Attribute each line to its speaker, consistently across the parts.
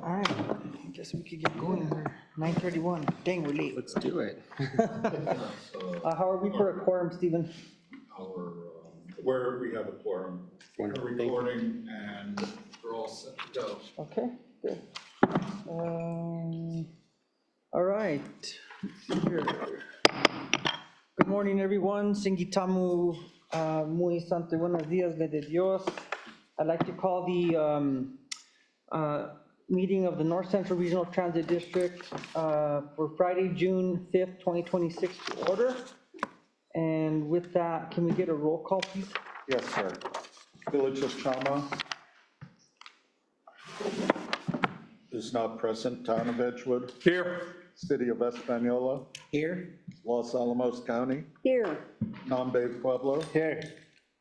Speaker 1: All right, I guess we could get going here. 9:31. Dang, we're late.
Speaker 2: Let's do it.
Speaker 1: How are we for a quorum, Stephen?
Speaker 3: Where we have a quorum,
Speaker 2: Wonderful.
Speaker 3: recording, and we're all set to go.
Speaker 1: Okay, good. All right. Let's see here. Good morning, everyone. Singitamu muy sante buenos días de Dios. I'd like to call the meeting of the North Central Regional Transit District for Friday, June 5th, 2026 to order. And with that, can we get a roll call, please?
Speaker 3: Yes, sir. Village of Chama is not present. Town of Edgewood.
Speaker 2: Here.
Speaker 3: City of Española.
Speaker 2: Here.
Speaker 3: Los Alamos County.
Speaker 4: Here.
Speaker 3: Nambe Pueblo.
Speaker 2: Here.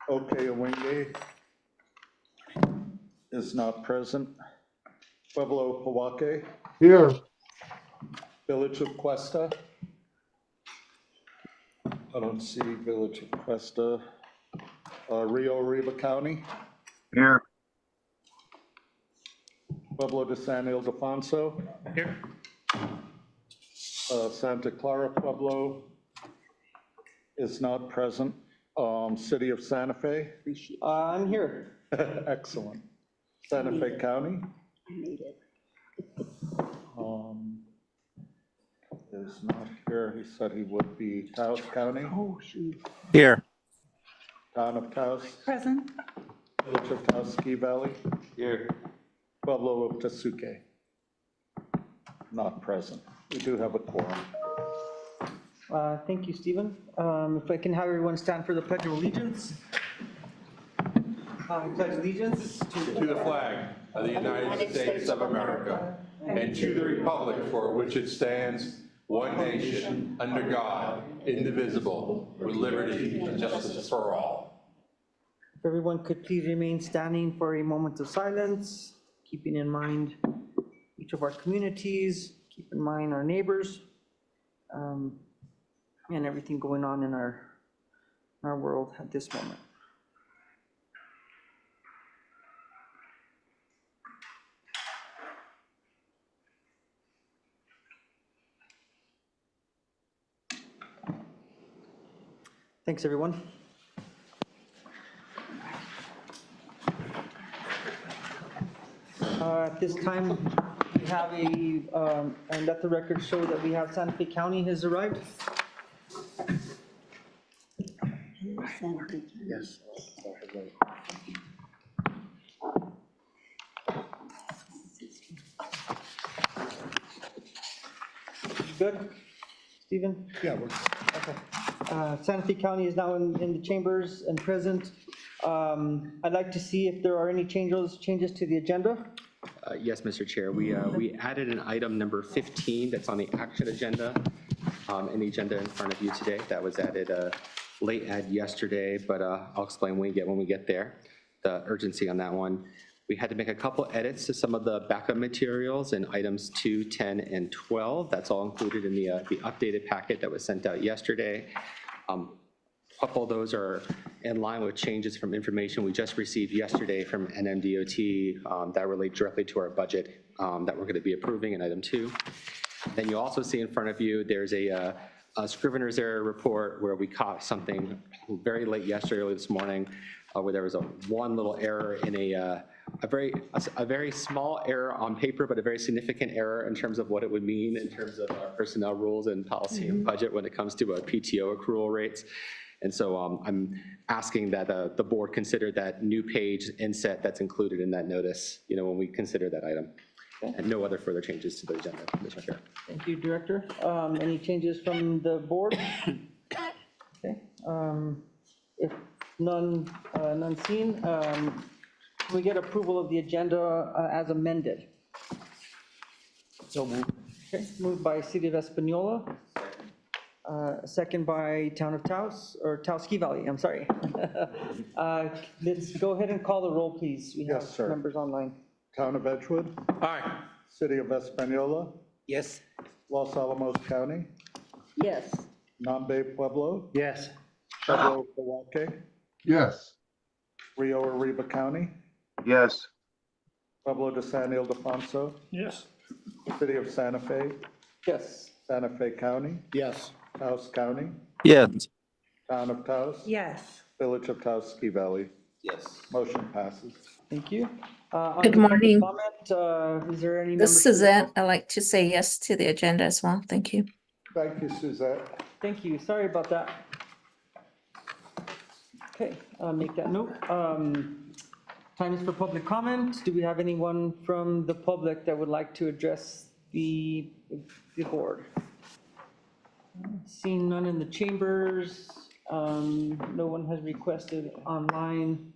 Speaker 3: Okayawingi is not present. Pueblo Pawake.
Speaker 5: Here.
Speaker 3: Village of Cuesta. I don't see Village of Cuesta. Rio Arriba County.
Speaker 5: Here.
Speaker 3: Pueblo de San Ildefonso.
Speaker 2: Here.
Speaker 3: Santa Clara Pueblo is not present. City of Santa Fe.
Speaker 1: I'm here.
Speaker 3: Excellent. Santa Fe County
Speaker 4: I made it.
Speaker 3: is not here. He said he would be. Taos County.
Speaker 4: Oh, shoot.
Speaker 2: Here.
Speaker 3: Town of Taos.
Speaker 4: Present.
Speaker 3: Village of Taos Ski Valley.
Speaker 2: Here.
Speaker 3: Pueblo of Tasuke. Not present. We do have a quorum.
Speaker 1: Thank you, Stephen. If I can have everyone stand for the Pledge of Allegiance. I pledge allegiance
Speaker 6: To the flag of the United States of America and to the republic for which it stands, one nation, under God, indivisible, with liberty and justice for all.
Speaker 1: If everyone could please remain standing for a moment of silence, keeping in mind each of our communities, keep in mind our neighbors, and everything going on in our world at this moment. Thanks, everyone. At this time, we have and let the record show that we have Santa Fe County has arrived.
Speaker 3: Yes.
Speaker 1: Good? Stephen?
Speaker 3: Yeah, we're.
Speaker 1: Okay. Santa Fe County is now in the chambers and present. I'd like to see if there are any changes to the agenda.
Speaker 2: Yes, Mr. Chair. We added an item number 15 that's on the action agenda, in the agenda in front of you today. That was added late yesterday, but I'll explain when we get there, the urgency on that one. We had to make a couple edits to some of the backup materials in items 2, 10, and 12. That's all included in the updated packet that was sent out yesterday. A couple of those are in line with changes from information we just received yesterday from NMDOT that relate directly to our budget that we're going to be approving in item 2. Then you also see in front of you, there's a Scrivener's error report where we caught something very late yesterday, early this morning, where there was one little error in a very small error on paper, but a very significant error in terms of what it would mean in terms of our personnel rules and policy and budget when it comes to PTO accrual rates. And so I'm asking that the board consider that new page inset that's included in that notice, when we consider that item. And no other further changes to the agenda, Mr. Chair.
Speaker 1: Thank you, Director. Any changes from the board? Okay. If none seen, can we get approval of the agenda as amended?
Speaker 2: So moved.
Speaker 1: Okay, moved by City of Española. Second by Town of Taos, or Taos Ski Valley, I'm sorry. Let's go ahead and call the roll, please. We have
Speaker 3: Yes, sir.
Speaker 1: members online.
Speaker 3: Town of Edgewood.
Speaker 6: Aye.
Speaker 3: City of Española.
Speaker 2: Yes.
Speaker 3: Los Alamos County.
Speaker 4: Yes.
Speaker 3: Nambe Pueblo.
Speaker 2: Yes.
Speaker 3: Pueblo Pawake.
Speaker 5: Yes.
Speaker 3: Rio Arriba County.
Speaker 5: Yes.
Speaker 3: Pueblo de San Ildefonso,
Speaker 5: Yes.
Speaker 3: City of Santa Fe,
Speaker 1: Yes.
Speaker 3: Santa Fe County,
Speaker 5: Yes.
Speaker 3: Taos County,
Speaker 7: Yes.
Speaker 3: Town of Taos,
Speaker 4: Yes.
Speaker 3: Village of Taos Ski Valley.
Speaker 6: Yes.
Speaker 3: Motion passes.
Speaker 1: Thank you.
Speaker 8: Good
Speaker 1: Under public
Speaker 8: morning.
Speaker 1: comment, is there any
Speaker 8: This
Speaker 1: members?
Speaker 8: is Suzette. I'd like to say yes to the agenda as well. Thank you.
Speaker 3: Thank you, Suzette.
Speaker 1: Thank you, sorry about that. Okay, I'll make that note. Time is for public comment. Do we have anyone from the public that would like to address the board? Seeing none in the chambers, no one has requested online,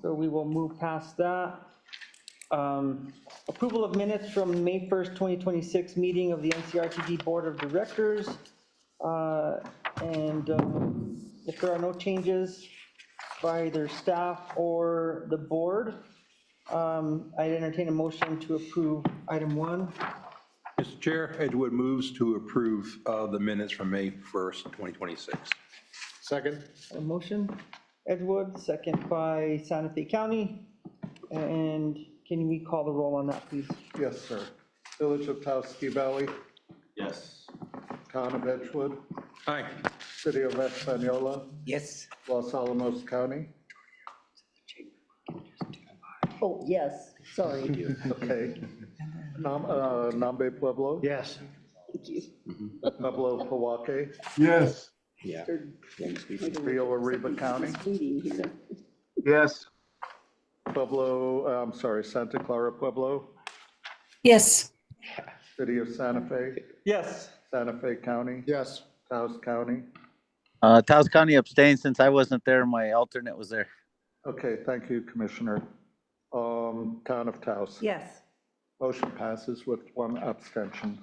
Speaker 1: so we will move past that. Approval of minutes from May 1st, 2026 meeting of the NCRTD Board of Directors. And if there are no changes by either staff or the board, I'd entertain a motion to approve item 1.
Speaker 5: Mr. Chair, Edgewood moves to approve the minutes from May 1st, 2026. Second.
Speaker 1: A motion, Edgewood, second by Santa Fe County. And can we call the roll on that, please?
Speaker 3: Yes, sir. Village of Taos Ski Valley,
Speaker 6: Yes.
Speaker 3: Town of Edgewood,
Speaker 5: Aye.
Speaker 3: City of Española,
Speaker 1: Yes.
Speaker 3: Los Alamos County.
Speaker 4: Oh, yes, sorry.
Speaker 3: Okay. Nambe Pueblo,
Speaker 5: Yes.
Speaker 4: Thank you.
Speaker 3: Pueblo Poake,
Speaker 6: Yes.
Speaker 2: Yeah.
Speaker 3: Rio Arriba County,
Speaker 4: Meeting here.
Speaker 7: Yes.
Speaker 3: Santa Clara Pueblo,
Speaker 8: Yes.
Speaker 3: City of Santa Fe,
Speaker 1: Yes.
Speaker 3: Santa Fe County,
Speaker 5: Yes.
Speaker 3: Taos County.
Speaker 7: Taos County abstained since I wasn't there. My alternate was there.
Speaker 3: Okay, thank you, Commissioner. Town of Taos.
Speaker 4: Yes.
Speaker 3: Motion passes with 1 abstention.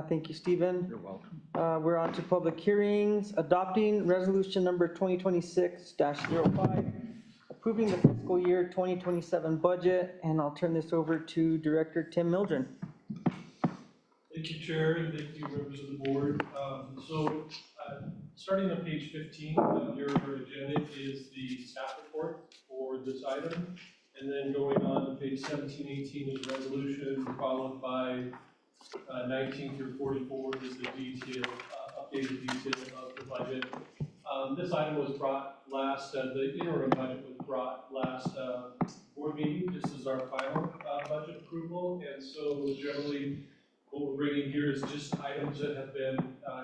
Speaker 1: Thank you, Stephen.
Speaker 3: You're welcome.
Speaker 1: We're on to public hearings, adopting resolution number 2026-05, approving the fiscal year 2027 budget, and I'll turn this over to Director Tim Mildren.
Speaker 9: Thank you, Chair, and thank you, members of the board. Starting on page 15 of your agenda is the staff report for this item. And then going on to page 17, 18 is resolution, followed by 19 through 44 is the detail, updated detail of the budget. This item was brought last, the interim budget was brought last board meeting. This is our final budget approval. And so generally, what we're bringing here is just items that have been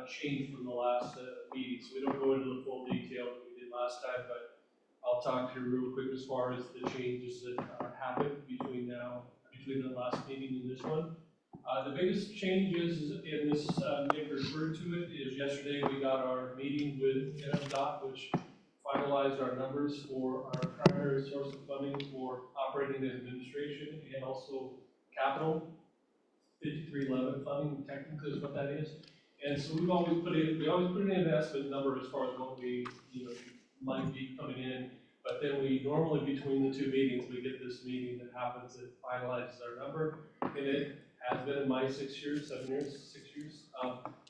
Speaker 9: changed from the last meeting. So we don't go into the full detail that we did last time, but I'll talk to you real quick as far as the changes that happened between the last meeting and this one. The biggest changes in this, Nick referred to it, is yesterday we got our meeting with NMDOT, which finalized our numbers for our primary source of funding for operating and administration and also capital. 5311 funding technically is what that is. And so we always put in an estimate number as far as what we, might be coming in. But then we normally, between the two meetings, we get this meeting that happens that finalizes our number. And it has been in my 6 years, 7 years, 6 years,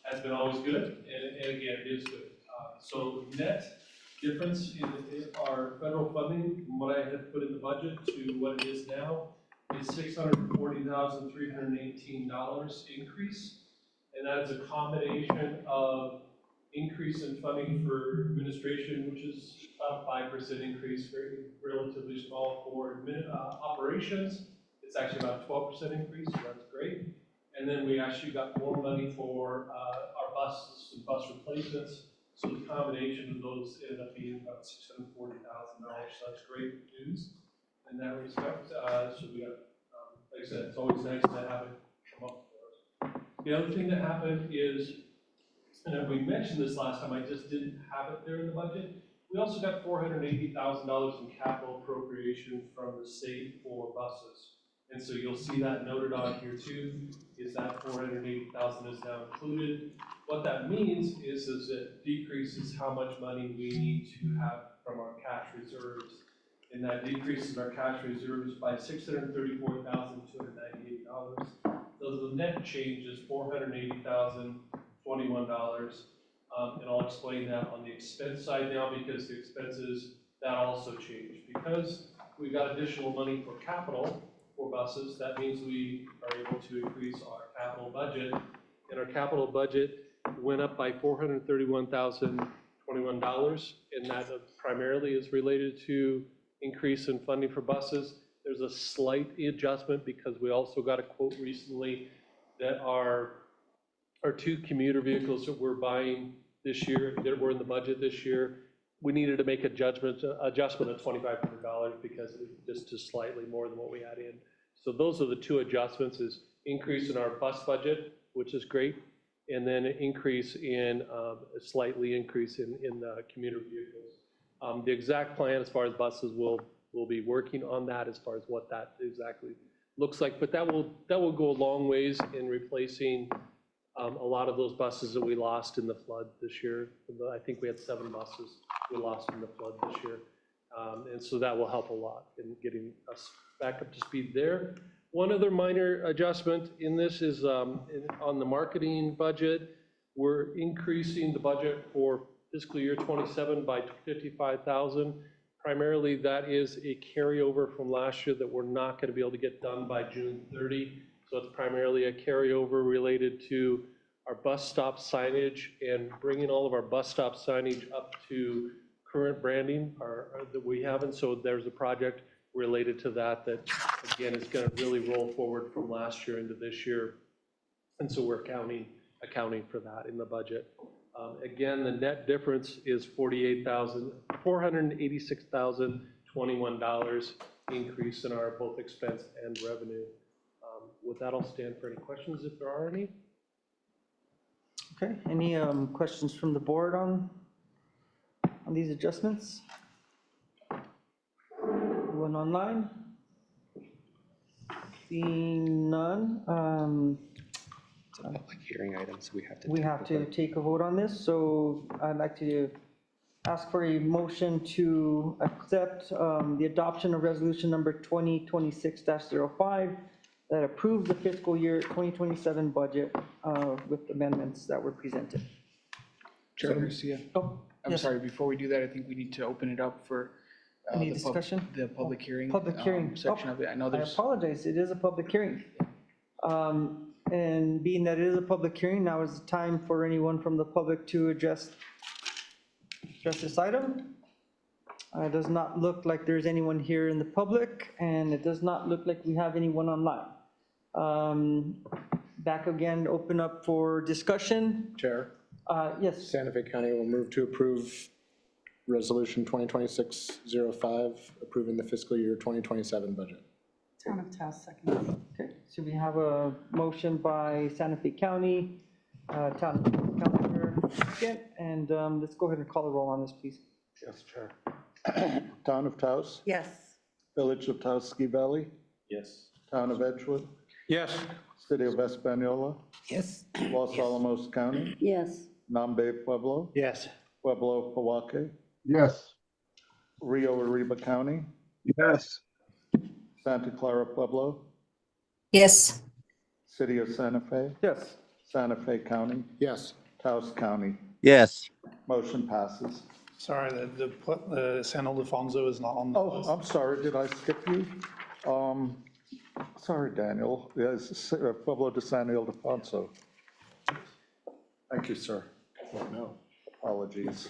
Speaker 9: has been always good. And again, it is good. So net difference in our federal funding, from what I had put in the budget to what it is now, is $640,318 increase. And that is a combination of increase in funding for administration, which is about 5% increase, very relatively small for operations. It's actually about 12% increase, so that's great. And then we actually got more money for our buses and bus replacements. So the combination of those ended up being about $640,000. So that's great news in that respect. So we got, like I said, it's always nice to have it come up for us. The other thing that happened is, and we mentioned this last time, I just didn't have it there in the budget. We also got $480,000 in capital appropriation from the state for buses. And so you'll see that noted on here too, is that $480,000 is now included. What that means is it decreases how much money we need to have from our cash reserves. And that decreases our cash reserves by $634,298. So the net change is $480,021. And I'll explain that on the expense side now, because the expenses, that also changed. Because we got additional money for capital for buses. That means we are able to increase our capital budget. And our capital budget went up by $431,021, and that primarily is related to increase in funding for buses. There's a slight adjustment because we also got a quote recently that our 2 commuter vehicles that we're buying this year, that were in the budget this year, we needed to make adjustment of $2,500 because it was just slightly more than what we had in. So those are the 2 adjustments: is increase in our bus budget, which is great, and then an increase in, a slightly increase in the commuter vehicles. The exact plan as far as buses, we'll be working on that as far as what that exactly looks like, but that will go a long ways in replacing a lot of those buses that we lost in the flood this year. I think we had 7 buses we lost in the flood this year. And so that will help a lot in getting us back up to speed there. One other minor adjustment in this is on the marketing budget. We're increasing the budget for fiscal year 27 by $55,000. Primarily, that is a carryover from last year that we're not going to be able to get done by June 30. So it's primarily a carryover related to our bus stop signage and bringing all of our bus stop signage up to current branding that we have. And so there's a project related to that again, is going to really roll forward from last year into this year. And so we're accounting for that in the budget. Again, the net difference is $486,021 increase in our both expense and revenue. With that, I'll stand for any questions if there are any.
Speaker 1: Okay, any questions from the board on these adjustments? Anyone online? Seeing none.
Speaker 2: It's a public hearing item, so we have
Speaker 1: to take a vote on this, so I'd like to ask for a motion to accept the adoption of resolution number 2026-05 that approves the fiscal year 2027 budget with amendments that were presented.
Speaker 10: Chair Garcia,
Speaker 1: Oh,
Speaker 10: I'm
Speaker 1: yes.
Speaker 10: sorry, before we do that, I think we need to open it up for
Speaker 1: Any
Speaker 10: the
Speaker 1: discussion?
Speaker 10: the public hearing.
Speaker 1: Public hearing.
Speaker 10: Section of it. I know
Speaker 1: I
Speaker 10: there's,
Speaker 1: apologize, it is a public hearing. And being that it is a public hearing, now is the time for anyone from the public to address this item. It does not look like there's anyone here in the public, and it does not look like we have anyone online. Back again, open up for discussion.
Speaker 11: Chair,
Speaker 1: Yes,
Speaker 11: Santa Fe County will move to approve Resolution 2026-05, approving the fiscal year 2027 budget.
Speaker 4: Town of Taos, second.
Speaker 1: okay, so we have a motion by Santa Fe County, Town Councilor, second, and let's go ahead and call the roll on this, please.
Speaker 3: Yes, Chair. Town of Taos,
Speaker 4: Yes.
Speaker 3: Village of Taos Ski Valley,
Speaker 6: Yes.
Speaker 3: Town of Edgewood,
Speaker 5: Yes.
Speaker 3: City of Española,
Speaker 1: Yes.
Speaker 3: Los Alamos County,
Speaker 4: Yes.
Speaker 3: Nambe Pueblo,
Speaker 11: Yes.
Speaker 3: Pueblo Pawaque,
Speaker 6: Yes.
Speaker 3: Rio Arriba County,
Speaker 6: Yes.
Speaker 3: Santa Clara Pueblo,
Speaker 8: Yes.
Speaker 3: City of Santa Fe,
Speaker 1: Yes.
Speaker 3: Santa Fe County,
Speaker 11: Yes.
Speaker 3: Taos County.
Speaker 7: Yes.
Speaker 3: Motion passes.
Speaker 10: sorry, the San Ildefonso is not on the
Speaker 3: Oh,
Speaker 10: list.
Speaker 3: I'm sorry, did I skip you? Sorry, Daniel. Yes, Pueblo de San Ildefonso. Thank you, sir. No, apologies.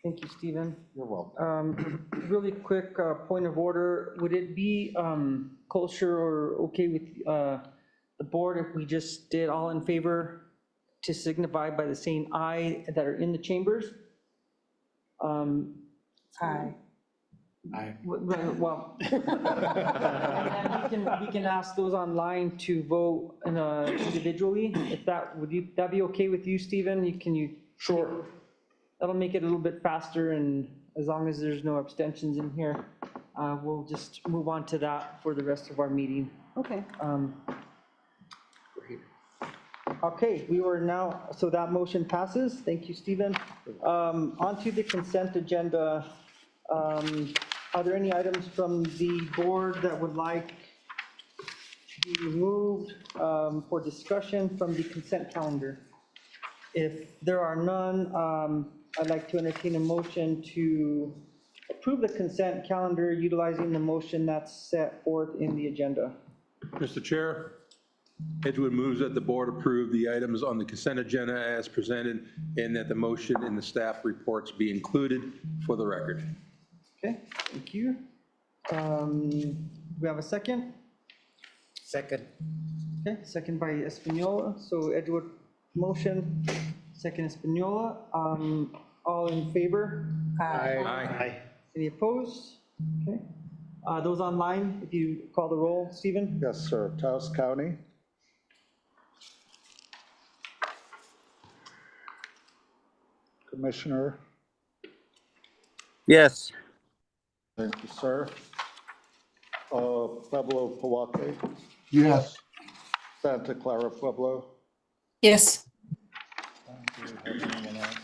Speaker 1: Thank you, Stephen.
Speaker 3: You're welcome.
Speaker 1: Really quick point of order, would it be kosher or okay with the board if we just did all in favor to signify by the saying aye that are in the chambers?
Speaker 4: Aye.
Speaker 1: Well, and then we can ask those online to vote individually, if that be okay with you, Stephen? Sure. That'll make it a little bit faster, and as long as there's no abstentions in here, we'll just move on to that for the rest of our meeting.
Speaker 4: Okay.
Speaker 1: Okay, we were now, so that motion passes. Thank you, Stephen. On to the consent agenda. Are there any items from the board that would like to be removed for discussion from the consent calendar? If there are none, I'd like to entertain a motion to approve the consent calendar utilizing the motion that's set forth in the agenda.
Speaker 5: Mr. Chair, Edgewood moves that the board approve the items on the consent agenda as presented and that the motion in the staff reports be included for the record.
Speaker 1: Okay, thank you. We have a second?
Speaker 7: Second.
Speaker 1: Okay, second by Espinola. So Edgewood motion, second Espinola. All in favor?
Speaker 5: Aye.
Speaker 1: Any opposed? Okay. Those online, if you call the roll, Stephen?
Speaker 3: Yes, sir. Taos County. Commissioner,
Speaker 7: Yes.
Speaker 3: thank you, sir. Pueblo Poake,
Speaker 10: Yes.
Speaker 3: Santa Clara Pueblo.
Speaker 8: Yes.
Speaker 3: Do we have anyone else?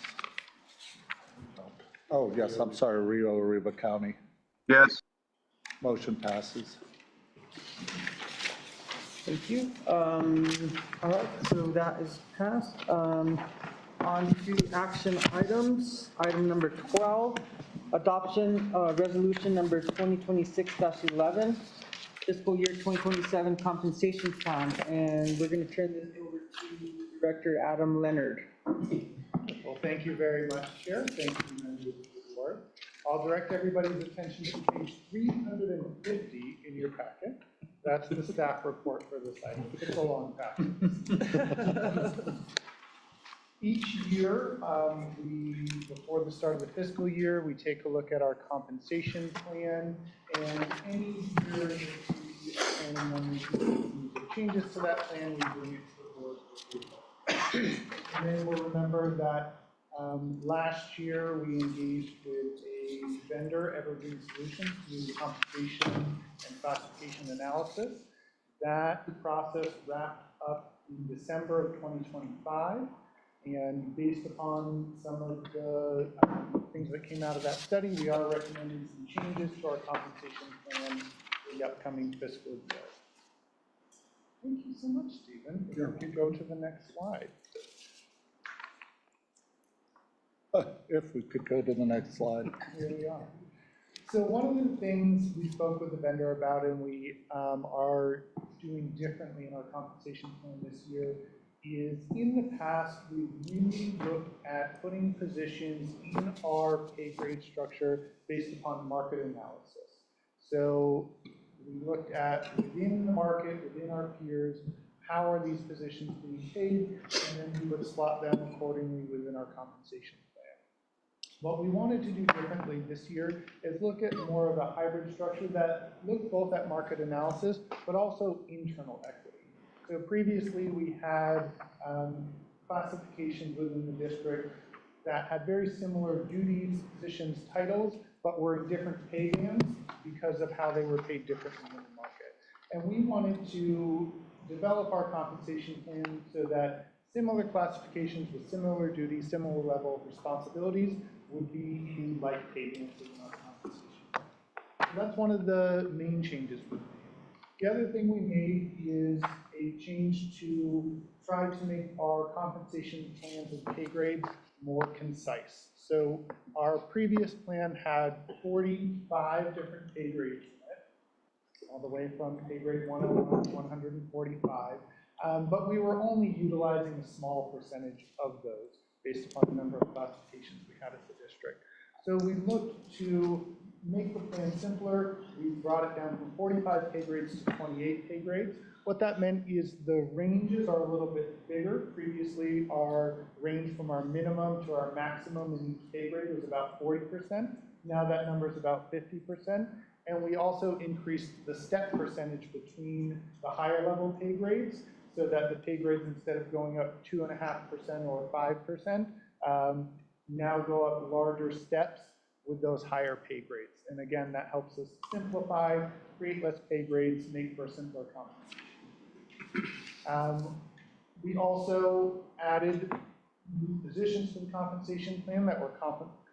Speaker 3: Oh, yes, I'm sorry, Rio Arriba County.
Speaker 6: Yes.
Speaker 3: Motion passes.
Speaker 1: Thank you. All right, so that is passed. On to action items. Item number 12, adoption resolution number 2026-11, fiscal year 2027 compensation plan. And we're going to turn this over to Director Adam Leonard.
Speaker 12: Well, thank you very much, Chair. Thank you, members of the board. I'll direct everybody's attention to page 350 in your packet. That's the staff report for this item. It's a long packet. Each year, before the start of the fiscal year, we take a look at our compensation plan, and any year changes to that plan, we bring it to the board for approval. And then we'll remember that last year we engaged with a vendor, Evergreen Solutions, to do compensation and classification analysis. That process wrapped up in December of 2025. And based upon some of the things that came out of that study, we are recommending some changes to our compensation plan for the upcoming fiscal year. Thank you so much, Stephen. If you could go to the next slide.
Speaker 3: If we could go to the next slide.
Speaker 12: Here we are. So one of the things we spoke with the vendor about and we are doing differently in our compensation plan this year is in the past, we've really looked at putting positions in our pay grade structure based upon market analysis. So we looked at within the market, within our peers, how are these positions being paid, and then we would slot them accordingly within our compensation plan. What we wanted to do differently this year is look at more of a hybrid structure that looked both at market analysis, but also internal equity. So previously we had classifications within the district that had very similar duties, positions, titles, but were in different pay bands because of how they were paid differently in the market. And we wanted to develop our compensation plan so that similar classifications with similar duties, similar level of responsibilities would be in like pay bands in our compensation plan. So that's one of the main changes we made. The other thing we made is a change to try to make our compensation plans and pay grades more concise. So our previous plan had 45 different pay grades in it, all the way from pay grade 101 to 145. But we were only utilizing a small percentage of those based upon the number of classifications we had at the district. So we looked to make the plan simpler. We brought it down from 45 pay grades to 28 pay grades. What that meant is the ranges are a little bit bigger. Previously, our range from our minimum to our maximum in each pay grade was about 40%. Now that number is about 50%. And we also increased the step percentage between the higher level pay grades so that the pay grades, instead of going up 2.5% or 5%, now go up larger steps with those higher pay grades. And again, that helps us simplify, create less pay grades, make for a simpler compensation. We also added new positions to the compensation plan that were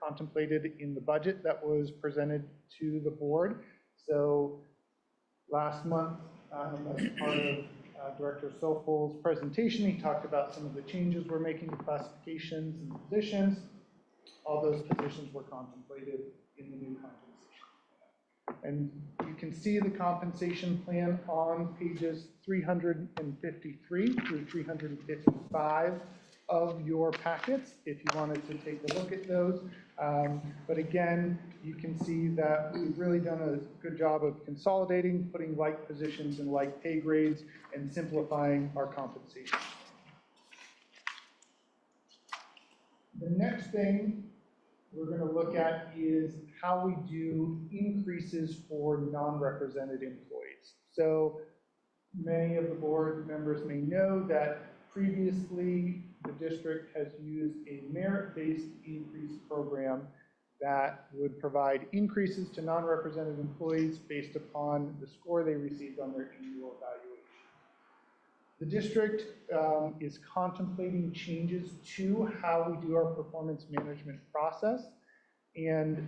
Speaker 12: contemplated in the budget that was presented to the board. So last month, as part of Director Sofol's presentation, he talked about some of the changes we're making to classifications and positions. All those positions were contemplated in the new compensation plan. And you can see the compensation plan on pages 353 through 355 of your packets, if you wanted to take a look at those. But again, you can see that we've really done a good job of consolidating, putting like positions in like pay grades, and simplifying our compensation. The next thing we're going to look at is how we do increases for non-represented employees. So many of the board members may know that previously the district has used a merit-based increase program that would provide increases to non-represented employees based upon the score they received on their annual evaluation. The district is contemplating changes to how we do our performance management process. And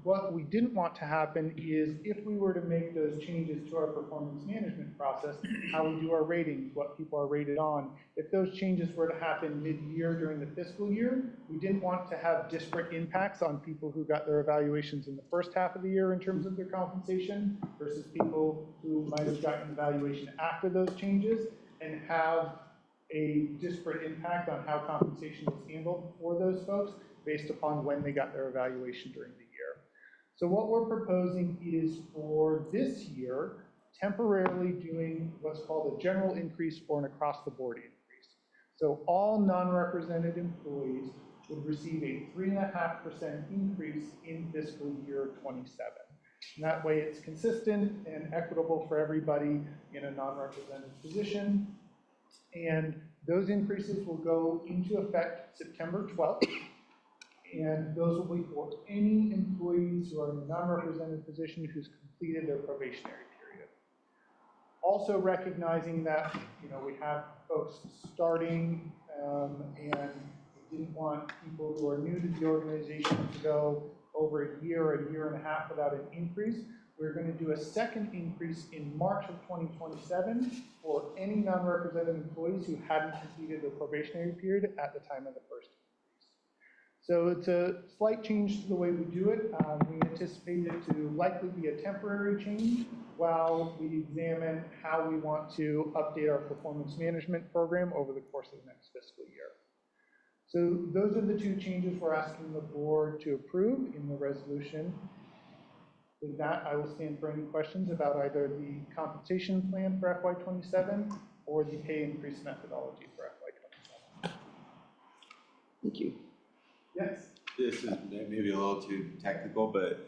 Speaker 12: what we didn't want to happen is if we were to make those changes to our performance management process, how we do our ratings, what people are rated on, if those changes were to happen mid-year during the fiscal year, we didn't want to have disparate impacts on people who got their evaluations in the first half of the year in terms of their compensation versus people who might have gotten evaluation after those changes, and have a disparate impact on how compensation is handled for those folks based upon when they got their evaluation during the year. So what we're proposing is for this year, temporarily doing what's called a general increase or an across-the-board increase. So all non-represented employees would receive a 3.5% increase in fiscal year 27. And that way it's consistent and equitable for everybody in a non-represented position. And those increases will go into effect September 12th. And those will be for any employees who are in a non-represented position who's completed their probationary period. Also recognizing that, we have folks starting and we didn't want people who are new to the organization to go over a year and a half without an increase. We're going to do a second increase in March of 2027 for any non-represented employees who hadn't completed their probationary period at the time of the first increase. So it's a slight change to the way we do it. We anticipate it to likely be a temporary change while we examine how we want to update our performance management program over the course of the next fiscal year. So those are the two changes we're asking the board to approve in the resolution. With that, I will stand for any questions about either the compensation plan for FY27 or the pay increase methodology for FY27.
Speaker 1: Thank you.
Speaker 12: Yes?
Speaker 13: This is maybe a little too technical, but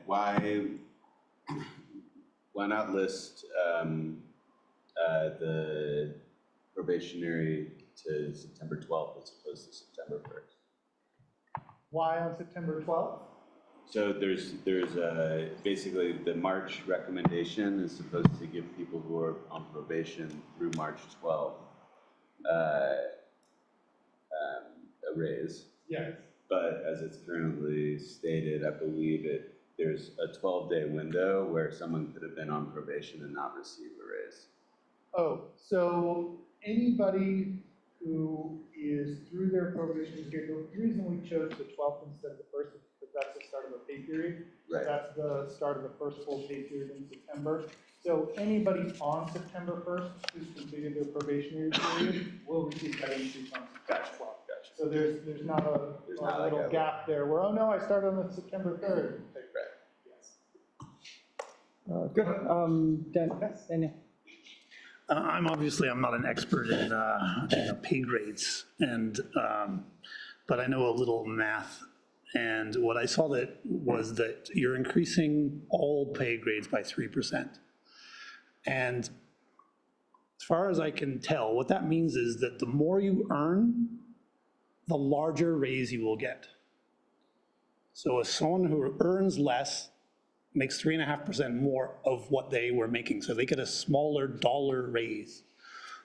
Speaker 13: why not list the probationary to September 12th as opposed to September 1st?
Speaker 12: Why on September 12th?
Speaker 13: So there's basically the March recommendation is supposed to give people who are on probation through March 12th a raise.
Speaker 12: Yes.
Speaker 13: But as it's currently stated, I believe there's a 12-day window where someone could have been on probation and not receive a raise.
Speaker 12: Oh, so anybody who is through their probation period, the reason we chose the 12th instead of the 1st is because that's the start of a pay period.
Speaker 13: Right.
Speaker 12: That's the start of the first full pay period in September. So anybody on September 1st who's completed their probationary period will receive that increase on September 12th.
Speaker 13: Gotcha.
Speaker 12: So there's not a little gap there where, oh no, I started on the September 3rd.
Speaker 13: Right.
Speaker 12: Yes.
Speaker 1: Good. Daniel.
Speaker 10: I'm not an expert in pay grades, but I know a little math. And what I saw was that you're increasing all pay grades by 3%. And as far as I can tell, what that means is that the more you earn, the larger raise you will get. So if someone who earns less makes 3.5% more of what they were making, so they get a smaller dollar raise.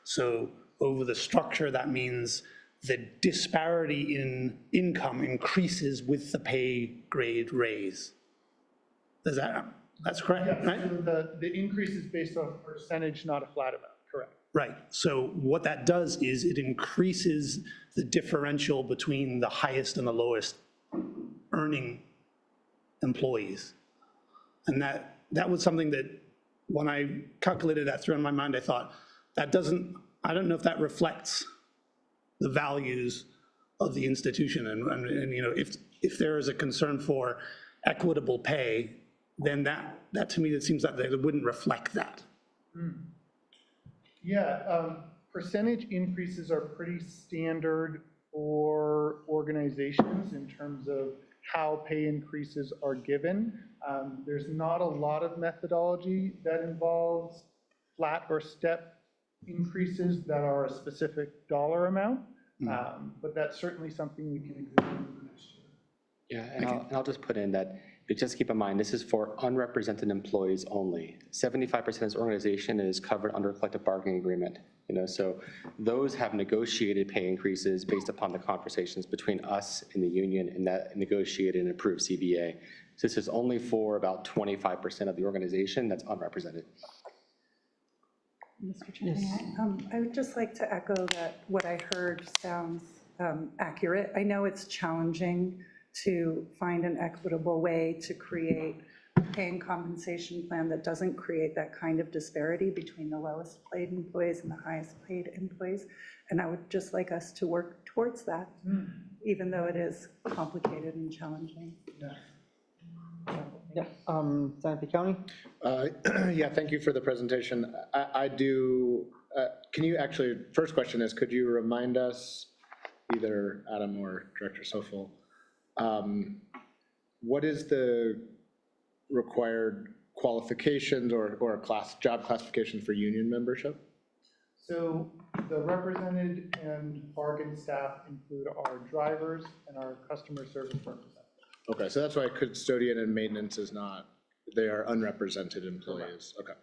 Speaker 10: So over the structure, that means the disparity in income increases with the pay grade raise. That's correct,
Speaker 12: Yes,
Speaker 10: right?
Speaker 12: so the increase is based on percentage, not a flat amount, correct.
Speaker 10: Right, so what that does is it increases the differential between the highest and the lowest earning employees. And that was something that when I calculated that through in my mind, I thought, I don't know if that reflects the values of the institution. And you know, if there is a concern for equitable pay, then that to me, it seems that it wouldn't reflect that.
Speaker 12: Yeah, percentage increases are pretty standard for organizations in terms of how pay increases are given. There's not a lot of methodology that involves flat or step increases that are a specific dollar amount, but that's certainly something we can examine for next year.
Speaker 2: Yeah, and I'll just put in that, but just keep in mind, this is for unrepresented employees only. 75% of this organization is covered under a collective bargaining agreement. You know, so those have negotiated pay increases based upon the conversations between us and the union and that negotiated and approved CBA. So this is only for about 25% of the organization that's unrepresented.
Speaker 4: Mr. Chairman, I would just like to echo that what I heard sounds accurate. I know it's challenging to find an equitable way to create a pay and compensation plan that doesn't create that kind of disparity between the lowest paid employees and the highest paid employees. And I would just like us to work towards that, even though it is complicated and challenging.
Speaker 1: Yeah, Santa Fe County?
Speaker 11: Yeah, thank you for the presentation. I do, can you actually, first question is, could you remind us, either Adam or Director Sofel, what is the required qualifications or job classification for union membership?
Speaker 12: So the represented and bargain staff include our drivers and our customer service representatives.
Speaker 11: Okay, so that's why custodian and maintenance is not, they are unrepresented employees. Okay.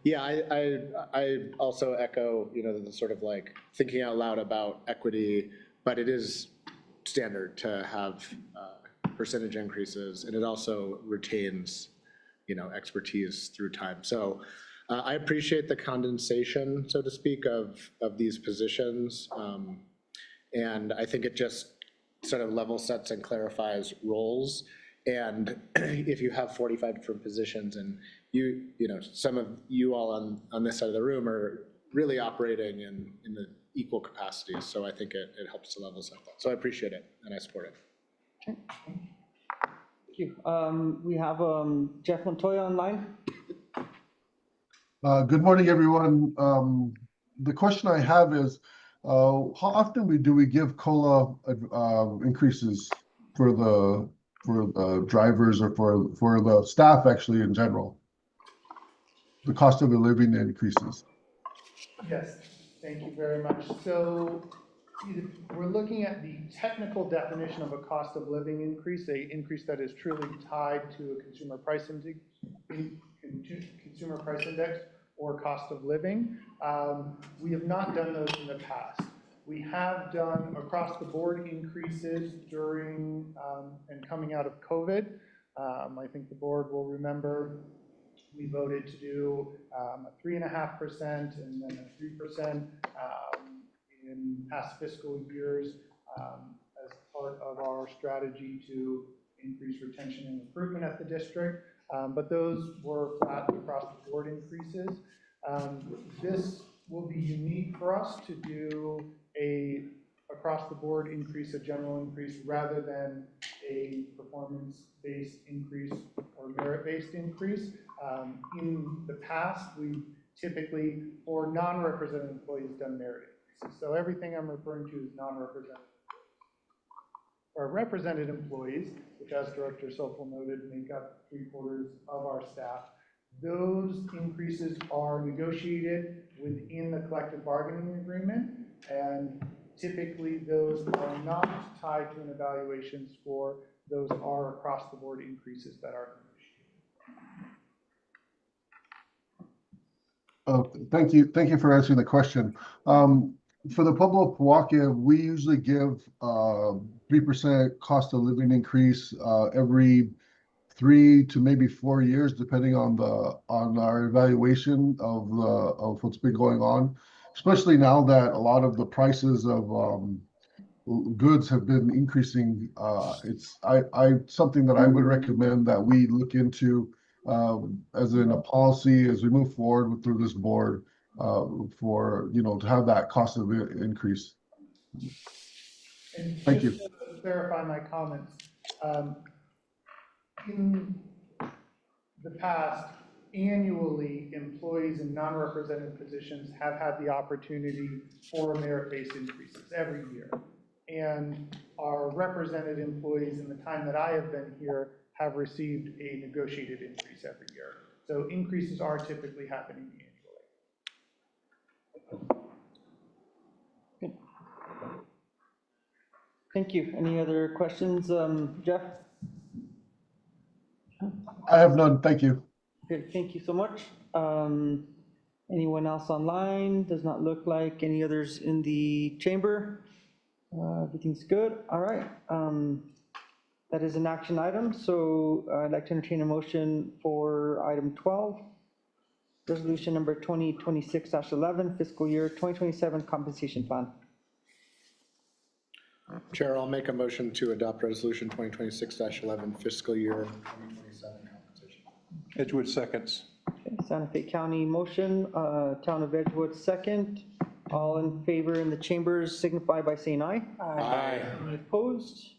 Speaker 11: Yeah, I also echo, you know, the sort of like thinking out loud about equity, but it is standard to have percentage increases, and it also retains, you know, expertise through time. So I appreciate the condensation, so to speak, of these positions, and I think it just sort of level sets and clarifies roles. And if you have 45 different positions, and you know, some of you all on this side of the room are really operating in the equal capacities, so I think it helps to level set that. So I appreciate it, and I support it.
Speaker 1: Okay. Thank you. We have Jeff Montoya online.
Speaker 14: Good morning, everyone. The question I have is, how often do we give COLA increases for the drivers or for the staff actually in general? The cost of a living increases.
Speaker 12: Yes, thank you very much. So we're looking at the technical definition of a cost of living increase, an increase that is truly tied to a consumer price index or cost of living. We have not done those in the past. We have done across the board increases during and coming out of COVID. I think the board will remember we voted to do a 3.5% and then a 3% in past fiscal years as part of our strategy to increase retention and recruitment at the district. But those were flat across the board increases. This will be unique for us to do a across the board increase, a general increase, rather than a performance-based increase or merit-based increase. In the past, we typically, for non-represented employees, done merit increases. So everything I'm referring to is non-represented employees. For represented employees, which as Director Sofel noted, make up 3/4 of our staff, those increases are negotiated within the collective bargaining agreement, and typically those are not tied to an evaluation score. Those are across the board increases that are negotiated.
Speaker 14: Thank you for answering the question. For the Pueblo Pewaukee, we usually give 3% cost of living increase every 3 to maybe 4 years, depending on our evaluation of what's been going on. Especially now that a lot of the prices of goods have been increasing. Something that I would recommend that we look into as in a policy as we move forward through this board for, to have that cost of increase.
Speaker 12: And
Speaker 14: Thank you.
Speaker 12: just to clarify my comments, in the past, annually, employees in non-represented positions have had the opportunity for merit-based increases every year. And our represented employees in the time that I have been here have received a negotiated increase every year. So increases are typically happening annually.
Speaker 1: Thank you. Any other questions, Jeff?
Speaker 14: I have none. Thank you.
Speaker 1: Okay, thank you so much. Anyone else online? Does not look like. Any others in the chamber? Everything's good. All right. That is an action item. So I'd like to entertain a motion for item 12, resolution number 2026-11, fiscal year 2027 compensation plan.
Speaker 11: Chair, I'll make a motion to adopt resolution 2026-11 fiscal year 2027 compensation.
Speaker 3: Edgewood seconds.
Speaker 1: Okay, Santa Fe County motion, Town of Edgewood second. All in favor in the chambers signify by saying aye.
Speaker 3: Aye.
Speaker 1: Any opposed?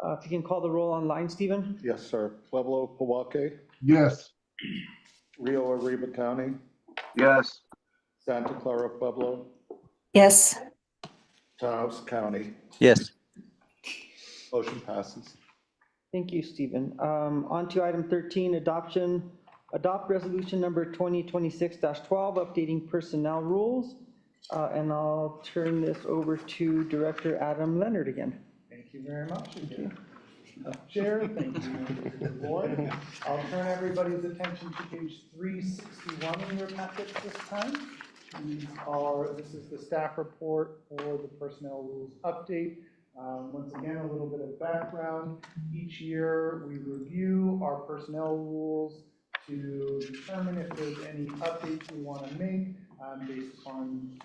Speaker 1: If you can call the roll online, Stephen?
Speaker 3: Yes, sir. Pueblo, Pewaukee,
Speaker 14: Yes.
Speaker 3: Rio Arriba County,
Speaker 14: Yes.
Speaker 3: Santa Clara Pueblo,
Speaker 8: Yes.
Speaker 3: Taos County.
Speaker 7: Yes.
Speaker 3: Motion passes.
Speaker 1: Thank you, Stephen. On to item 13, adoption. Adopt resolution number 2026-12, updating personnel rules. And I'll turn this over to Director Adam Leonard again.
Speaker 12: Thank you very much. Thank you. Chair, thank you, members of the board. I'll turn everybody's attention to page 361 in your packets this time. This is the staff report for the personnel rules update. Once again, a little bit of background. Each year, we review our personnel rules to determine if there's any updates we want to make based upon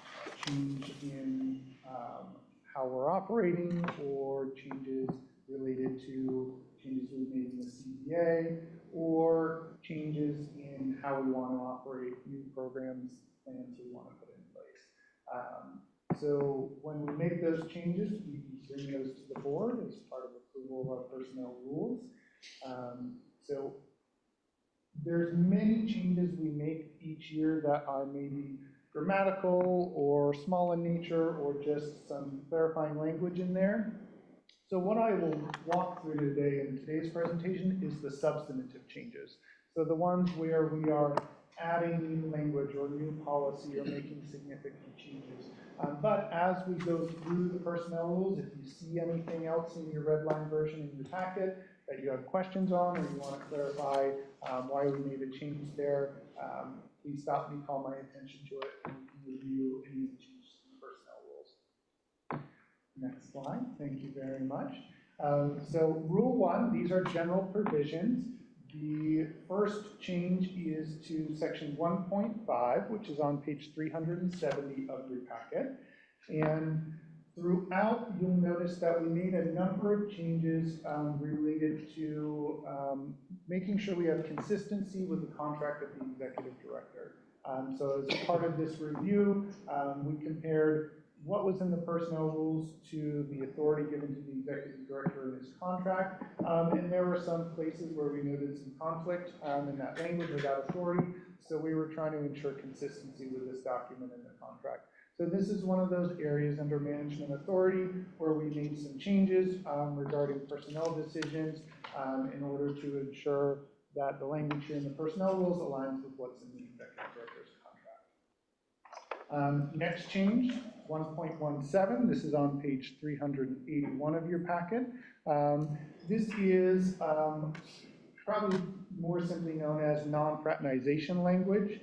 Speaker 12: change in how we're operating or changes related to changes we've made in the CBA or changes in how we want to operate new programs, plans we want to put in place. So when we make those changes, we bring those to the board as part of approval of our personnel rules. So there's many changes we make each year that are maybe grammatical or small in nature or just some clarifying language in there. So what I will walk through today in today's presentation is the substantive changes. So the ones where we are adding new language or new policy or making significant changes. But as we go through the personnel rules, if you see anything else in your red line version in your packet that you have questions on or you want to clarify why we made a change there, please stop me, call my attention to it, and we can review any of the changes in the personnel rules. Next slide, thank you very much. So Rule 1, these are general provisions. The first change is to section 1.5, which is on page 370 of your packet. And throughout, you'll notice that we made a number of changes related to making sure we have consistency with the contract of the executive director. So as part of this review, we compared what was in the personnel rules to the authority given to the executive director in his contract. And there were some places where we noted some conflict in that language or that authority. So we were trying to ensure consistency with this document in the contract. So this is one of those areas under management authority where we made some changes regarding personnel decisions in order to ensure that the language here in the personnel rules aligns with what's in the executive director's contract. Next change, 1.17, this is on page 381 of your packet. This is probably more simply known as non-fraternization language.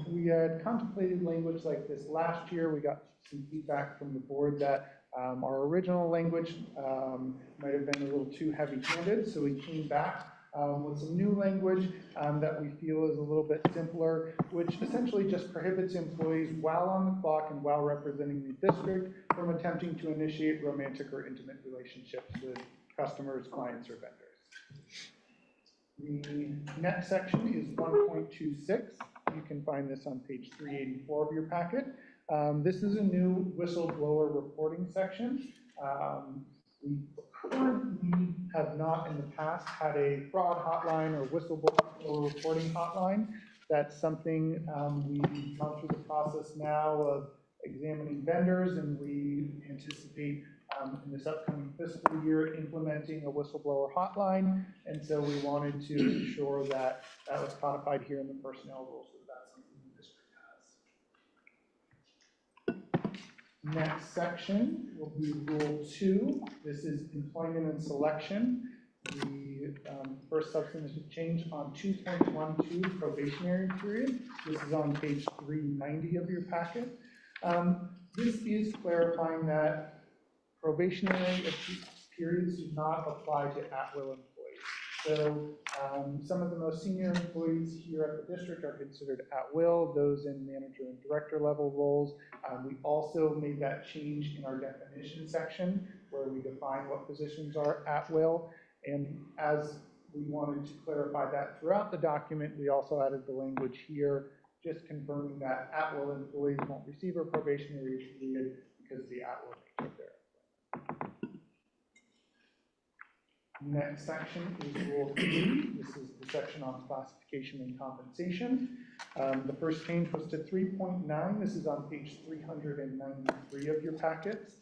Speaker 12: We had contemplated language like this last year. We got some feedback from the board that our original language might have been a little too heavy-handed, so we came back with some new language that we feel is a little bit simpler, which essentially just prohibits employees while on the clock and while representing the district from attempting to initiate romantic or intimate relationships with customers, clients, or vendors. The next section is 1.26. You can find this on page 384 of your packet. This is a new whistleblower reporting section. We currently have not in the past had a fraud hotline or whistleblower reporting hotline. That's something we've gone through the process now of examining vendors, and we anticipate in this upcoming fiscal year implementing a whistleblower hotline. And so we wanted to ensure that that was codified here in the personnel rules, so that's something the district has. Next section will be Rule 2. This is employment and selection. The first substantive change on 2.12 probationary period. This is on page 390 of your packet. This is clarifying that probationary periods do not apply to at-will employees. So some of the most senior employees here at the district are considered at-will, those in manager and director level roles. We also made that change in our definition section where we define what positions are at-will. And as we wanted to clarify that throughout the document, we also added the language here just confirming that at-will employees won't receive a probationary period because of the at-will nature there. Next section is Rule 3. This is the section on classification and compensation. The first change was to 3.9. This is on page 393 of your packets.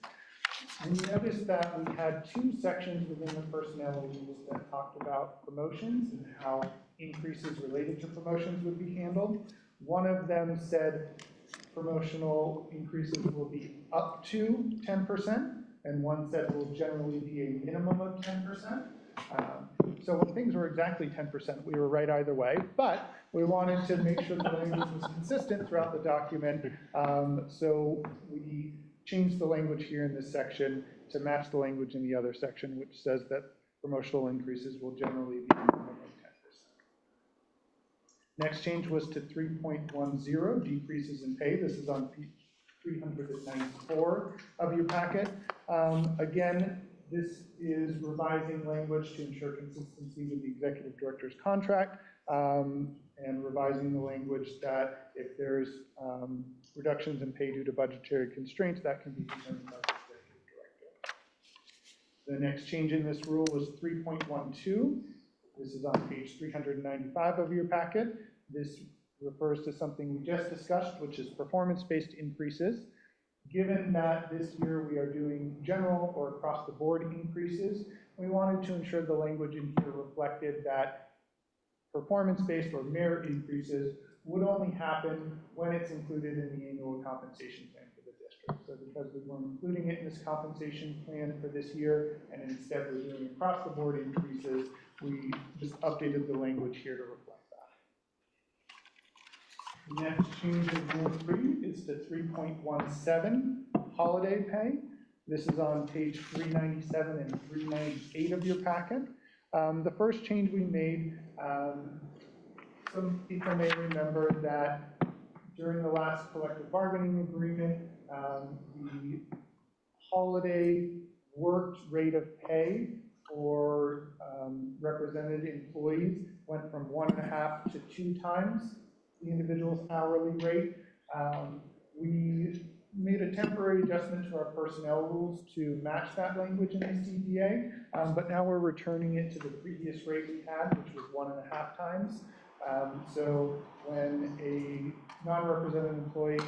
Speaker 12: And you notice that we had two sections within the personnel rules that talked about promotions and how increases related to promotions would be handled. One of them said promotional increases will be up to 10%. And one said will generally be a minimum of 10%. So when things were exactly 10%, we were right either way, but we wanted to make sure the language was consistent throughout the document. So we changed the language here in this section to match the language in the other section, which says that promotional increases will generally be a minimum of 10%. Next change was to 3.10, decreases in pay. This is on 394 of your packet. Again, this is revising language to ensure consistency with the executive director's contract and revising the language that if there's reductions in pay due to budgetary constraints, that can be determined by the executive director. The next change in this rule was 3.12. This is on page 395 of your packet. This refers to something we just discussed, which is performance-based increases. Given that this year we are doing general or across-the-board increases, we wanted to ensure the language in here reflected that performance-based or merit increases would only happen when it's included in the annual compensation plan for the district. So because we weren't including it in this compensation plan for this year, and instead we're doing across-the-board increases, we just updated the language here to reflect. The next change in Rule 3 is to 3.17, holiday pay. This is on page 397 and 398 of your packet. The first change we made, some people may remember that during the last collective bargaining agreement, the holiday worked rate of pay for represented employees went from 1.5 to 2 times the individual's hourly rate. We made a temporary adjustment to our personnel rules to match that language in the CBA, but now we're returning it to the previous rate we had, which was 1.5 times. So when a non-represented employee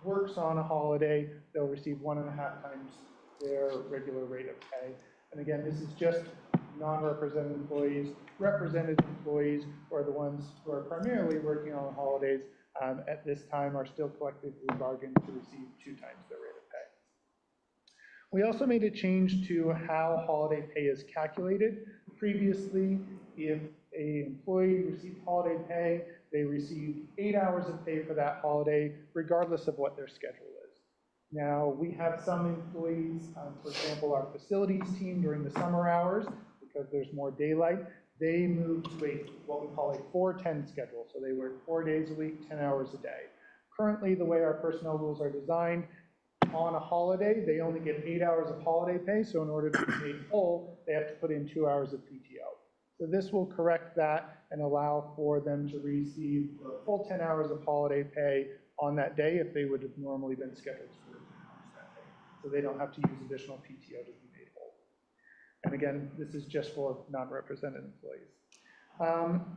Speaker 12: works on a holiday, they'll receive 1.5 times their regular rate of pay. And again, this is just non-represented employees. Represented employees, who are the ones who are primarily working on holidays, at this time are still collectively bargained to receive 2 times their rate of pay. We also made a change to how holiday pay is calculated. Previously, if an employee received holiday pay, they received 8 hours of pay for that holiday, regardless of what their schedule is. Now, we have some employees, for example, our facilities team during the summer hours, because there's more daylight, they moved to what we call a 4-10 schedule. So they work 4 days a week, 10 hours a day. Currently, the way our personnel rules are designed, on a holiday, they only get 8 hours of holiday pay. So in order to be paid full, they have to put in 2 hours of PTO. So this will correct that and allow for them to receive the full 10 hours of holiday pay on that day if they would have normally been scheduled for 10 hours that day. So they don't have to use additional PTO to be paid full. And again, this is just for non-represented employees.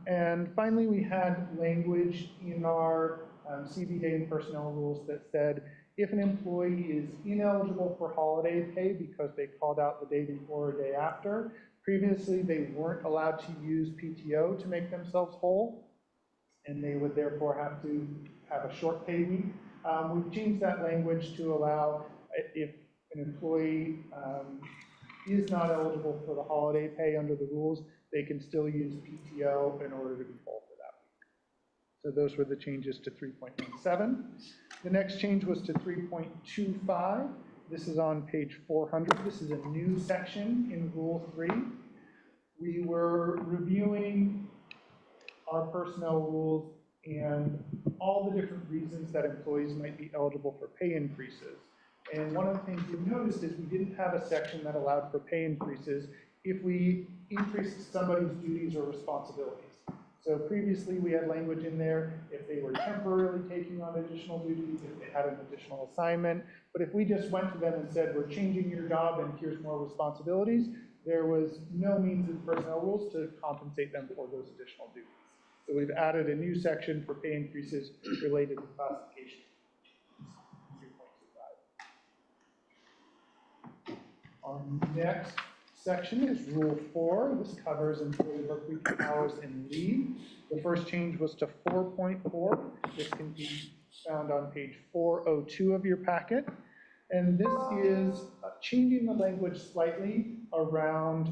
Speaker 12: And finally, we had language in our CBA and personnel rules that said if an employee is ineligible for holiday pay because they called out the day before or day after, previously they weren't allowed to use PTO to make themselves whole, and they would therefore have to have a short pay week. We've changed that language to allow if an employee is not eligible for the holiday pay under the rules, they can still use PTO in order to be whole for that week. So those were the changes to 3.17. The next change was to 3.25. This is on page 400. This is a new section in Rule 3. We were reviewing our personnel rules and all the different reasons that employees might be eligible for pay increases. And one of the things we noticed is we didn't have a section that allowed for pay increases if we increased somebody's duties or responsibilities. So previously we had language in there if they were temporarily taking on additional duties, if they had an additional assignment. But if we just went to them and said, we're changing your job and here's more responsibilities, there was no means in personnel rules to compensate them for those additional duties. So we've added a new section for pay increases related to classification. Our next section is Rule 4. This covers employee work week hours and leave. The first change was to 4.4. This can be found on page 402 of your packet. And this is changing the language slightly around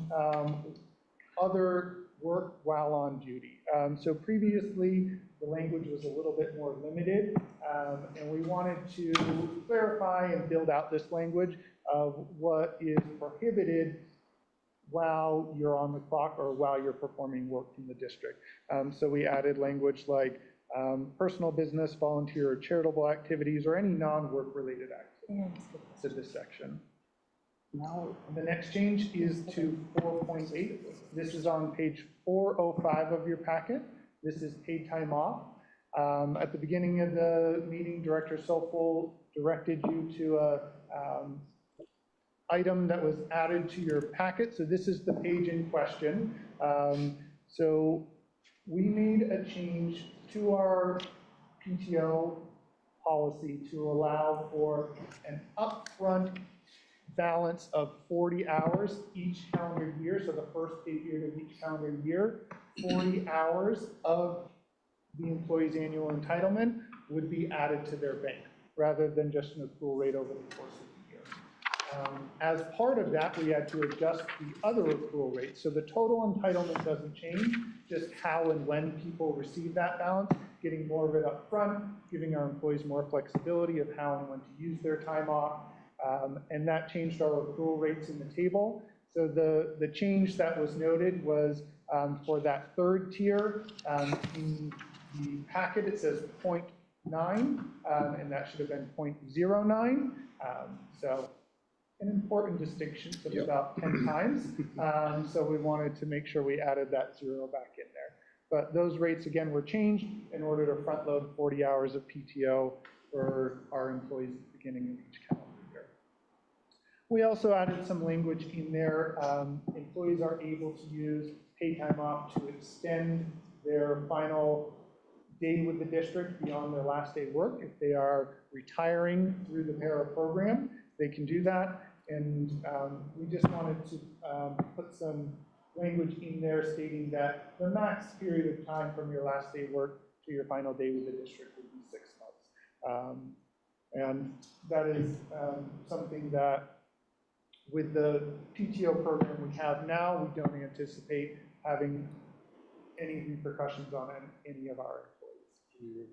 Speaker 12: other work while on duty. So previously, the language was a little bit more limited, and we wanted to clarify and build out this language of what is prohibited while you're on the clock or while you're performing work in the district. So we added language like personal business, volunteer or charitable activities, or any non-work related activities to this section. Now, the next change is to 4.8. This is on page 405 of your packet. This is paid time off. At the beginning of the meeting, Director Sofol directed you to a item that was added to your packet. So this is the page in question. So we made a change to our PTO policy to allow for an upfront balance of 40 hours each calendar year. So the first pay period of each calendar year, 40 hours of the employee's annual entitlement would be added to their bank rather than just an accrual rate over the course of the year. As part of that, we had to adjust the other accrual rate. So the total entitlement doesn't change, just how and when people receive that balance, getting more of it up front, giving our employees more flexibility of how and when to use their time off. And that changed our accrual rates in the table. So the change that was noted was for that third tier, in the packet it says 0.9, and that should have been 0.09. So an important distinction of about 10 times. So we wanted to make sure we added that 0 back in there. But those rates, again, were changed in order to front load 40 hours of PTO for our employees at the beginning of each calendar year. We also added some language in there. Employees are able to use paid time off to extend their final day with the district beyond their last day work. If they are retiring through the para program, they can do that. And we just wanted to put some language in there stating that the max period of time from your last day work to your final day with the district would be 6 months. And that is something that with the PTO program we have now, we don't anticipate having any repercussions on any of our employees.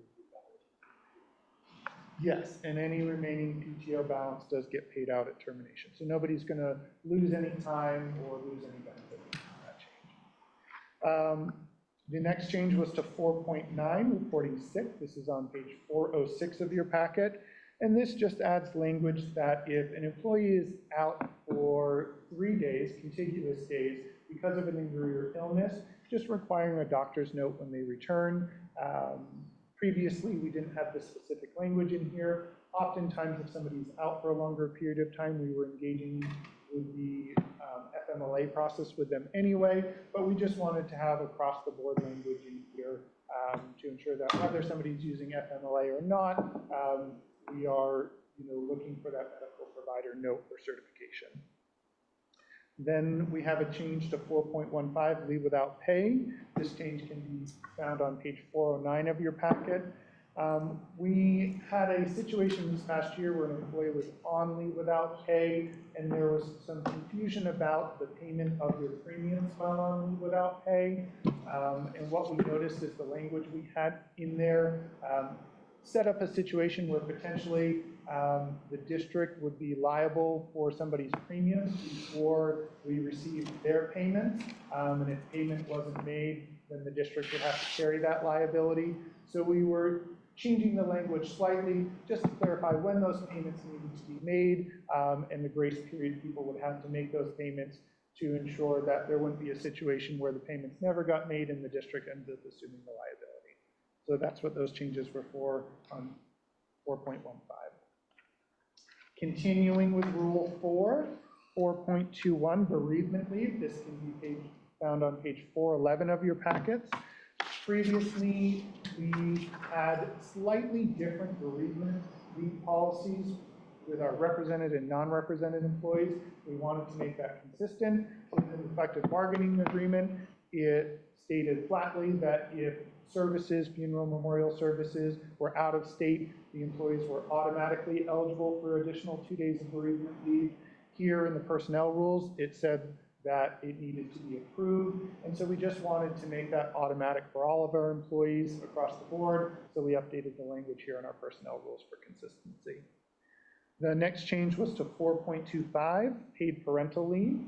Speaker 12: Yes, and any remaining PTO balance does get paid out at termination. So nobody's going to lose any time or lose any benefit. The next change was to 4.9, reporting sick. This is on page 406 of your packet. And this just adds language that if an employee is out for 3 days, contiguous days, because of an injury or illness, just requiring a doctor's note when they return. Previously, we didn't have this specific language in here. Oftentimes, if somebody's out for a longer period of time, we were engaging with the FMLA process with them anyway, but we just wanted to have across-the-board language in here to ensure that whether somebody's using FMLA or not, we are looking for that medical provider note for certification. Then we have a change to 4.15, leave without pay. This change can be found on page 409 of your packet. We had a situation this past year where an employee was on leave without pay, and there was some confusion about the payment of your premiums while on leave without pay. And what we noticed is the language we had in there set up a situation where potentially the district would be liable for somebody's premiums before we received their payments. And if payment wasn't made, then the district would have to carry that liability. So we were changing the language slightly just to clarify when those payments needed to be made and the grace period people would have to make those payments to ensure that there wouldn't be a situation where the payments never got made and the district ends up assuming the liability. So that's what those changes were for on 4.15. Continuing with Rule 4, 4.21, bereavement leave. This can be found on page 411 of your packets. Previously, we had slightly different bereavement leave policies with our represented and non-represented employees. We wanted to make that consistent. In the collective bargaining agreement, it stated flatly that if services, funeral memorial services, were out of state, the employees were automatically eligible for additional 2 days of bereavement leave. Here in the personnel rules, it said that it needed to be approved, and so we just wanted to make that automatic for all of our employees across the board, so we updated the language here in our personnel rules for consistency. The next change was to 4.25, paid parental leave.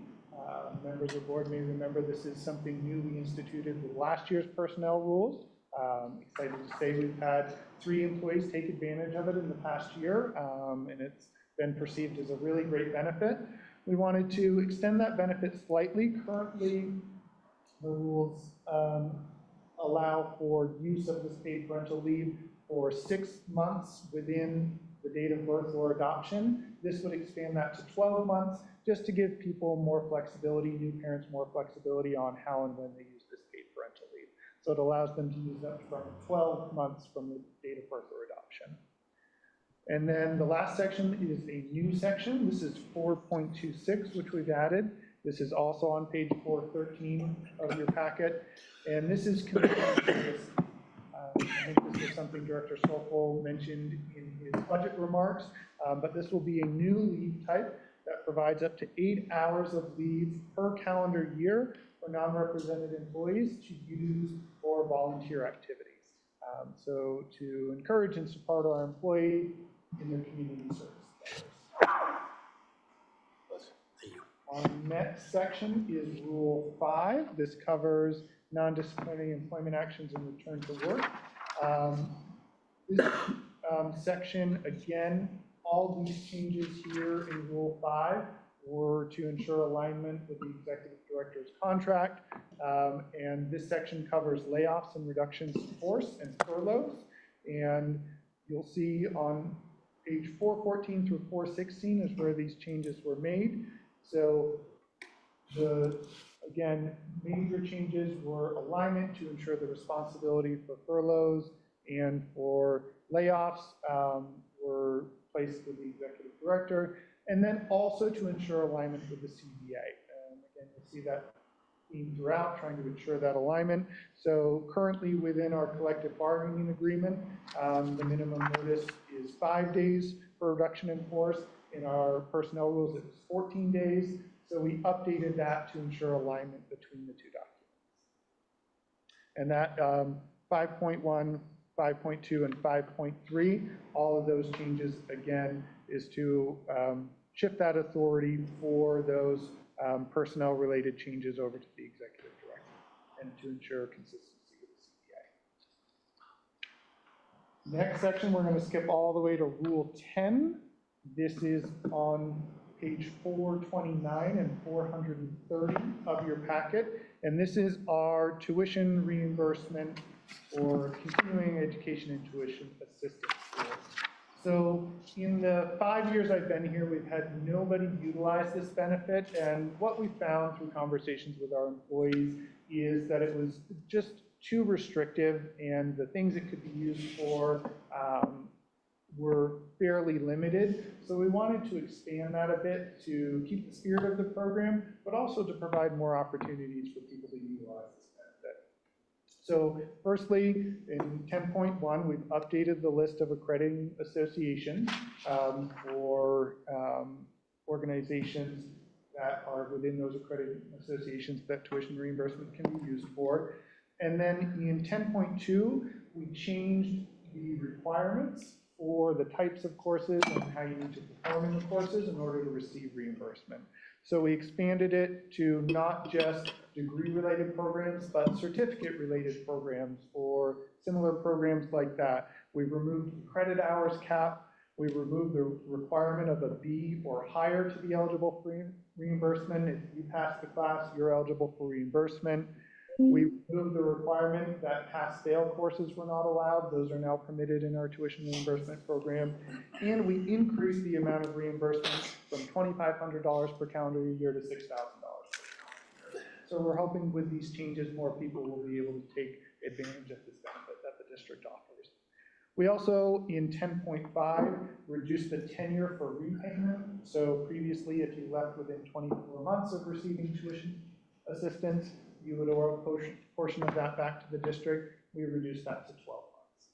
Speaker 12: Members of the board may remember this is something new we instituted with last year's personnel rules. Excited to say we've had 3 employees take advantage of it in the past year, and it's been perceived as a really great benefit. We wanted to extend that benefit slightly. Currently, the rules allow for use of this paid parental leave for 6 months within the date of birth or adoption. This would expand that to 12 months, just to give people more flexibility, new parents more flexibility on how and when they use this paid parental leave. So it allows them to use up from 12 months from the date of birth or adoption. And then the last section is a new section. This is 4.26, which we've added. This is also on page 413 of your packet. And this is community service. I think this is something Director Sokol mentioned in his budget remarks, but this will be a new leave type that provides up to 8 hours of leave per calendar year for non-represented employees to use for volunteer activities. So to encourage and support our employee in their community service. Our next section is Rule 5. This covers non-disciplinary employment actions and return to work. This section, again, all these changes here in Rule 5 were to ensure alignment with the executive director's contract. And this section covers layoffs and reductions in force and furloughs. And you'll see on page 414 through 416 is where these changes were made. So again, major changes were alignment to ensure the responsibility for furloughs and for layoffs were placed with the executive director, and then also to ensure alignment with the CBA. Again, you'll see that theme throughout, trying to ensure that alignment. So currently within our collective bargaining agreement, the minimum notice is 5 days for reduction in force. In our personnel rules, it was 14 days. So we updated that to ensure alignment between the 2 documents. And that 5.1, 5.2, and 5.3, all of those changes, again, is to shift that authority for those personnel-related changes over to the executive director. and to ensure consistency with the CPA. Next section, we're going to skip all the way to Rule 10. This is on page 429 and 430 of your packet, and this is our tuition reimbursement or continuing education and tuition assistance rules. So in the 5 years I've been here, we've had nobody utilize this benefit, and what we found through conversations with our employees is that it was just too restrictive, and the things it could be used for were fairly limited. So we wanted to expand that a bit to keep the spirit of the program, but also to provide more opportunities for people to utilize this benefit. So firstly, in 10.1, we've updated the list of accrediting associations for organizations that are within those accredited associations that tuition reimbursement can be used for. And then in 10.2, we changed the requirements for the types of courses and how you need to perform in the courses in order to receive reimbursement. So we expanded it to not just degree-related programs, but certificate-related programs or similar programs like that. We've removed the credit hours cap. We've removed the requirement of a B or higher to be eligible for reimbursement. If you pass the class, you're eligible for reimbursement. We removed the requirement that pass-fail courses were not allowed. Those are now permitted in our tuition reimbursement program. And we increased the amount of reimbursement from $2,500 per calendar year to $6,000 per calendar year. So we're hoping with these changes, more people will be able to take advantage of this benefit that the district offers. We also, in 10.5, reduced the tenure for repayment. So previously, if you left within 24 months of receiving tuition assistance, you would owe a portion of that back to the district. We reduced that to 12 months.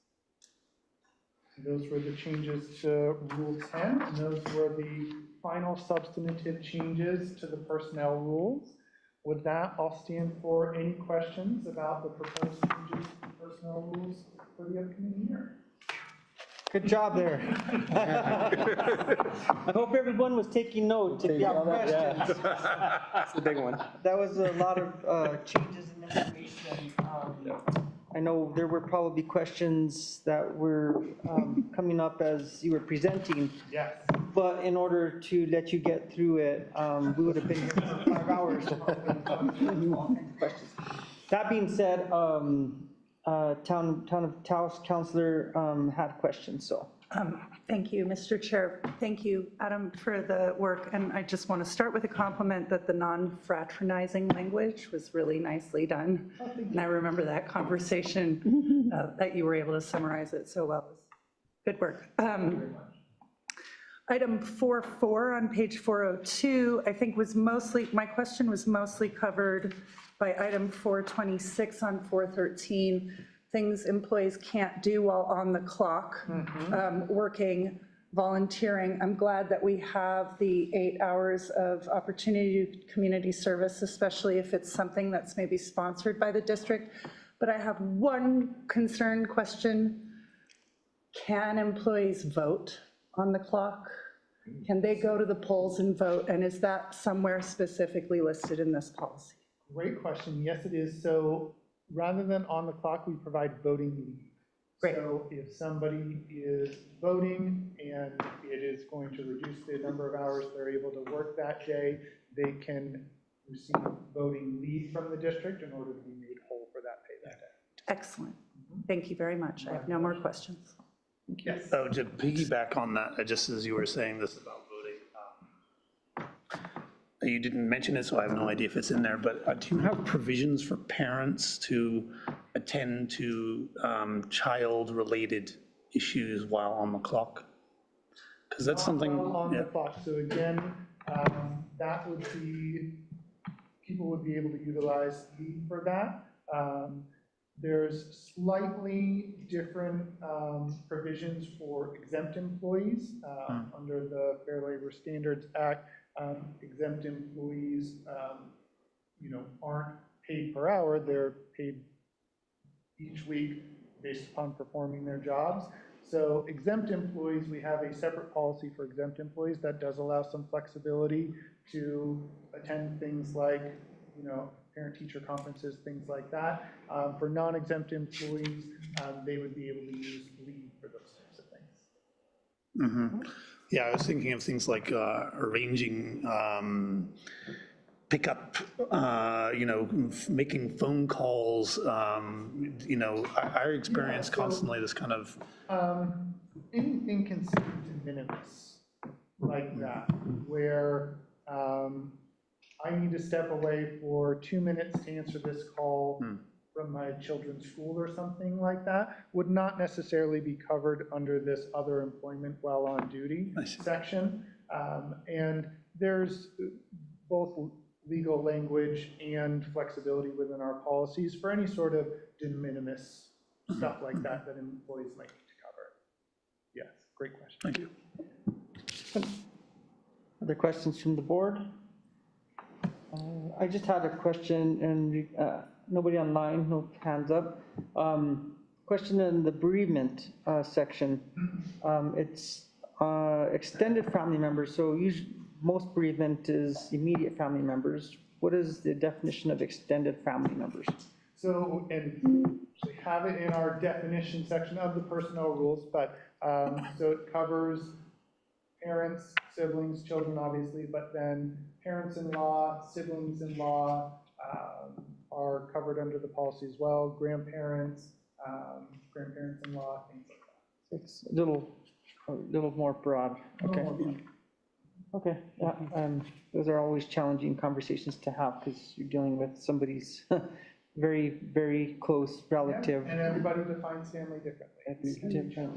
Speaker 12: And those were the changes to Rule 10, and those were the final substantive changes to the personnel rules. With that, I'll stand for any questions about the proposed changes to the personnel rules for the upcoming year.
Speaker 1: Good job there. I hope everyone was taking note. If you have questions.
Speaker 2: That's the big one.
Speaker 1: That was a lot of changes in information. I know there were probably questions that were coming up as you were presenting.
Speaker 12: Yes.
Speaker 1: But in order to let you get through it, we would have been here for 5 hours. That being said, Town of Taos Councilor had questions, so.
Speaker 4: Thank you, Mr. Chair. Thank you, Adam, for the work. And I just want to start with a compliment that the non-fraternizing language was really nicely done. And I remember that conversation that you were able to summarize it so well. Good work. Item 4.4 on page 402, I think was mostly, my question was mostly covered by item 426 on 413, things employees can't do while on the clock, working, volunteering. I'm glad that we have the 8 hours of opportunity to community service, especially if it's something that's maybe sponsored by the district. But I have one concern question. Can employees vote on the clock? Can they go to the polls and vote? And is that somewhere specifically listed in this policy?
Speaker 12: Great question. Yes, it is. So rather than on the clock, we provide voting leave. Great. So if somebody is voting and it is going to reduce the number of hours they're able to work that day, they can receive voting leave from the district in order to be made whole for that pay that day.
Speaker 4: Excellent. Thank you very much. I have no more questions.
Speaker 12: Yes.
Speaker 10: Oh, to piggyback on that, just as you were saying this about voting, you didn't mention it, so I have no idea if it's in there, but do you have provisions for parents to attend to child-related issues while on the clock? Because that's something.
Speaker 12: On the clock. So again, that would be, people would be able to utilize leave for that. There's slightly different provisions for exempt employees under the Fair Labor Standards Act. Exempt employees, aren't paid per hour. They're paid each week based upon performing their jobs. So exempt employees, we have a separate policy for exempt employees that does allow some flexibility to attend things like, parent-teacher conferences, things like that. For non-exempt employees, they would be able to use leave for those types of things.
Speaker 10: Yeah, I was thinking of things like arranging pickup, making phone calls, I experience constantly this kind of.
Speaker 12: Anything considered de minimis like that, where I need to step away for 2 minutes to answer this call from my children's school or something like that, would not necessarily be covered under this other employment while on duty section. And there's both legal language and flexibility within our policies for any sort of de minimis stuff like that that employees might need to cover. Yes, great question.
Speaker 10: Thank you.
Speaker 1: Other questions from the board? I just had a question, and nobody online, no hands up. Question in the bereavement section. It's extended family members, so usually most bereavement is immediate family members. What is the definition of extended family members?
Speaker 12: So, and we have it in our definition section of the personnel rules, but so it covers parents, siblings, children, obviously, but then parents-in-law, siblings-in-law are covered under the policy as well, grandparents, grandparents-in-law, things like that.
Speaker 1: It's a little more broad. Okay. Okay, yeah, those are always challenging conversations to have because you're dealing with somebody's very, very close relative.
Speaker 12: Yeah, and everybody defines family differently.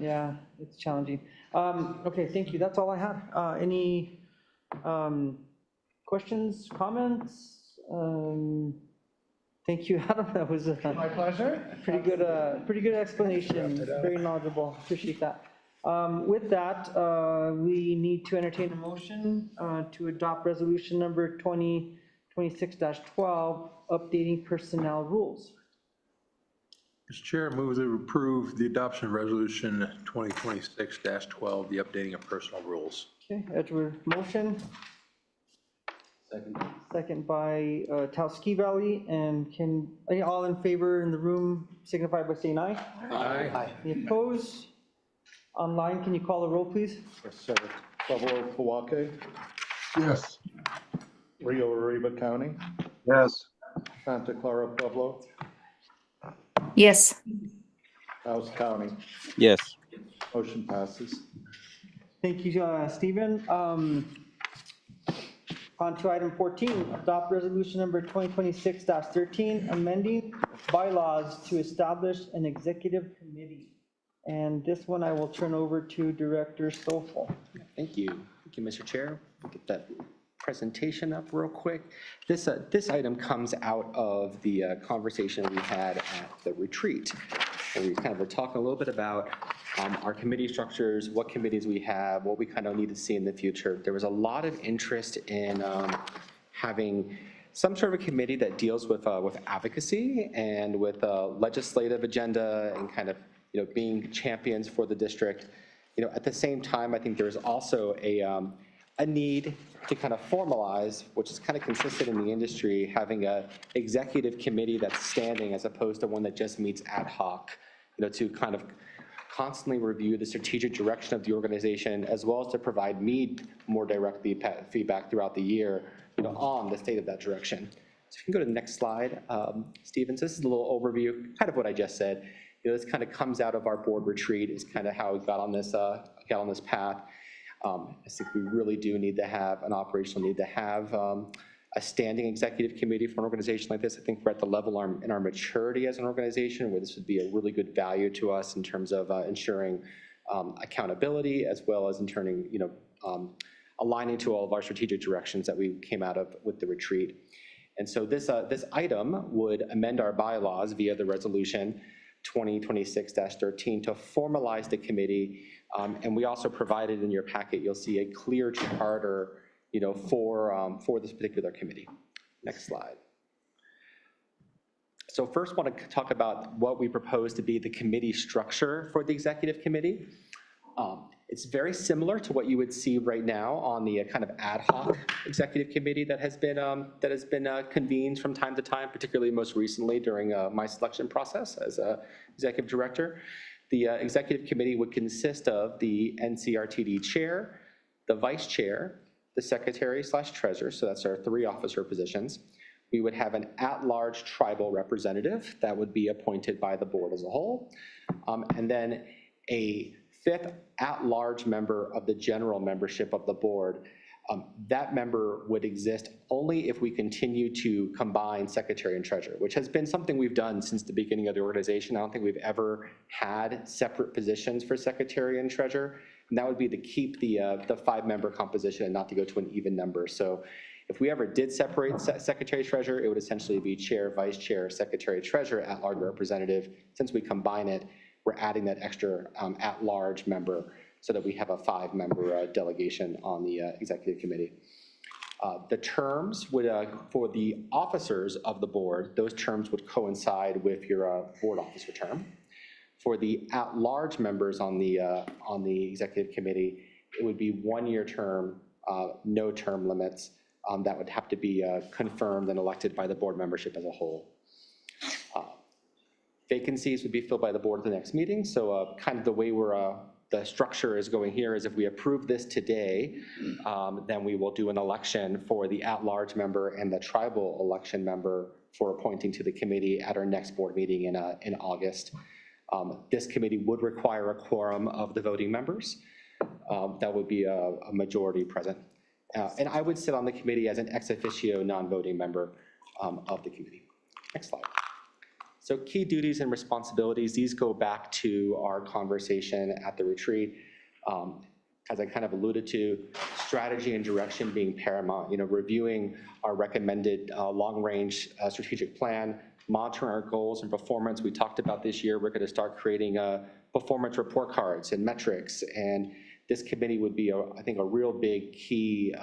Speaker 1: Yeah, it's challenging. Okay, thank you. That's all I had. Any questions, comments? Thank you, Adam. That was
Speaker 12: my pleasure.
Speaker 1: Pretty good explanation. Very knowledgeable. Appreciate that. With that, we need to entertain a motion to adopt resolution number 2026-12, updating personnel rules.
Speaker 5: Mr. Chair, I move to approve the adoption of resolution 2026-12, the updating of personal rules.
Speaker 1: Okay, Edward, motion. Second by Taos Ski Valley, and all in favor in the room signify by saying aye.
Speaker 3: Aye.
Speaker 1: Any opposed? Online, can you call the roll, please?
Speaker 3: Yes, sir. Pueblo, Powake,
Speaker 14: Yes.
Speaker 3: Rio Arriba County,
Speaker 14: Yes.
Speaker 3: Santa Clara Pueblo,
Speaker 8: Yes.
Speaker 3: Taos County.
Speaker 7: Yes.
Speaker 3: Motion passes.
Speaker 1: Thank you, Stephen. On to item 14, adopt resolution number 2026-13, amending bylaws to establish an executive committee. And this one I will turn over to Director Stoffel.
Speaker 2: Thank you. Thank you, Mr. Chair. I'll get that presentation up real quick. This item comes out of the conversation we had at the retreat. And we kind of were talking a little bit about our committee structures, what committees we have, what we kind of need to see in the future. There was a lot of interest in having some sort of a committee that deals with advocacy and with a legislative agenda and kind of being champions for the district. At the same time, I think there's also a need to kind of formalize, which is kind of consistent in the industry, having a executive committee that's standing as opposed to one that just meets ad hoc, to kind of constantly review the strategic direction of the organization, as well as to provide me more direct feedback throughout the year, on the state of that direction. So if you can go to the next slide, Stephen. So this is a little overview, kind of what I just said. This kind of comes out of our board retreat, is kind of how we got on this path. I think we really do need to have an operational need to have a standing executive committee for an organization like this. I think we're at the level in our maturity as an organization where this would be a really good value to us in terms of ensuring accountability, as well as in turning, aligning to all of our strategic directions that we came out of with the retreat. And so this item would amend our bylaws via the resolution 2026-13 to formalize the committee. And we also provided in your packet, you'll see a clear charter, for this particular committee. Next slide. So first, I want to talk about what we propose to be the committee structure for the executive committee. It's very similar to what you would see right now on the kind of ad hoc executive committee that has been convened from time to time, particularly most recently during my selection process as executive director. The executive committee would consist of the NCRTD chair, the vice chair, the secretary/treasurer, so that's our 3 officer positions. We would have an at-large tribal representative that would be appointed by the board as a whole, and then a 5th at-large member of the general membership of the board. That member would exist only if we continue to combine secretary and treasurer, which has been something we've done since the beginning of the organization. I don't think we've ever had separate positions for secretary and treasurer, and that would be to keep the 5-member composition and not to go to an even number. So if we ever did separate secretary treasurer, it would essentially be chair, vice chair, secretary treasurer, at-large representative. Since we combine it, we're adding that extra at-large member so that we have a 5-member delegation on the executive committee. The terms would, for the officers of the board, those terms would coincide with your board officer term. For the at-large members on the executive committee, it would be 1-year term, no term limits. That would have to be confirmed and elected by the board membership as a whole. Vacancies would be filled by the board at the next meeting. So kind of the way the structure is going here is if we approve this today, then we will do an election for the at-large member and the tribal election member for appointing to the committee at our next board meeting in August. This committee would require a quorum of the voting members. That would be a majority present. And I would sit on the committee as an ex officio non-voting member of the committee. Next slide. So key duties and responsibilities, these go back to our conversation at the retreat. As I kind of alluded to, strategy and direction being paramount, reviewing our recommended long-range strategic plan, monitoring our goals and performance. We talked about this year, we're going to start creating performance report cards and metrics, and this committee would be, I think, a real big key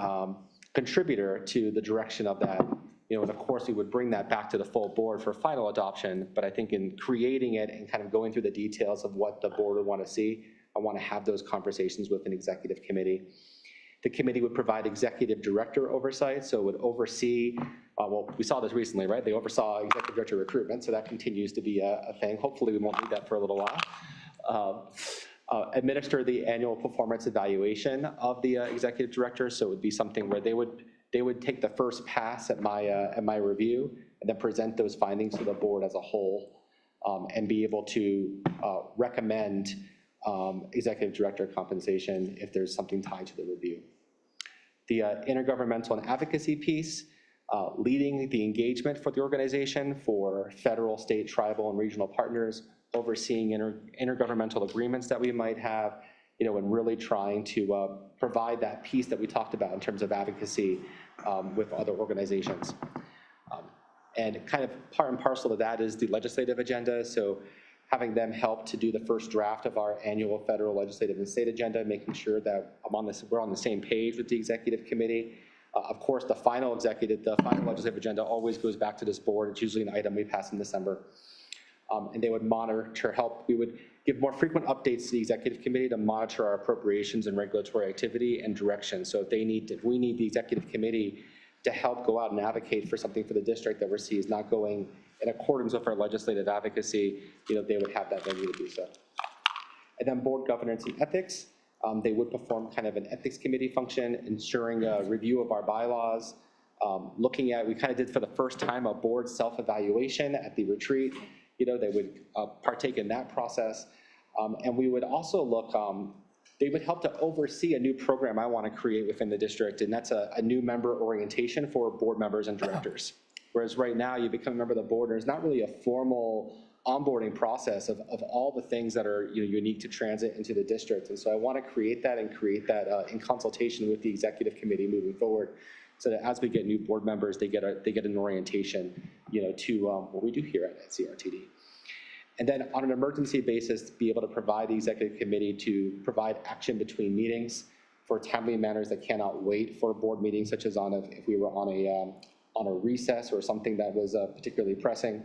Speaker 2: contributor to the direction of that. And of course, we would bring that back to the full board for final adoption, but I think in creating it and kind of going through the details of what the board would want to see, I want to have those conversations with an executive committee. The committee would provide executive director oversight, so it would oversee, well, we saw this recently, right? They oversaw executive director recruitment, so that continues to be a thing. Hopefully we won't need that for a little while. Administer the annual performance evaluation of the executive director, so it would be something where they would take the first pass at my review and then present those findings to the board as a whole, and be able to recommend executive director compensation if there's something tied to the review. The intergovernmental and advocacy piece, leading the engagement for the organization for federal, state, tribal, and regional partners, overseeing intergovernmental agreements that we might have, and really trying to provide that piece that we talked about in terms of advocacy with other organizations. And kind of part and parcel of that is the legislative agenda. So having them help to do the first draft of our annual federal, legislative, and state agenda, making sure that we're on the same page with the executive committee. Of course, the final legislative agenda always goes back to this board. It's usually an item we pass in December. And they would monitor, we would give more frequent updates to the executive committee to monitor our appropriations and regulatory activity and direction. So if we need the executive committee to help go out and advocate for something for the district that we see is not going in accordance with our legislative advocacy, they would have that venue to do so. And then board governance and ethics. They would perform kind of an ethics committee function, ensuring a review of our bylaws, we kind of did for the first time a board self-evaluation at the retreat. They would partake in that process. And we would also look, they would help to oversee a new program I want to create within the district, and that's a new member orientation for board members and directors. Whereas right now, you become a member of the board, there's not really a formal onboarding process of all the things that are unique to transit into the district. And so I want to create that in consultation with the executive committee moving forward, so that as we get new board members, they get an orientation, to what we do here at NCRTD. And then on an emergency basis, be able to provide the executive committee to provide action between meetings for timely matters that cannot wait for a board meeting, such as if we were on a recess or something that was particularly pressing.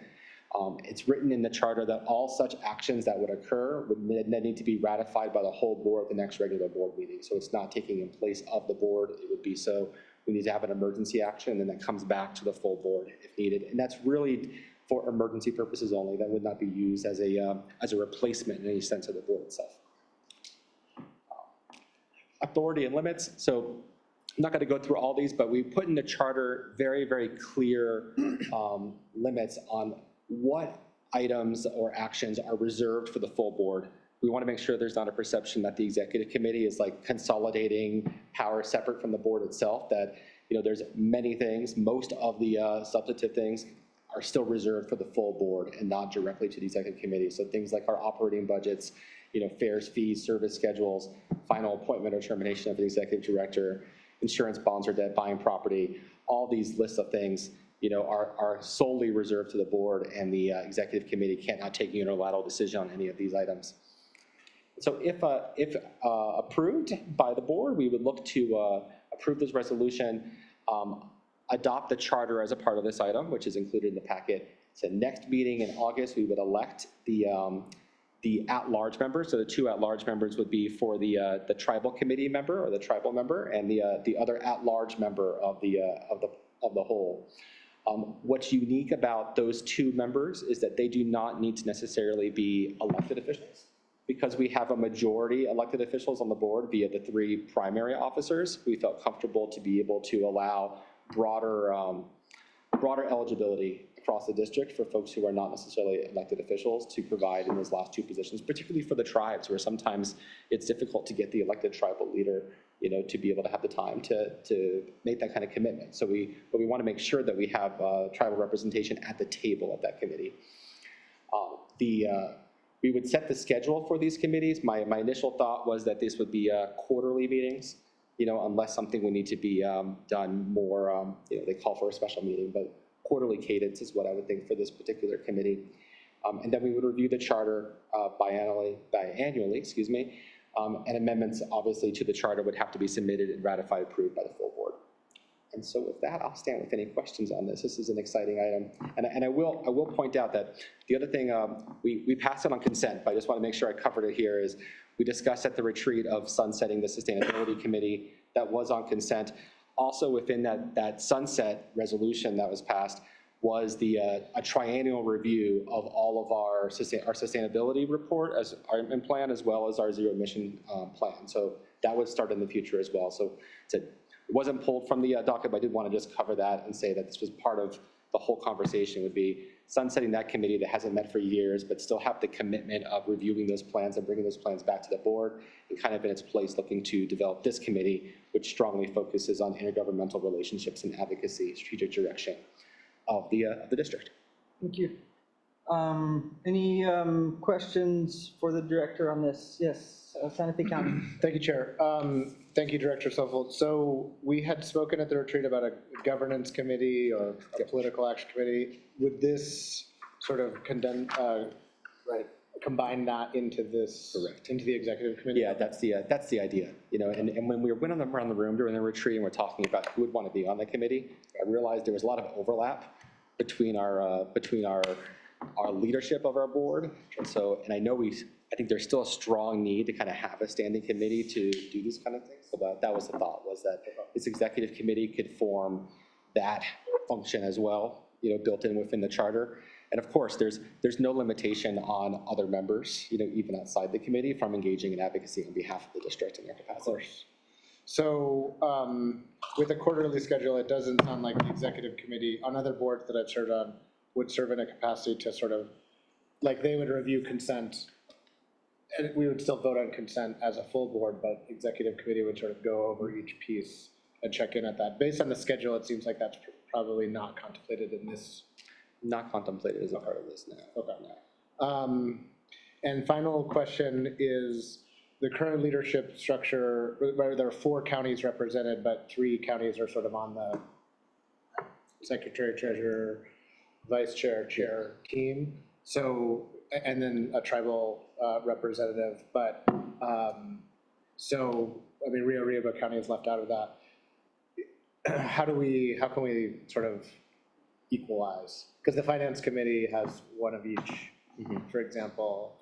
Speaker 2: It's written in the charter that all such actions that would occur would then need to be ratified by the whole board at the next regular board meeting. So it's not taking in place of the board. It would be so we need to have an emergency action, and then that comes back to the full board if needed. And that's really for emergency purposes only. That would not be used as a replacement in any sense of the board itself. Authority and limits. So I'm not going to go through all these, but we put in the charter very, very clear limits on what items or actions are reserved for the full board. We want to make sure there's not a perception that the executive committee is like consolidating power separate from the board itself, that there's many things, most of the substantive things are still reserved for the full board and not directly to the executive committee. So things like our operating budgets, fares, fees, service schedules, final appointment or termination of the executive director, insurance bonds or debt, buying property, all these lists of things are solely reserved to the board, and the executive committee cannot take a unilateral decision on any of these items. So if approved by the board, we would look to approve this resolution, adopt the charter as a part of this item, which is included in the packet. So next meeting in August, we would elect the at-large members. So the two at-large members would be for the tribal committee member or the tribal member, and the other at-large member of the whole. What's unique about those two members is that they do not need to necessarily be elected officials, because we have a majority elected officials on the board via the three primary officers. We felt comfortable to be able to allow broader eligibility across the district for folks who are not necessarily elected officials to provide in those last two positions, particularly for the tribes, where sometimes it's difficult to get the elected tribal leader to be able to have the time to make that kind of commitment. So we want to make sure that we have tribal representation at the table of that committee. We would set the schedule for these committees. My initial thought was that this would be quarterly meetings, unless something would need to be done more, they call for a special meeting, but quarterly cadence is what I would think for this particular committee. And then we would review the charter biannually, and amendments obviously to the charter would have to be submitted and ratified, approved by the full board. And so with that, I'll stand with any questions on this. This is an exciting item. And I will point out that the other thing, we passed it on consent, but I just want to make sure I covered it here, is we discussed at the retreat of sunsetting the Sustainability Committee. That was on consent. Also within that sunset resolution that was passed was a triennial review of all of our sustainability report and plan, as well as our zero emission plan. So that would start in the future as well. So it wasn't pulled from the docket, but I did want to just cover that and say that this was part of the whole conversation, would be sunsetting that committee that hasn't met for years, but still have the commitment of reviewing those plans and bringing those plans back to the board, and kind of in its place looking to develop this committee, which strongly focuses on intergovernmental relationships and advocacy, strategic direction of the district.
Speaker 1: Thank you. Any questions for the director on this? Yes, Santa Fe County.
Speaker 11: Thank you, Chair. Thank you, Director Suffold. So we had spoken at the retreat about a governance committee or a political action committee. Would this sort of combine that into this, correct, into the executive committee?
Speaker 2: Yeah, that's the idea. And when we went around the room during the retreat and we're talking about who would want to be on the committee, I realized there was a lot of overlap between our leadership of our board. And I know I think there's still a strong need to kind of have a standing committee to do these kind of things. So that was the thought, was that this executive committee could form that function as well, built in within the charter. And of course, there's no limitation on other members, even outside the committee, from engaging in advocacy on behalf of the district in their capacity.
Speaker 11: So with a quarterly schedule, it doesn't sound like the executive committee on other boards that I've served on would serve in a capacity to sort of, like, they would review consent, and we would still vote on consent as a full board, but executive committee would sort of go over each piece and check in at that. Based on the schedule, it seems like that's probably not contemplated in this. Not contemplated as a part of this now. Okay. No. And final question is, the current leadership structure, where there are 4 counties represented, but 3 counties are sort of on the secretary, treasurer, vice chair, chair team. So, and then a tribal representative. But so, I mean, Rio Arriba County is left out of that. How can we sort of equalize, because the finance committee has one of each, for example.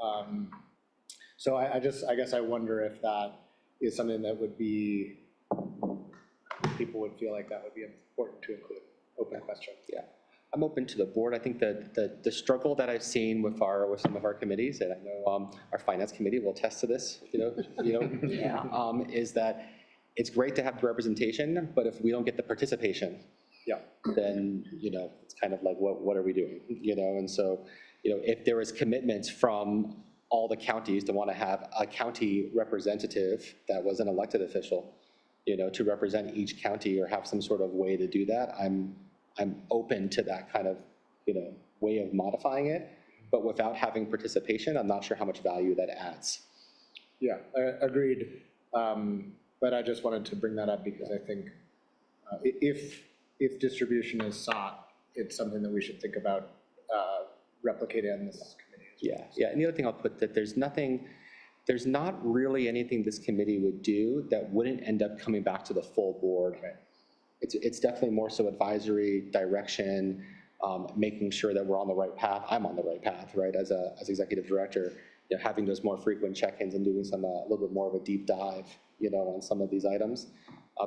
Speaker 11: So I guess I wonder if that is something that would be, people would feel like that would be important to include. Open question.
Speaker 2: Yeah, I'm open to the board. I think that the struggle that I've seen with some of our committees, and I know our finance committee will attest to this, is that it's great to have representation, but if we don't get the participation, then it's kind of like what are we doing, And so if there is commitments from all the counties to want to have a county representative that was an elected official, to represent each county or have some sort of way to do that, I'm open to that kind of, way of modifying it, but without having participation, I'm not sure how much value that adds.
Speaker 11: Yeah, agreed. But I just wanted to bring that up because I think if distribution is sought, it's something that we should think about replicating in this committee.
Speaker 2: Yeah, and the other thing I'll put that there's not really anything this committee would do that wouldn't end up coming back to the full board.
Speaker 11: Right.
Speaker 2: It's definitely more so advisory, direction, making sure that we're on the right path. I'm on the right path, right, as executive director, having those more frequent check-ins and doing some a little bit more of a deep dive, on some of these items.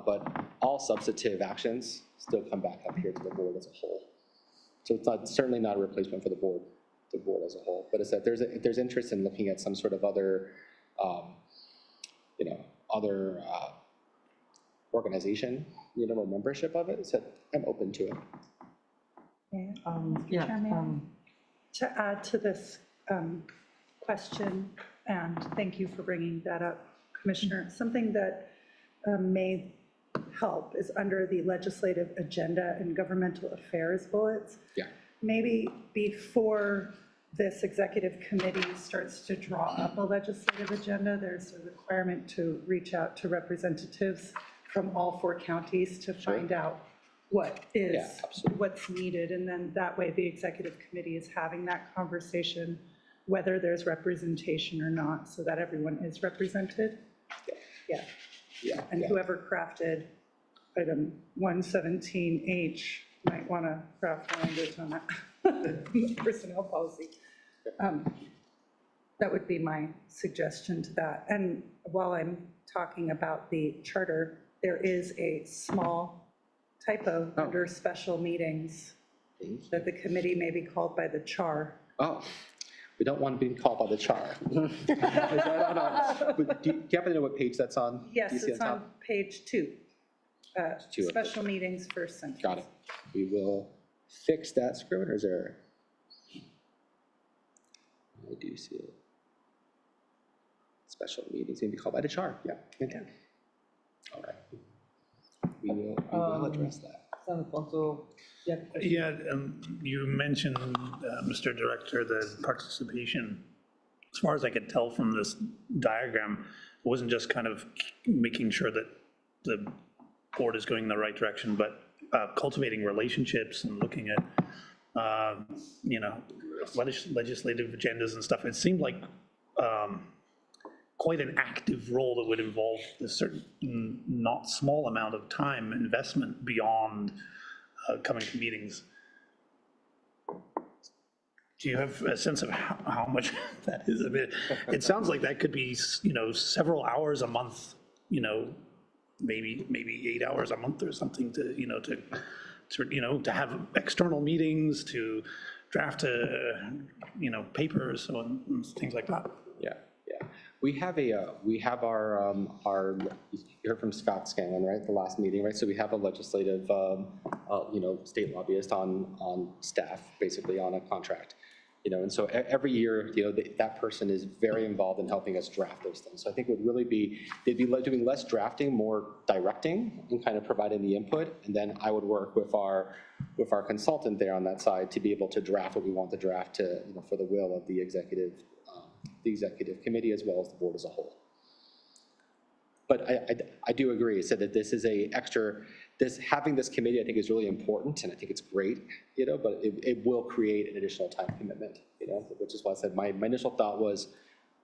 Speaker 2: But all substantive actions still come back up here to the board as a whole. So it's certainly not a replacement for the board as a whole. But it's that if there's interest in looking at some sort of other, other organization, or membership of it, so I'm open to it.
Speaker 4: To add to this question, and thank you for bringing that up, Commissioner, something that may help is under the legislative agenda and governmental affairs bullets.
Speaker 2: Yeah.
Speaker 4: Maybe before this executive committee starts to draw up a legislative agenda, there's a requirement to reach out to representatives from all 4 counties to find out what's needed. And then that way the executive committee is having that conversation, whether there's representation or not, so that everyone is represented. Yeah. And whoever crafted item 117H might want to craft language on that personnel policy. That would be my suggestion to that. And while I'm talking about the charter, there is a small typo under special meetings that the committee may be called by the char.
Speaker 2: Oh, we don't want to be called by the char. Is that on do you happen to know what page that's on?
Speaker 4: Yes, it's on page 2. Special
Speaker 2: page.
Speaker 4: Meetings, first sentence.
Speaker 2: Got it. We will fix that scrivener's error. I do see it. Special meetings may be called by the char. Yeah. All right. We will address that.
Speaker 1: San Alfonso,
Speaker 10: Yeah, you mentioned, Mr. Director, the participation. As far as I could tell from this diagram, it wasn't just kind of making sure that the board is going in the right direction, but cultivating relationships and looking at, legislative agendas and stuff. It seemed like quite an active role that would involve a certain not small amount of time investment beyond coming to meetings. Do you have a sense of how much that is? I mean, it sounds like that could be, several hours a month, maybe 8 hours a month or something to have external meetings, to draft papers and things like that.
Speaker 2: Yeah. We have our you heard from Scott Scanlon, right, the last meeting, right? So we have a legislative, state lobbyist on staff, basically on a contract, and so every year, that person is very involved in helping us draft those things. So I think it would really be, they'd be doing less drafting, more directing and kind of providing the input. And then I would work with our consultant there on that side to be able to draft what we want to draft to, for the will of the executive committee as well as the board as a whole. But I do agree, so that this is having this committee, I think, is really important, and I think it's great, but it will create an additional time commitment, which is why I said my initial thought was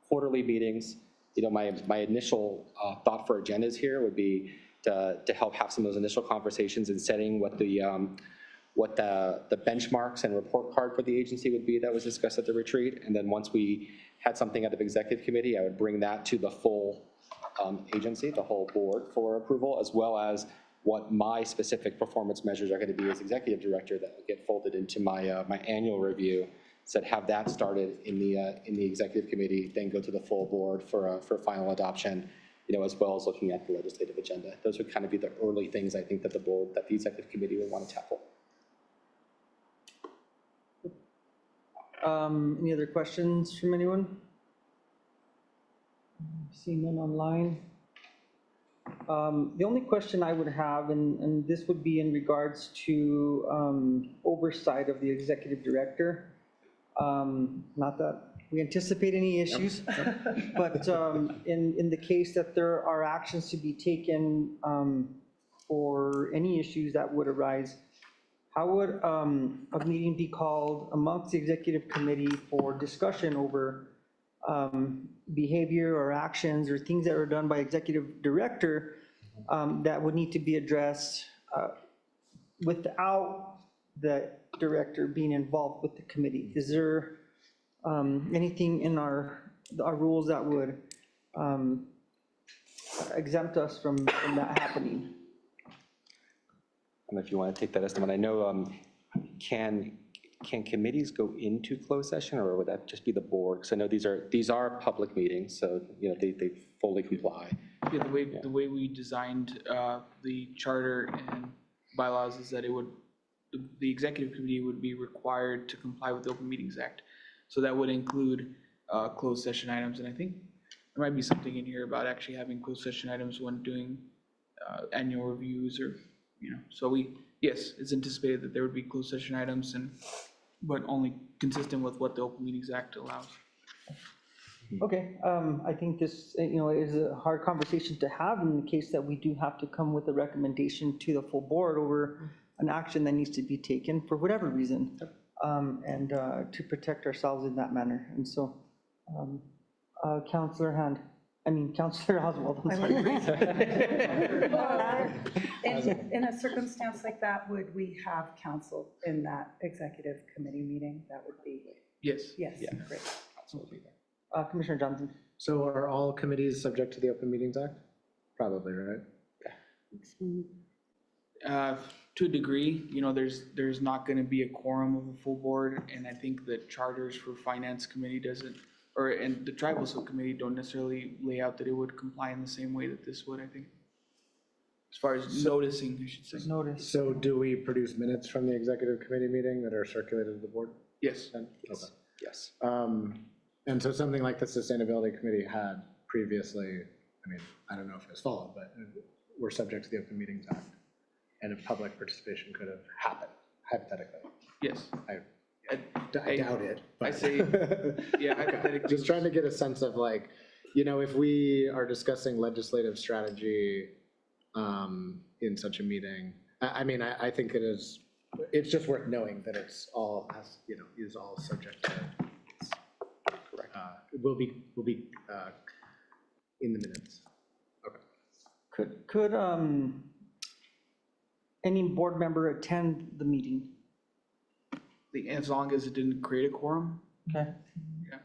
Speaker 2: quarterly meetings. My initial thought for agendas here would be to help have some of those initial conversations and setting what the what the benchmarks and report card for the agency would be that was discussed at the retreat. And then once we had something out of executive committee, I would bring that to the full agency, the whole board for approval, as well as what my specific performance measures are going to be as executive director that will get folded into my my annual review. Said have that started in the executive committee, then go to the full board for final adoption, as well as looking at the legislative agenda. Those would kind of be the early things I think that the executive committee would want to tackle.
Speaker 1: Any other questions from anyone? Seeing none online. The only question I would have, and this would be in regards to oversight of the executive director. Not that we anticipate any issues, but in the case that there are actions to be taken for any issues that would arise, how would a meeting be called amongst the executive committee for discussion over behavior or actions or things that are done by executive director that would need to be addressed without the director being involved with the committee? Is there anything in our rules that would exempt us from that happening?
Speaker 2: I don't know if you want to take that estimate. I know, can committees go into closed session, or would that just be the board? Because I know these are public meetings, so they fully comply.
Speaker 15: Yeah, the way we designed the charter and bylaws is that the executive committee would be required to comply with the Open Meetings Act. So that would include closed session items, and I think there might be something in here about actually having closed session items when doing annual reviews, or so yes, it's anticipated that there would be closed session items, but only consistent with what the Open Meetings Act allows.
Speaker 1: Okay, I think this, is a hard conversation to have in the case that we do have to come with a recommendation to the full board over an action that needs to be taken for whatever reason, and to protect ourselves in that manner. And so, Councillor Oswald, I'm sorry.
Speaker 4: In a circumstance like that, would we have counsel in that executive committee meeting? That would be.
Speaker 15: Yes.
Speaker 4: Yes,
Speaker 2: Yeah.
Speaker 4: great.
Speaker 2: Absolutely.
Speaker 1: Commissioner Johnson.
Speaker 11: So are all committees subject to the Open Meetings Act? Probably, right?
Speaker 15: To a degree, there's not going to be a quorum of a full board, and I think that charters for finance committee and the tribal subcommittee don't necessarily lay out that it would comply in the same way that this would, I think. As far as noticing, I should say.
Speaker 1: Notice.
Speaker 11: So do we produce minutes from the executive committee meeting that are circulated to the board?
Speaker 15: Yes.
Speaker 11: Okay.
Speaker 2: Yes.
Speaker 11: And so something like the sustainability committee had previously, I don't know if it's followed, but we're subject to the Open Meetings Act. And if public participation could have happened, hypothetically.
Speaker 15: Yes.
Speaker 11: I doubt it. But
Speaker 15: I say, yeah, hypothetically.
Speaker 11: Just trying to get a sense of if we are discussing legislative strategy in such a meeting, I think it's just worth knowing that it's all is all subject to.
Speaker 2: Correct.
Speaker 11: Will be in the minutes. Okay.
Speaker 1: Could any board member attend the meeting?
Speaker 15: As long as it didn't create a quorum.
Speaker 1: Okay.
Speaker 15: Yeah.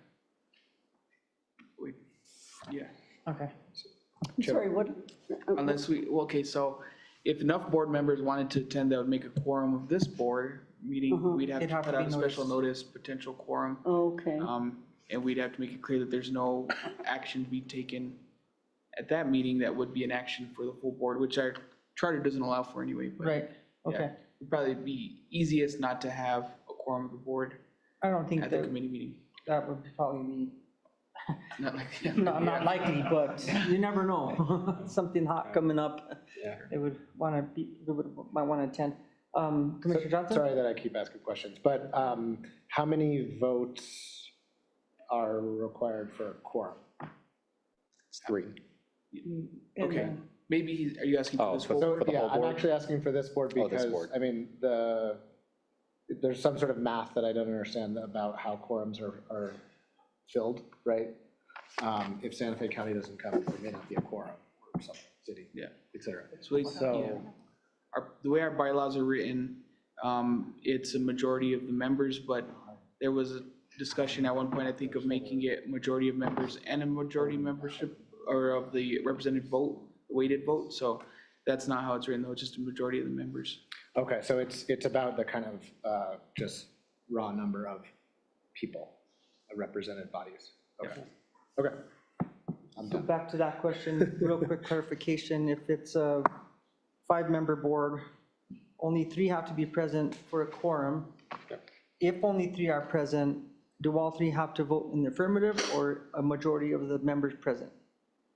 Speaker 15: Yeah.
Speaker 1: Okay.
Speaker 16: Sorry, what?
Speaker 15: Unless okay, so if enough board members wanted to attend, that would make a quorum of this board meeting. We'd have to put out a special notice, potential quorum.
Speaker 16: Okay.
Speaker 15: And we'd have to make it clear that there's no action to be taken at that meeting that would be an action for the full board, which our charter doesn't allow for anyway. But
Speaker 1: Right, okay.
Speaker 15: It'd probably be easiest not to have a quorum of the board
Speaker 1: I don't think
Speaker 15: at the committee meeting.
Speaker 1: that would probably be
Speaker 15: Not likely.
Speaker 1: not likely, but you never know. Something hot coming up.
Speaker 2: Yeah.
Speaker 1: They would might want to attend. Commissioner Johnson?
Speaker 11: Sorry that I keep asking questions, but how many votes are required for a quorum?
Speaker 2: It's 3.
Speaker 15: Okay. Maybe, are you asking for this full
Speaker 11: So,
Speaker 15: board?
Speaker 11: yeah, I'm actually asking for this board
Speaker 2: Oh, this
Speaker 11: because,
Speaker 2: board.
Speaker 11: there's some sort of math that I don't understand about how quorums are filled, right? If Santa Fe County doesn't come, there may not be a quorum or some city,
Speaker 15: Yeah.
Speaker 11: et cetera.
Speaker 15: So, the way our bylaws are written, it's a majority of the members, but there was a discussion at one point, I think, of making it majority of members and a majority membership, or of the represented vote, weighted vote. So that's not how it's written, though. It's just a majority of the members.
Speaker 11: Okay, so it's about the kind of just raw number of people, represented bodies. Okay. Okay.
Speaker 1: So back to that question, real quick clarification, if it's a 5-member board, only 3 have to be present for a quorum. If only 3 are present, do all 3 have to vote in the affirmative, or a majority of the members present?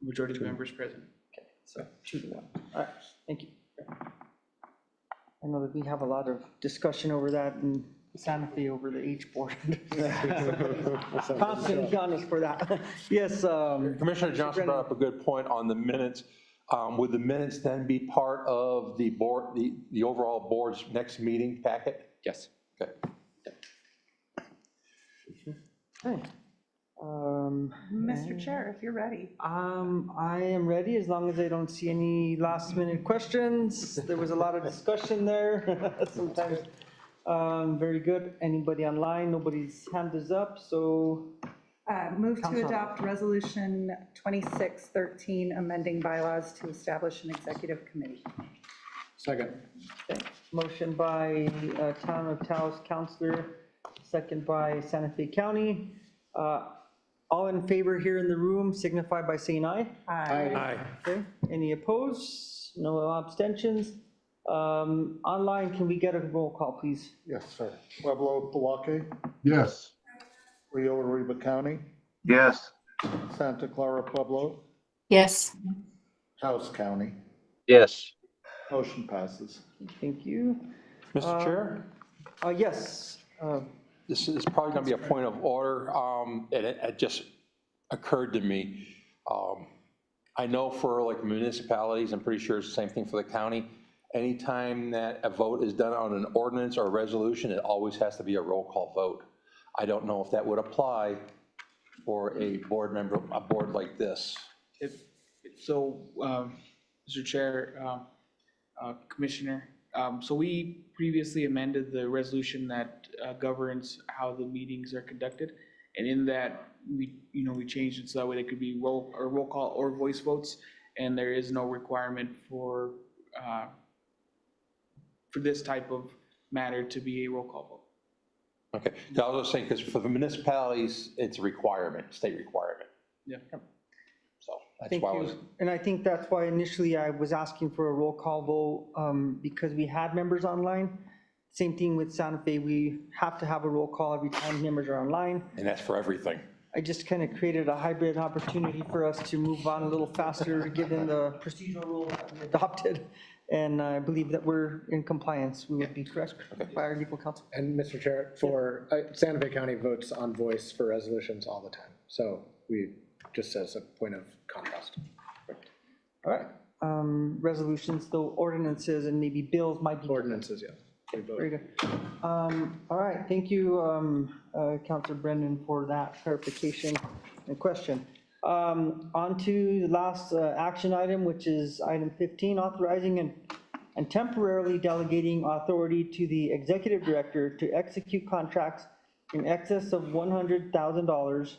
Speaker 15: Majority of the members present.
Speaker 1: Okay, so 2 to 1. All right, thank you. I know that we have a lot of discussion over that in Santa Fe over the H board. Constantly on us for that. Yes.
Speaker 5: Commissioner Johnson brought up a good point on the minutes. Would the minutes then be part of the board, the overall board's next meeting packet?
Speaker 2: Yes.
Speaker 5: Okay.
Speaker 1: Okay.
Speaker 4: Mr. Chair, if you're ready.
Speaker 1: I am ready, as long as I don't see any last minute questions. There was a lot of discussion there, sometimes. Very good. Anybody online? Nobody's hand is up, so.
Speaker 4: Move to
Speaker 1: Councilor.
Speaker 4: adopt Resolution 2613, amending bylaws to establish an executive committee.
Speaker 11: Second.
Speaker 1: Okay. Motion by Town of Taos Councilor, second by Santa Fe County. All in favor here in the room signify by saying aye.
Speaker 11: Aye.
Speaker 1: Okay, any opposed? No abstentions? Online, can we get a roll call, please?
Speaker 3: Yes, sir. Pueblo, Milwaukee,
Speaker 14: Yes.
Speaker 3: Rio Arriba County,
Speaker 7: Yes.
Speaker 3: Santa Clara Pueblo,
Speaker 8: Yes.
Speaker 3: Taos County.
Speaker 7: Yes.
Speaker 3: Motion passes.
Speaker 1: Thank you.
Speaker 5: Mr. Chair?
Speaker 1: Yes.
Speaker 5: This is probably going to be a point of order, and it just occurred to me. I know for like municipalities, I'm pretty sure it's the same thing for the county. Anytime that a vote is done on an ordinance or a resolution, it always has to be a roll call vote. I don't know if that would apply for a board member, a board like this.
Speaker 15: So, Mr. Chair, Commissioner, so we previously amended the resolution that governs how the meetings are conducted. And in that, we changed it so that way it could be roll call or voice votes. And there is no requirement for this type of matter to be a roll call vote.
Speaker 5: Okay, I was just saying, because for the municipalities, it's a requirement, state requirement.
Speaker 15: Yeah.
Speaker 5: So that's
Speaker 1: Thank
Speaker 5: why I
Speaker 1: you.
Speaker 5: was,
Speaker 1: And I think that's why initially I was asking for a roll call vote, because we had members online. Same thing with Santa Fe, we have to have a roll call every time members are online.
Speaker 5: and that's for everything.
Speaker 1: I just kind of created a hybrid opportunity for us to move on a little faster, given the procedural rules that we adopted. And I believe that we're in compliance. We would be correct by our legal counsel.
Speaker 11: And Mr. Chair, for Santa Fe County votes on voice for resolutions all the time. So we, just as a point of contrast.
Speaker 1: All right. Resolutions, though ordinances and maybe bills might be.
Speaker 11: Ordinances, yeah.
Speaker 1: Very good. All right, thank you, Councilor Brendan, for that clarification and question. On to the last action item, which is item 15, authorizing and temporarily delegating authority to the executive director to execute contracts in excess of $100,000.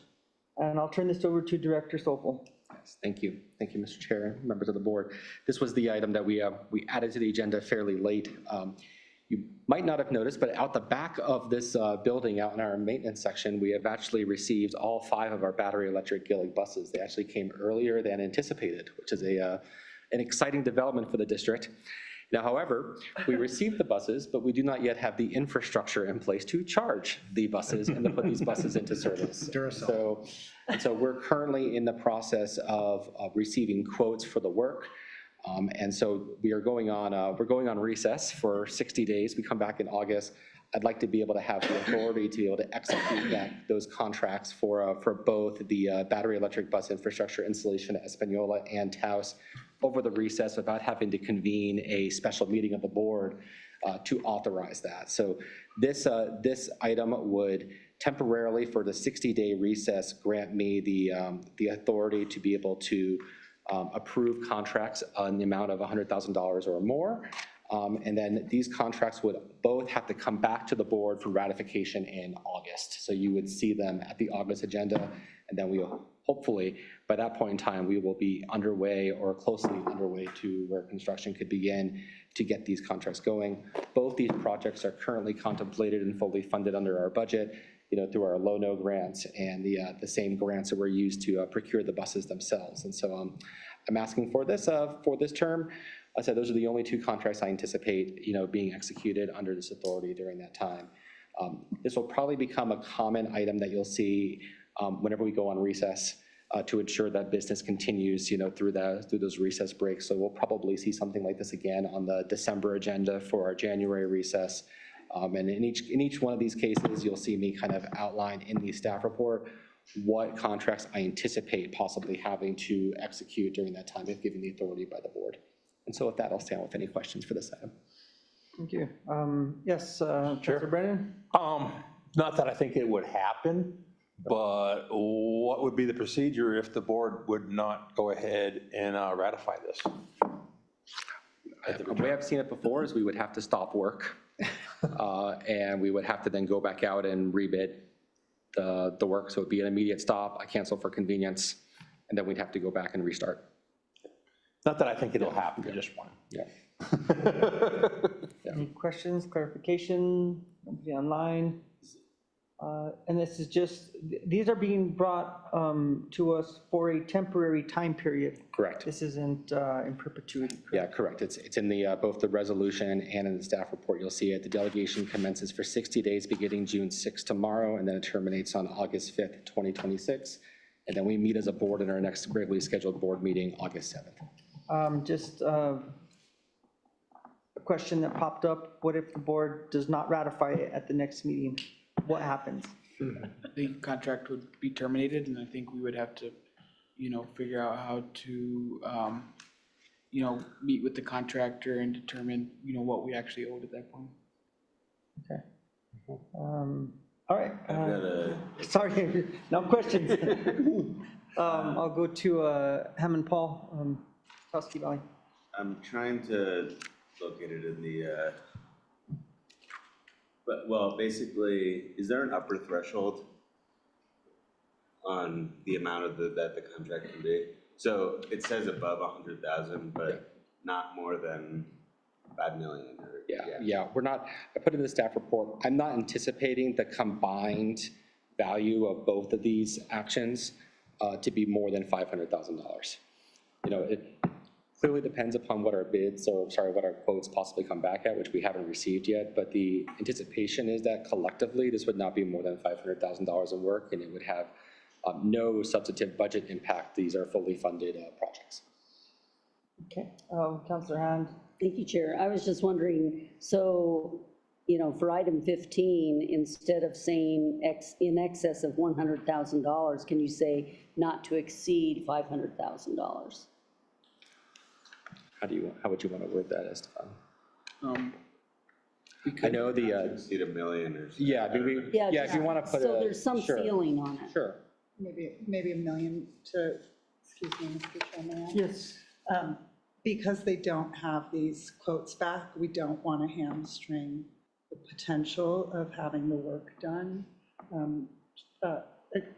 Speaker 1: And I'll turn this over to Director Sopel.
Speaker 2: Yes, thank you. Thank you, Mr. Chair, members of the board. This was the item that we added to the agenda fairly late. You might not have noticed, but out the back of this building, out in our maintenance section, we have actually received all 5 of our battery electric Gillig buses. They actually came earlier than anticipated, which is an exciting development for the district. Now, however, we received the buses, but we do not yet have the infrastructure in place to charge the buses and to put these buses into service. So we're currently in the process of receiving quotes for the work. And so we're going on recess for 60 days. We come back in August. I'd like to be able to have the authority to be able to execute those contracts for both the battery electric bus infrastructure installation at Espanola and Taos over the recess without having to convene a special meeting of the board to authorize that. So this item would temporarily, for the 60-day recess, grant me the authority to be able to approve contracts in the amount of $100,000 or more And then these contracts would both have to come back to the board for ratification in August. So you would see them at the August agenda, and then we'll hopefully, by that point in time, we will be underway or closely underway to where construction could begin to get these contracts going. Both these projects are currently contemplated and fully funded under our budget, through our low-no grants and the same grants that were used to procure the buses themselves. And so I'm asking for this term. I said those are the only two contracts I anticipate, being executed under this authority during that time. This will probably become a common item that you'll see whenever we go on recess to ensure that business continues, through those recess breaks. So we'll probably see something like this again on the December agenda for our January recess. And in each one of these cases, you'll see me kind of outline in the staff report what contracts I anticipate possibly having to execute during that time if given the authority by the board. And so with that, I'll stand with any questions for this item.
Speaker 1: Thank you. Yes, Councilor Brennan?
Speaker 5: Not that I think it would happen, but what would be the procedure if the board would not go ahead and ratify this?
Speaker 2: The way I've seen it before is we would have to stop work and we would have to then go back out and rebid the work. So it'd be an immediate stop, I cancel for convenience, and then we'd have to go back and restart.
Speaker 5: Not that I think it'll happen, I just want.
Speaker 2: Yeah.
Speaker 1: Any questions, clarification? Nobody online? And this is just, these are being brought to us for a temporary time period.
Speaker 2: Correct.
Speaker 1: This isn't in perpetuity. Correct?
Speaker 2: Yeah, correct. It's in the both the resolution and in the staff report. You'll see it. The delegation commences for 60 days beginning June 6th tomorrow, and then it terminates on August 5th, 2026. And then we meet as a board in our next regularly scheduled board meeting, August 7th.
Speaker 1: Just a question that popped up. What if the board does not ratify it at the next meeting? What happens?
Speaker 15: The contract would be terminated, and I think we would have to, figure out how to, meet with the contractor and determine, what we actually owed at that point.
Speaker 1: Okay. All right.
Speaker 13: I've got a,
Speaker 1: Sorry, no questions. I'll go to Hammond Paul, Husky Valley.
Speaker 13: I'm trying to locate it in the, well, basically, is there an upper threshold on the amount of that the contract can be? So it says above 100,000, but not more than 5 million. Or,
Speaker 2: yeah, we're not, I put in the staff report, I'm not anticipating the combined value of both of these actions to be more than $500,000. It clearly depends upon what our bids, or what our quotes possibly come back at, which we haven't received yet, but the anticipation is that collectively this would not be more than $500,000 in work, and it would have no substantive budget impact. These are fully funded projects.
Speaker 1: Okay, Councilor Hand.
Speaker 16: Thank you, Chair. I was just wondering, so, for item 15, instead of saying in excess of $100,000, can you say not to exceed $500,000?
Speaker 2: How would you want to word that, Estefan?
Speaker 15: I
Speaker 2: know the
Speaker 13: exceed $1 million or something.
Speaker 2: yeah, if you want to put
Speaker 16: so there's some ceiling on it.
Speaker 2: Sure.
Speaker 4: Maybe $1 million to, excuse me, Mr. Chairman.
Speaker 1: Yes.
Speaker 4: Because they don't have these quotes back, we don't want to hamstring the potential of having the work done.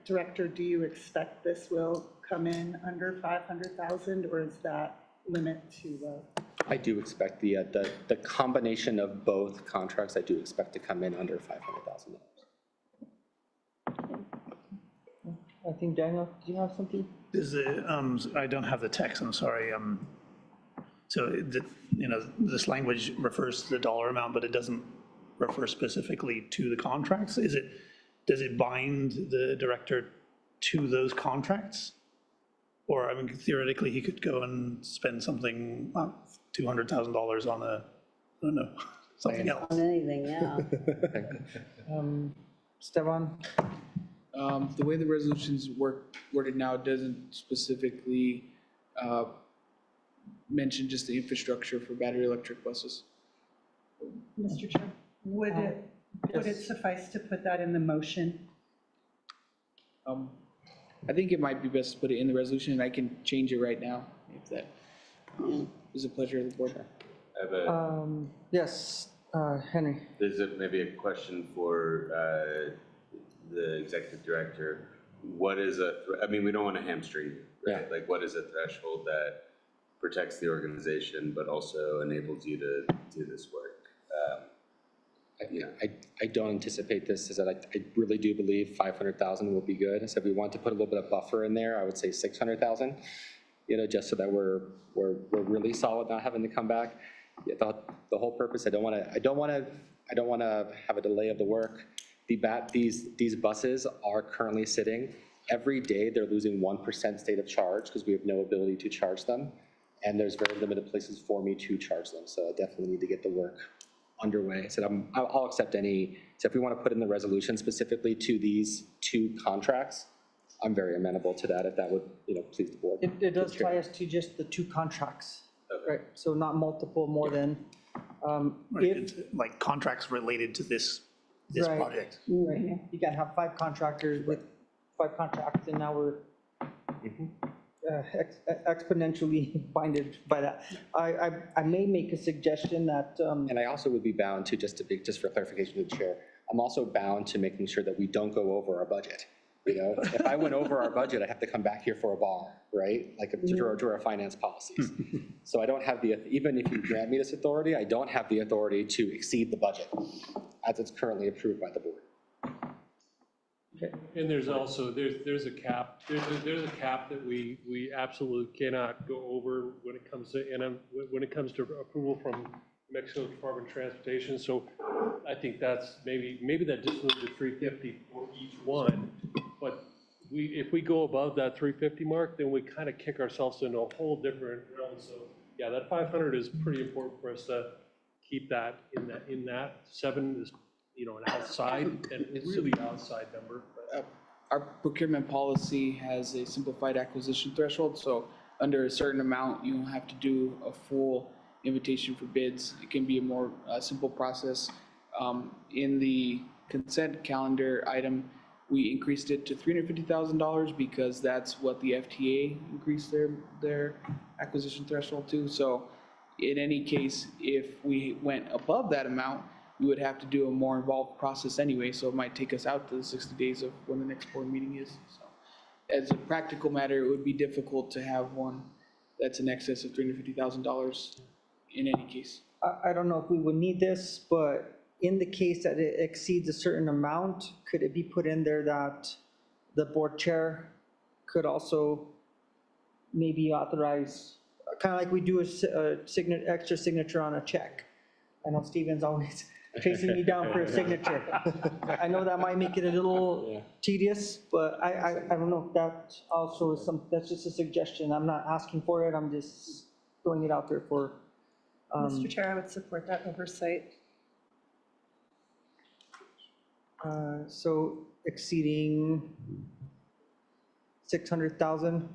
Speaker 4: Director, do you expect this will come in under 500,000, or is that limit too low?
Speaker 2: I do expect the combination of both contracts, I do expect to come in under $500,000.
Speaker 1: I think, Daniel, do you have something?
Speaker 10: I don't have the text, I'm sorry. So, this language refers to the dollar amount, but it doesn't refer specifically to the contracts. Does it bind the director to those contracts? Or, theoretically, he could go and spend something, $200,000 on I don't know, something else.
Speaker 16: On anything, yeah.
Speaker 1: Stefan?
Speaker 15: The way the resolution's worded now doesn't specifically mention just the infrastructure for battery electric buses.
Speaker 4: Mr. Chair, would it suffice to put that in the motion?
Speaker 15: I think it might be best to put it in the resolution, and I can change it right now if that is a pleasure of the board.
Speaker 13: have a,
Speaker 1: Yes, Henry.
Speaker 13: there's maybe a question for the executive director. What is I mean, we don't want to hamstring you, right? Like, what is a threshold that protects the organization, but also enables you to do this work?
Speaker 2: I don't anticipate this, is that I really do believe 500,000 will be good. So if we want to put a little bit of buffer in there, I would say 600,000, just so that we're really solid, not having to come back. Yeah, the whole purpose, I don't want to have a delay of the work. These buses are currently sitting. Every day they're losing 1% state of charge because we have no ability to charge them. And there's very limited places for me to charge them. So I definitely need to get the work underway. So I'll accept any, so if we want to put in the resolution specifically to these 2 contracts, I'm very amenable to that, if that would, please the board.
Speaker 1: It does tie us to just the 2 contracts, right? So not multiple, more than,
Speaker 10: It's like contracts related to this
Speaker 1: Right.
Speaker 10: project.
Speaker 1: right, you can have 5 contractors with 5 contracts, and now we're exponentially binded by that. I may make a suggestion that,
Speaker 2: And I also would be bound to, just for clarification to the chair, I'm also bound to making sure that we don't go over our budget. If I went over our budget, I have to come back here for a bar, right? Like through our finance policies. So I don't have even if you grant me this authority, I don't have the authority to exceed the budget as it's currently approved by the board.
Speaker 9: And there's also, there's a cap, there's a cap that we absolutely cannot go over when it comes to, when it comes to approval from Mexico Department of Transportation. So I think that's maybe that just moved to 350 for each one. But if we go above that 350 mark, then we kind of kick ourselves into a whole different realm. So yeah, that 500 is pretty important for us to keep that in that 7 is, an outside and really outside number.
Speaker 15: Our procurement policy has a simplified acquisition threshold, so under a certain amount, you don't have to do a full invitation for bids. It can be a more simple process. In the consent calendar item, we increased it to $350,000 because that's what the FTA increased their acquisition threshold to. So in any case, if we went above that amount, we would have to do a more involved process anyway, so it might take us out to the 60 days of when the next board meeting is. So as a practical matter, it would be difficult to have one that's in excess of $350,000 in any case.
Speaker 1: I don't know if we would need this, but in the case that it exceeds a certain amount, could it be put in there that the board chair could also maybe authorize, kind of like we do a extra signature on a check? I know Steven's always chasing me down for a signature. I know that might make it a little tedious, but I don't know if that also is that's just a suggestion. I'm not asking for it, I'm just throwing it out there for.
Speaker 4: Mr. Chair, I would support that oversight.
Speaker 1: So exceeding 600,000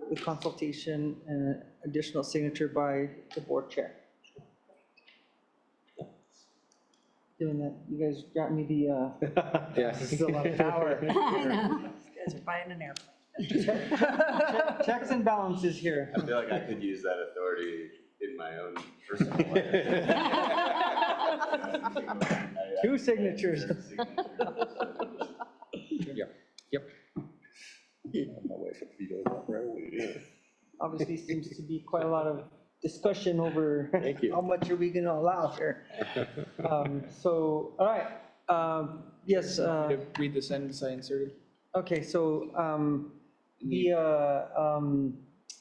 Speaker 1: with consultation and additional signature by the board chair. Doing that, you guys got me the, this is a lot of power.
Speaker 4: I know. You guys are buying an airplane.
Speaker 1: Checks and balances here.
Speaker 13: I feel like I could use that authority in my own personal life.
Speaker 1: 2 signatures.
Speaker 2: Yep.
Speaker 1: Obviously seems to be quite a lot of discussion over how much are we going to allow here. So, all right, yes.
Speaker 15: Read the sentence I inserted.
Speaker 1: Okay, so the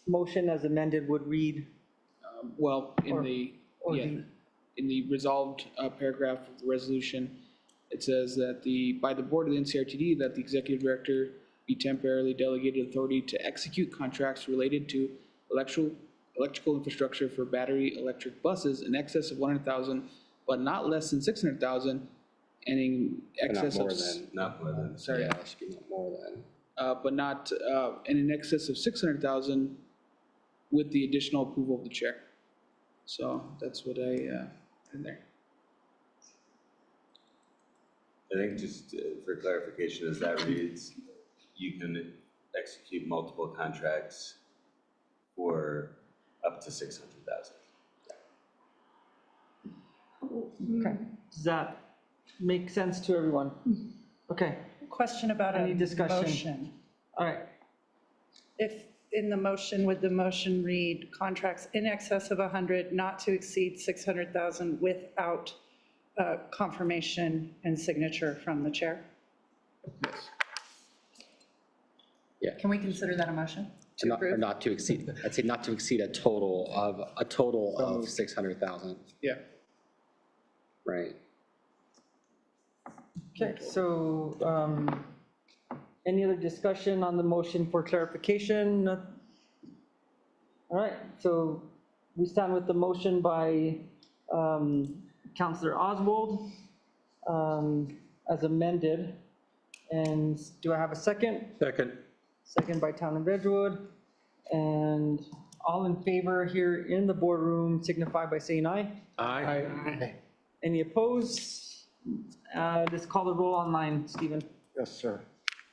Speaker 1: motion as amended would read.
Speaker 15: Well, in the resolved paragraph of the resolution, it says that by the board of the NCRTD, that the executive director be temporarily delegated authority to execute contracts related to electrical infrastructure for battery electric buses in excess of 100,000, but not less than 600,000, and in excess of
Speaker 13: not more than.
Speaker 15: Sorry,
Speaker 2: yeah, it should be more than.
Speaker 15: but not and in excess of 600,000 with the additional approval of the chair. So that's what I in there.
Speaker 13: I think just for clarification, as that reads, you can execute multiple contracts for up to 600,000.
Speaker 1: Okay, does that make sense to everyone? Okay,
Speaker 4: Question about a
Speaker 1: any discussion?
Speaker 4: motion.
Speaker 1: All right,
Speaker 4: If in the motion, would the motion read contracts in excess of 100, not to exceed 600,000 without confirmation and signature from the chair?
Speaker 2: Yeah.
Speaker 4: Can we consider that a motion?
Speaker 2: To not, or not to exceed, I'd say not to exceed a total of 600,000.
Speaker 11: Yeah.
Speaker 2: Right.
Speaker 1: okay, so any other discussion on the motion for clarification? All right, so we stand with the motion by Councillor Oswald as amended. And do I have a second?
Speaker 5: Second.
Speaker 1: Second by Town and Ridgewood. And all in favor here in the boardroom signify by saying aye.
Speaker 5: Aye.
Speaker 1: Any opposed? Just call the roll online, Stephen.
Speaker 3: Yes, sir.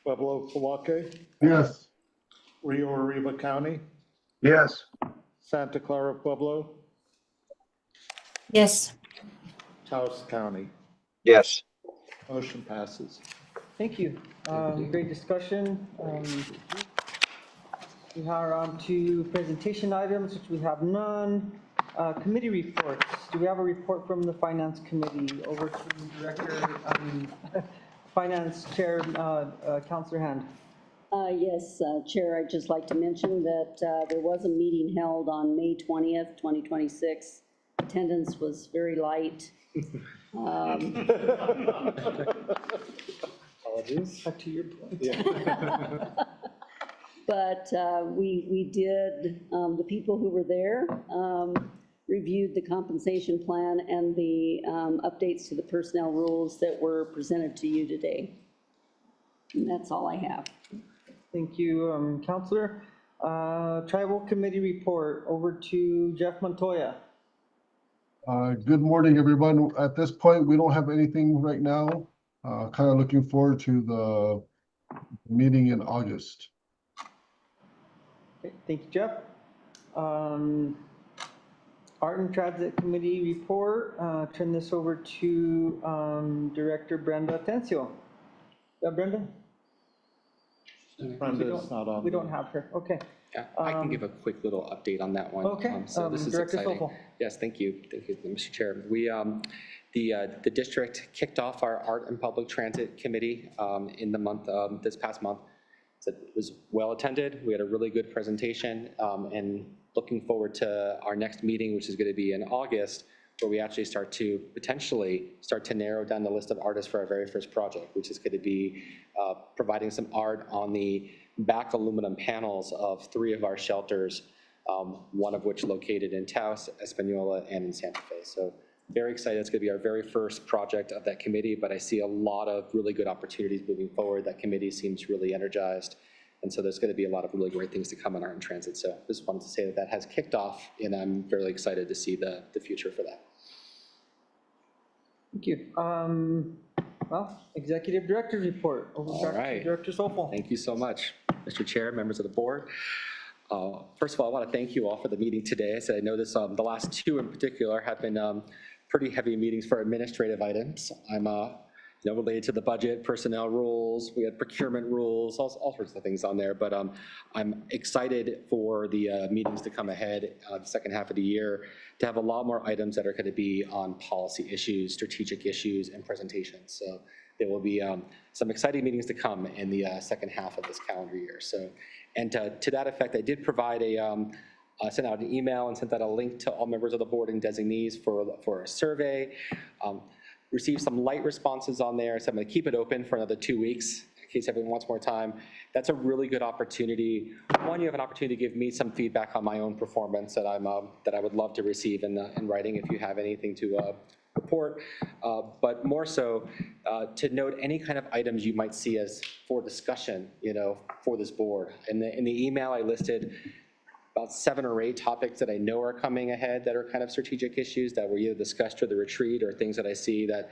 Speaker 3: Pueblo Kawake,
Speaker 14: Yes.
Speaker 3: Rio Arriba County,
Speaker 14: Yes.
Speaker 3: Santa Clara Pueblo,
Speaker 8: Yes.
Speaker 3: Taos County.
Speaker 7: Yes.
Speaker 3: Motion passes.
Speaker 1: Thank you. Great discussion. We are on to presentation items, which we have none. Committee reports. Do we have a report from the Finance Committee? Over to Finance Chair, Councillor Hand.
Speaker 16: Yes, Chair, I'd just like to mention that there was a meeting held on May 20th, 2026. Attendance was very light.
Speaker 1: Apologies. Back to your point.
Speaker 11: Yeah.
Speaker 16: But we did, the people who were there reviewed the compensation plan and the updates to the personnel rules that were presented to you today. And that's all I have.
Speaker 1: Thank you, Councillor. Tribal Committee report. Over to Jeff Montoya.
Speaker 14: Good morning, everyone. At this point, we don't have anything right now. Kind of looking forward to the meeting in August.
Speaker 1: Okay, thank you, Jeff. Art and Transit Committee report. Turn this over to Director Brenda Atencio. Brenda?
Speaker 3: Brenda's not on.
Speaker 1: We don't have her. Okay.
Speaker 2: Yeah, I can give a quick little update on that one.
Speaker 1: Okay,
Speaker 2: So this is
Speaker 1: Director
Speaker 2: exciting.
Speaker 1: Stoffel.
Speaker 2: Yes, thank you, Mr. Chair. We, the district kicked off our Art and Public Transit Committee in the month, this past month. So it was well attended. We had a really good presentation, and looking forward to our next meeting, which is going to be in August, where we actually potentially start to narrow down the list of artists for our very first project, which is going to be providing some art on the back aluminum panels of 3 of our shelters, one of which located in Taos, Espanola, and in Santa Fe. So very excited. It's going to be our very first project of that committee, but I see a lot of really good opportunities moving forward. That committee seems really energized. And so there's going to be a lot of really great things to come in Art and Transit. So just wanted to say that that has kicked off, and I'm very excited to see the future for that.
Speaker 1: Thank you. Well, Executive Director's report. Over to Director Stoffel.
Speaker 2: Thank you so much, Mr. Chair, members of the board. First of all, I want to thank you all for the meeting today. So I know this, the last 2 in particular have been pretty heavy meetings for administrative items. I'm related to the budget, personnel rules, we had procurement rules, all sorts of things on there. But I'm excited for the meetings to come ahead the second half of the year to have a lot more items that are going to be on policy issues, strategic issues, and presentations. So there will be some exciting meetings to come in the second half of this calendar year. So, and to that effect, I did provide I sent out an email and sent out a link to all members of the board and designees for a survey. Received some light responses on there, so I'm going to keep it open for another 2 weeks in case everyone wants more time. That's a really good opportunity. One, you have an opportunity to give me some feedback on my own performance that I would love to receive in writing if you have anything to report. But more so, to note any kind of items you might see as for discussion, for this board. In the email, I listed about 7 or 8 topics that I know are coming ahead that are kind of strategic issues that were either discussed at the retreat or things that I see that,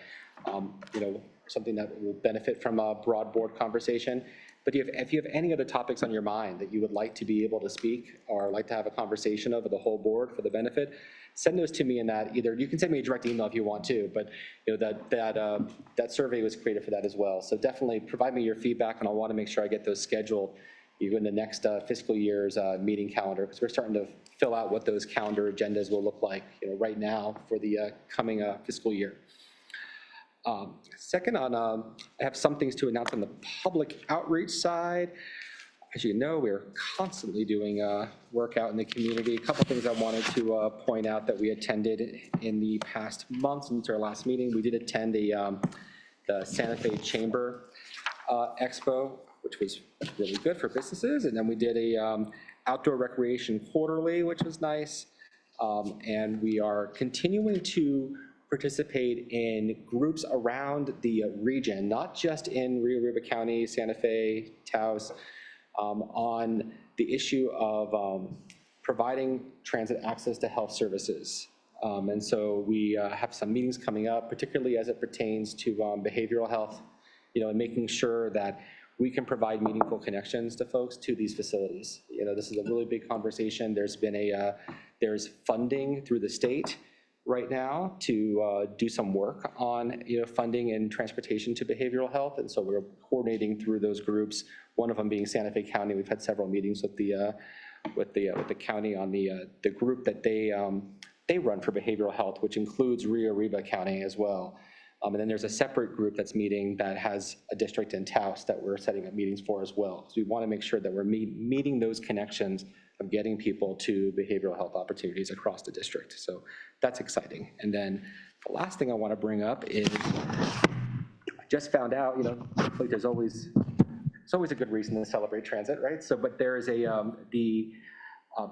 Speaker 2: something that will benefit from a broad board conversation. But if you have any other topics on your mind that you would like to be able to speak or like to have a conversation of with the whole board for the benefit, send those to me in that. Either you can send me a direct email if you want to, but that survey was created for that as well. So definitely provide me your feedback, and I'll want to make sure I get those scheduled even the next fiscal year's meeting calendar, because we're starting to fill out what those calendar agendas will look like right now for the coming fiscal year. Second, I have some things to announce on the public outreach side. As you know, we're constantly doing work out in the community. A couple things I wanted to point out that we attended in the past month since our last meeting. We did attend the Santa Fe Chamber Expo, which was really good for businesses. And then we did a outdoor recreation quarterly, which was nice. And we are continuing to participate in groups around the region, not just in Rio Arriba County, Santa Fe, Taos, on the issue of providing transit access to health services. And so we have some meetings coming up, particularly as it pertains to behavioral health, and making sure that we can provide meaningful connections to folks to these facilities. This is a really big conversation. There's been there's funding through the state right now to do some work on funding and transportation to behavioral health, and so we're coordinating through those groups. One of them being Santa Fe County. We've had several meetings with the county on the group that they run for behavioral health, which includes Rio Arriba County as well. And then there's a separate group that's meeting that has a district in Taos that we're setting up meetings for as well. So we want to make sure that we're meeting those connections of getting people to behavioral health opportunities across the district. So that's exciting. And then the last thing I want to bring up is I just found out, like there's always a good reason to celebrate transit, right? So, but there is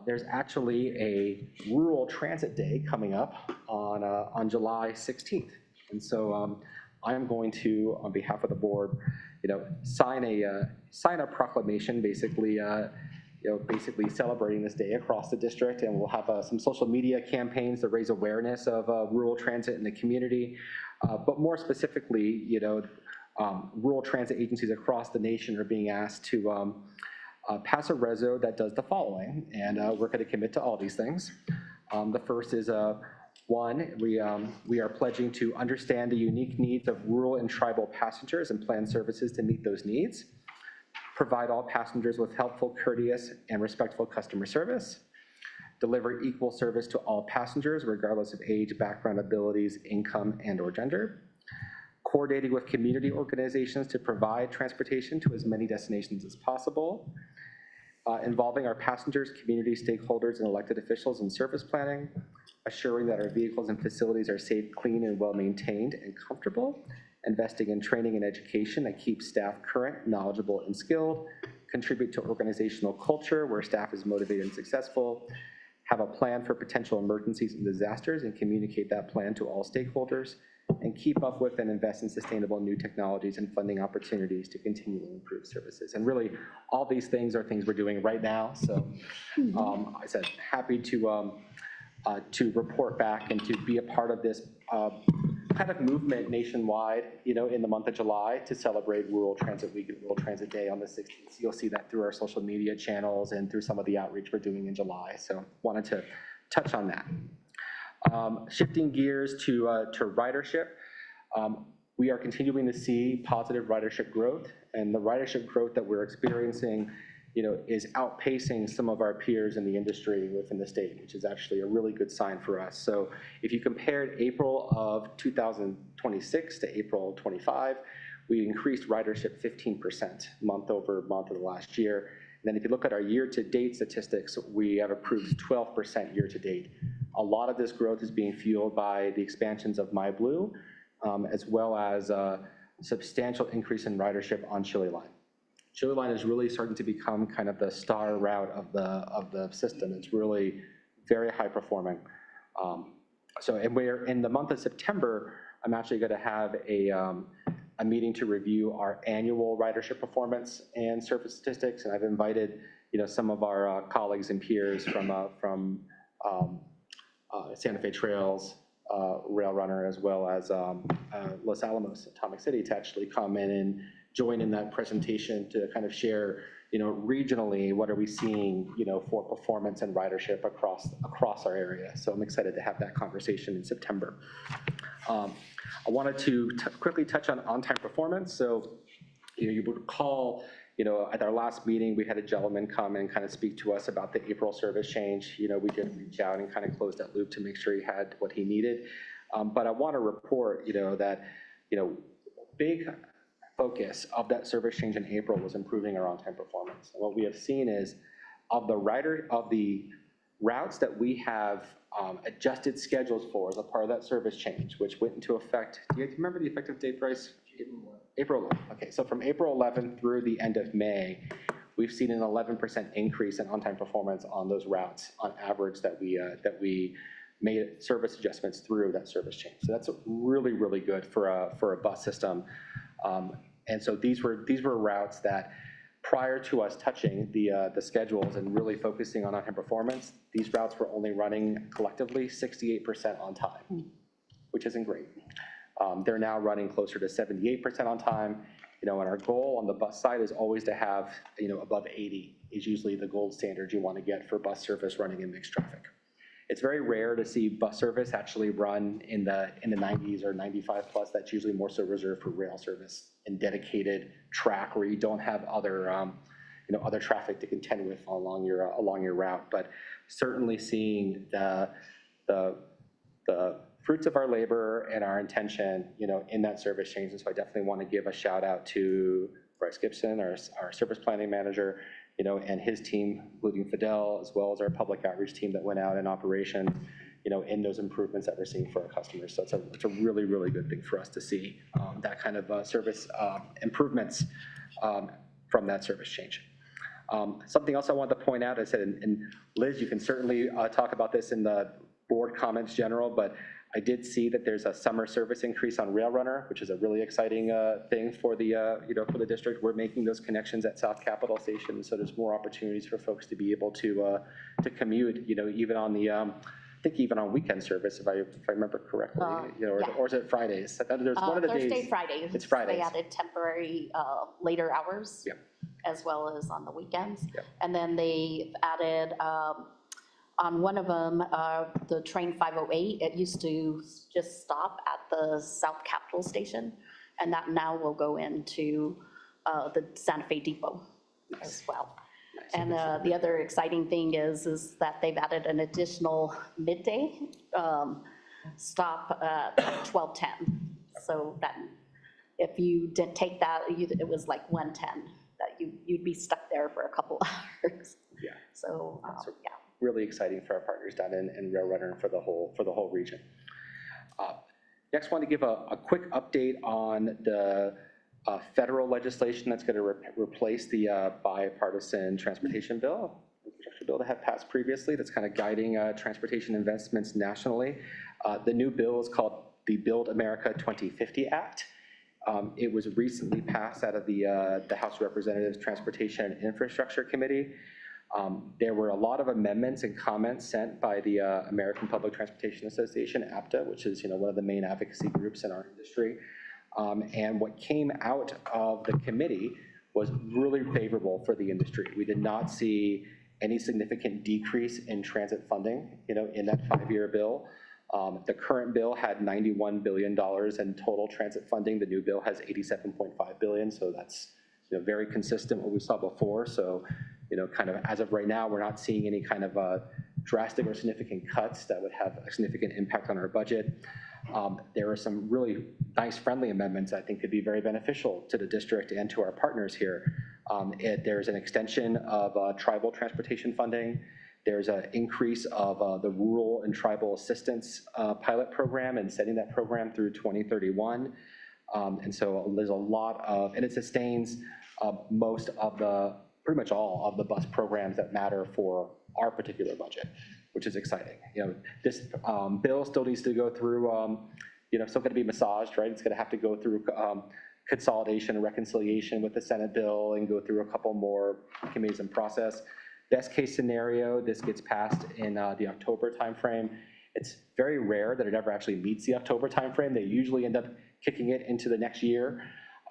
Speaker 2: there's actually a Rural Transit Day coming up on July 16th. And so I am going to, on behalf of the board, sign a proclamation, basically celebrating this day across the district, and we'll have some social media campaigns to raise awareness of rural transit in the community. But more specifically, rural transit agencies across the nation are being asked to pass a reso that does the following, and we're going to commit to all these things. The first is one, we are pledging to understand the unique needs of rural and tribal passengers and plan services to meet those needs. Provide all passengers with helpful, courteous, and respectful customer service. Deliver equal service to all passengers, regardless of age, background, abilities, income, and/or gender. Coordinating with community organizations to provide transportation to as many destinations as possible. Involving our passengers, community stakeholders, and elected officials in service planning. Assuring that our vehicles and facilities are safe, clean, and well-maintained and comfortable. Investing in training and education that keeps staff current, knowledgeable, and skilled. Contribute to organizational culture where staff is motivated and successful. Have a plan for potential emergencies and disasters and communicate that plan to all stakeholders. And keep up with and invest in sustainable new technologies and funding opportunities to continue to improve services. And really, all these things are things we're doing right now. So I said, happy to report back and to be a part of this kind of movement nationwide, in the month of July to celebrate Rural Transit Week and Rural Transit Day on the 16th. You'll see that through our social media channels and through some of the outreach we're doing in July. So wanted to touch on that. Shifting gears to ridership, we are continuing to see positive ridership growth, and the ridership growth that we're experiencing, is outpacing some of our peers in the industry within the state, which is actually a really good sign for us. So if you compared April of 2026 to April 25, we increased ridership 15% month over month of the last year. And then if you look at our year-to-date statistics, we have improved 12% year-to-date. A lot of this growth is being fueled by the expansions of MyBlue, as well as a substantial increase in ridership on Chili Line. Chili Line is really starting to become kind of the star route of the system. It's really very high performing. And we're in the month of September. I'm actually going to have a meeting to review our annual ridership performance and service statistics, and I've invited some of our colleagues and peers from Santa Fe Trails, Rail Runner, as well as Los Alamos, Atomic City, to actually come in and join in that presentation to kind of share, regionally, what are we seeing, for performance and ridership across our area. So I'm excited to have that conversation in September. I wanted to quickly touch on-time performance. So, you would recall, at our last meeting, we had a gentleman come and kind of speak to us about the April service change. We did reach out and kind of close that loop to make sure he had what he needed. But I want to report, that, big focus of that service change in April was improving our on-time performance. And what we have seen is of the routes that we have adjusted schedules for as a part of that service change, which went into effect. Do you remember the effective date, Bryce? April 11th. Okay, so from April 11th through the end of May, we've seen an 11% increase in on-time performance on those routes on average that we made service adjustments through that service change. So that's really, really good for a bus system. And so these were routes that prior to us touching the schedules and really focusing on on-time performance, these routes were only running collectively 68% on time, which isn't great. They're now running closer to 78% on time, and our goal on the bus side is always to have, above 80 is usually the gold standard you want to get for bus service running in mixed traffic. It's very rare to see bus service actually run in the 90s or 95 plus. That's usually more so reserved for rail service and dedicated track where you don't have other, other traffic to contend with along your route. But certainly seeing the fruits of our labor and our intention, in that service change. And so I definitely want to give a shout out to Bryce Gibson, our service planning manager, and his team, including Fidel, as well as our public outreach team that went out in operation, in those improvements that we're seeing for our customers. So it's a really, really good thing for us to see that kind of service improvements from that service change. Something else I wanted to point out, I said, and Liz, you can certainly talk about this in the board comments general, but I did see that there's a summer service increase on Rail Runner, which is a really exciting thing for the for the district. We're making those connections at South Capitol Station, so there's more opportunities for folks to be able to commute. Even on the I think even on weekend service, if I remember correctly, or is it Fridays? There's one of the
Speaker 17: Thursday,
Speaker 2: days.
Speaker 17: Fridays.
Speaker 2: It's Fridays.
Speaker 17: They added temporary later hours, as well as on the weekends, and then they added. On one of them, the train 508, it used to just stop at the South Capitol Station, and that now will go into the Santa Fe Depot as well. And the other exciting thing is that they've added an additional midday stop at 12:10. So that if you didn't take that, it was like 1:10 that you'd be stuck there for a couple hours.
Speaker 2: Yeah.
Speaker 17: So yeah.
Speaker 2: Really exciting for our partners down in Rail Runner and for the whole region. Next, I want to give a quick update on the federal legislation that's going to replace the bipartisan transportation bill, infrastructure bill that had passed previously. That's kind of guiding transportation investments nationally. The new bill is called the Build America 2050 Act. It was recently passed out of the House of Representatives Transportation and Infrastructure Committee. There were a lot of amendments and comments sent by the American Public Transportation Association, APTA, which is one of the main advocacy groups in our industry. And what came out of the committee was really favorable for the industry. We did not see any significant decrease in transit funding, in that 5-year bill. The current bill had $91 billion in total transit funding. The new bill has $87.5 billion, so that's very consistent with what we saw before. So, kind of as of right now, we're not seeing any kind of drastic or significant cuts that would have a significant impact on our budget. There are some really nice friendly amendments I think could be very beneficial to the district and to our partners here. There's an extension of tribal transportation funding. There's an increase of the rural and tribal assistance pilot program and setting that program through 2031. And so there's a lot of, and it sustains most of pretty much all of the bus programs that matter for our particular budget, which is exciting. This bill still needs to go through, still going to be massaged, right? It's going to have to go through consolidation and reconciliation with the Senate bill and go through a couple more committees and process. Best case scenario, this gets passed in the October timeframe. It's very rare that it ever actually meets the October timeframe. They usually end up kicking it into the next year.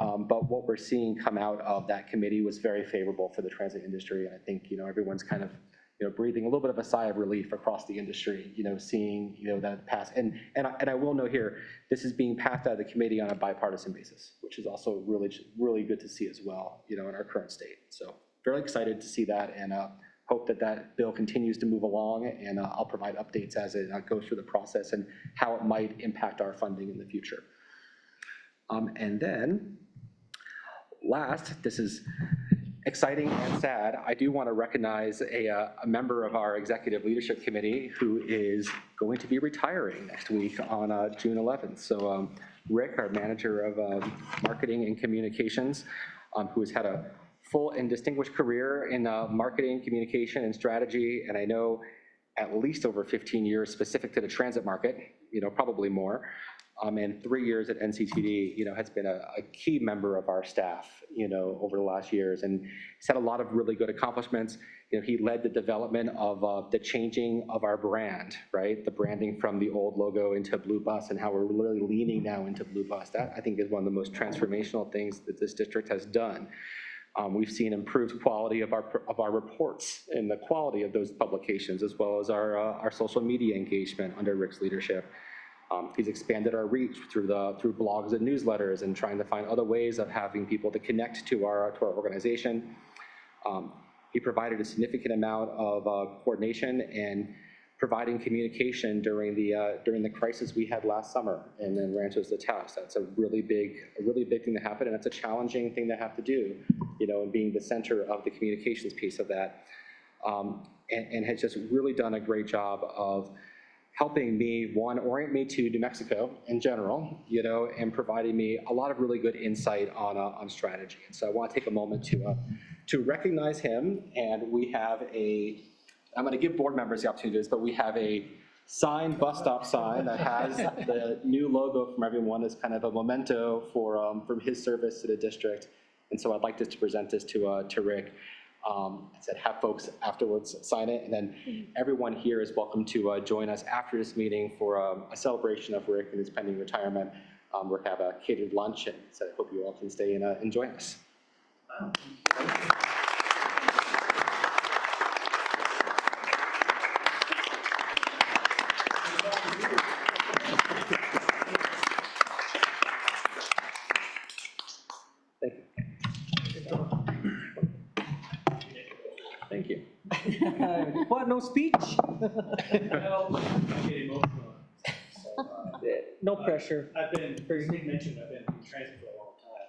Speaker 2: But what we're seeing come out of that committee was very favorable for the transit industry. And I think, everyone's kind of, breathing a little bit of a sigh of relief across the industry, seeing, that pass. And I will note here, this is being passed out of the committee on a bipartisan basis, which is also really, really good to see as well, in our current state. So very excited to see that, and hope that that bill continues to move along, and I'll provide updates as it goes through the process and how it might impact our funding in the future. And then last, this is exciting and sad, I do want to recognize a member of our executive leadership committee who is going to be retiring next week on June 11th. So Rick, our manager of marketing and communications, who has had a full and distinguished career in marketing, communication, and strategy, and I know at least over 15 years specific to the transit market, probably more. And 3 years at NCTD, has been a key member of our staff, over the last years, and he's had a lot of really good accomplishments. He led the development of the changing of our brand, right? The branding from the old logo into Blue Bus, and how we're really leaning now into Blue Bus. That, I think, is one of the most transformational things that this district has done. We've seen improved quality of our reports and the quality of those publications, as well as our social media engagement under Rick's leadership. He's expanded our reach through blogs and newsletters, and trying to find other ways of having people to connect to our organization. He provided a significant amount of coordination and providing communication during the crisis we had last summer, and then Ranchos de Taos. That's a really big thing to happen, and it's a challenging thing to have to do, and being the center of the communications piece of that, and has just really done a great job of helping me, one, orient me to New Mexico in general, and providing me a lot of really good insight on strategy. And so I want to take a moment to recognize him, and we have I'm going to give board members the opportunity to do this, but we have a signed bus stop sign that has the new logo from everyone as kind of a memento from his service to the district. And so I'd like to present this to Rick. I said have folks afterwards sign it, and then everyone here is welcome to join us after this meeting for a celebration of Rick and his pending retirement. We'll have a catered lunch, and so I hope you all can stay and join us. Thank you.
Speaker 1: What, no speech? No pressure.
Speaker 18: I've been, as Nick mentioned, I've been in transit for a long time.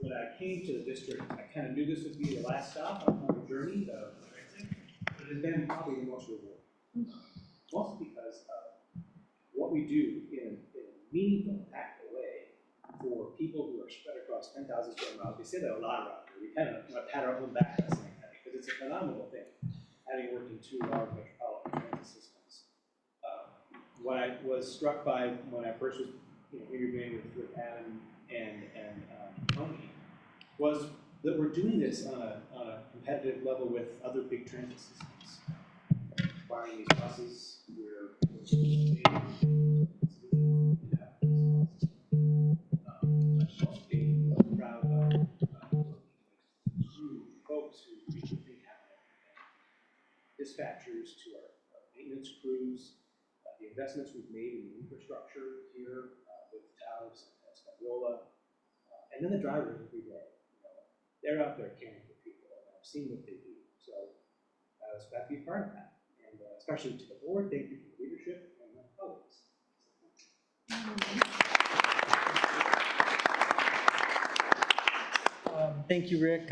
Speaker 18: When I came to the district, I kind of knew this would be the last stop on the journey of transit. It has been probably the most rewarding. Mostly because of what we do in a meaningful, impactful way for people who are spread across 10,000 square miles. We say that a lot around here. We kind of pat our own back by saying that, because it's a phenomenal thing, having worked in 2 large metropolitan transit systems. What I was struck by when I first was interviewing with Adam and Tony was that we're doing this on a competitive level with other big transit systems. Acquiring these buses, we're proud of folks who think dispatchers to our maintenance crews. The investments we've made in the infrastructure here with Taos and Espanola, and then the drivers every day. They're out there caring for people, and I've seen what they do. So I was glad to be part of that, and especially to the board. Thank you for the leadership and my colleagues.
Speaker 1: Thank you, Rick.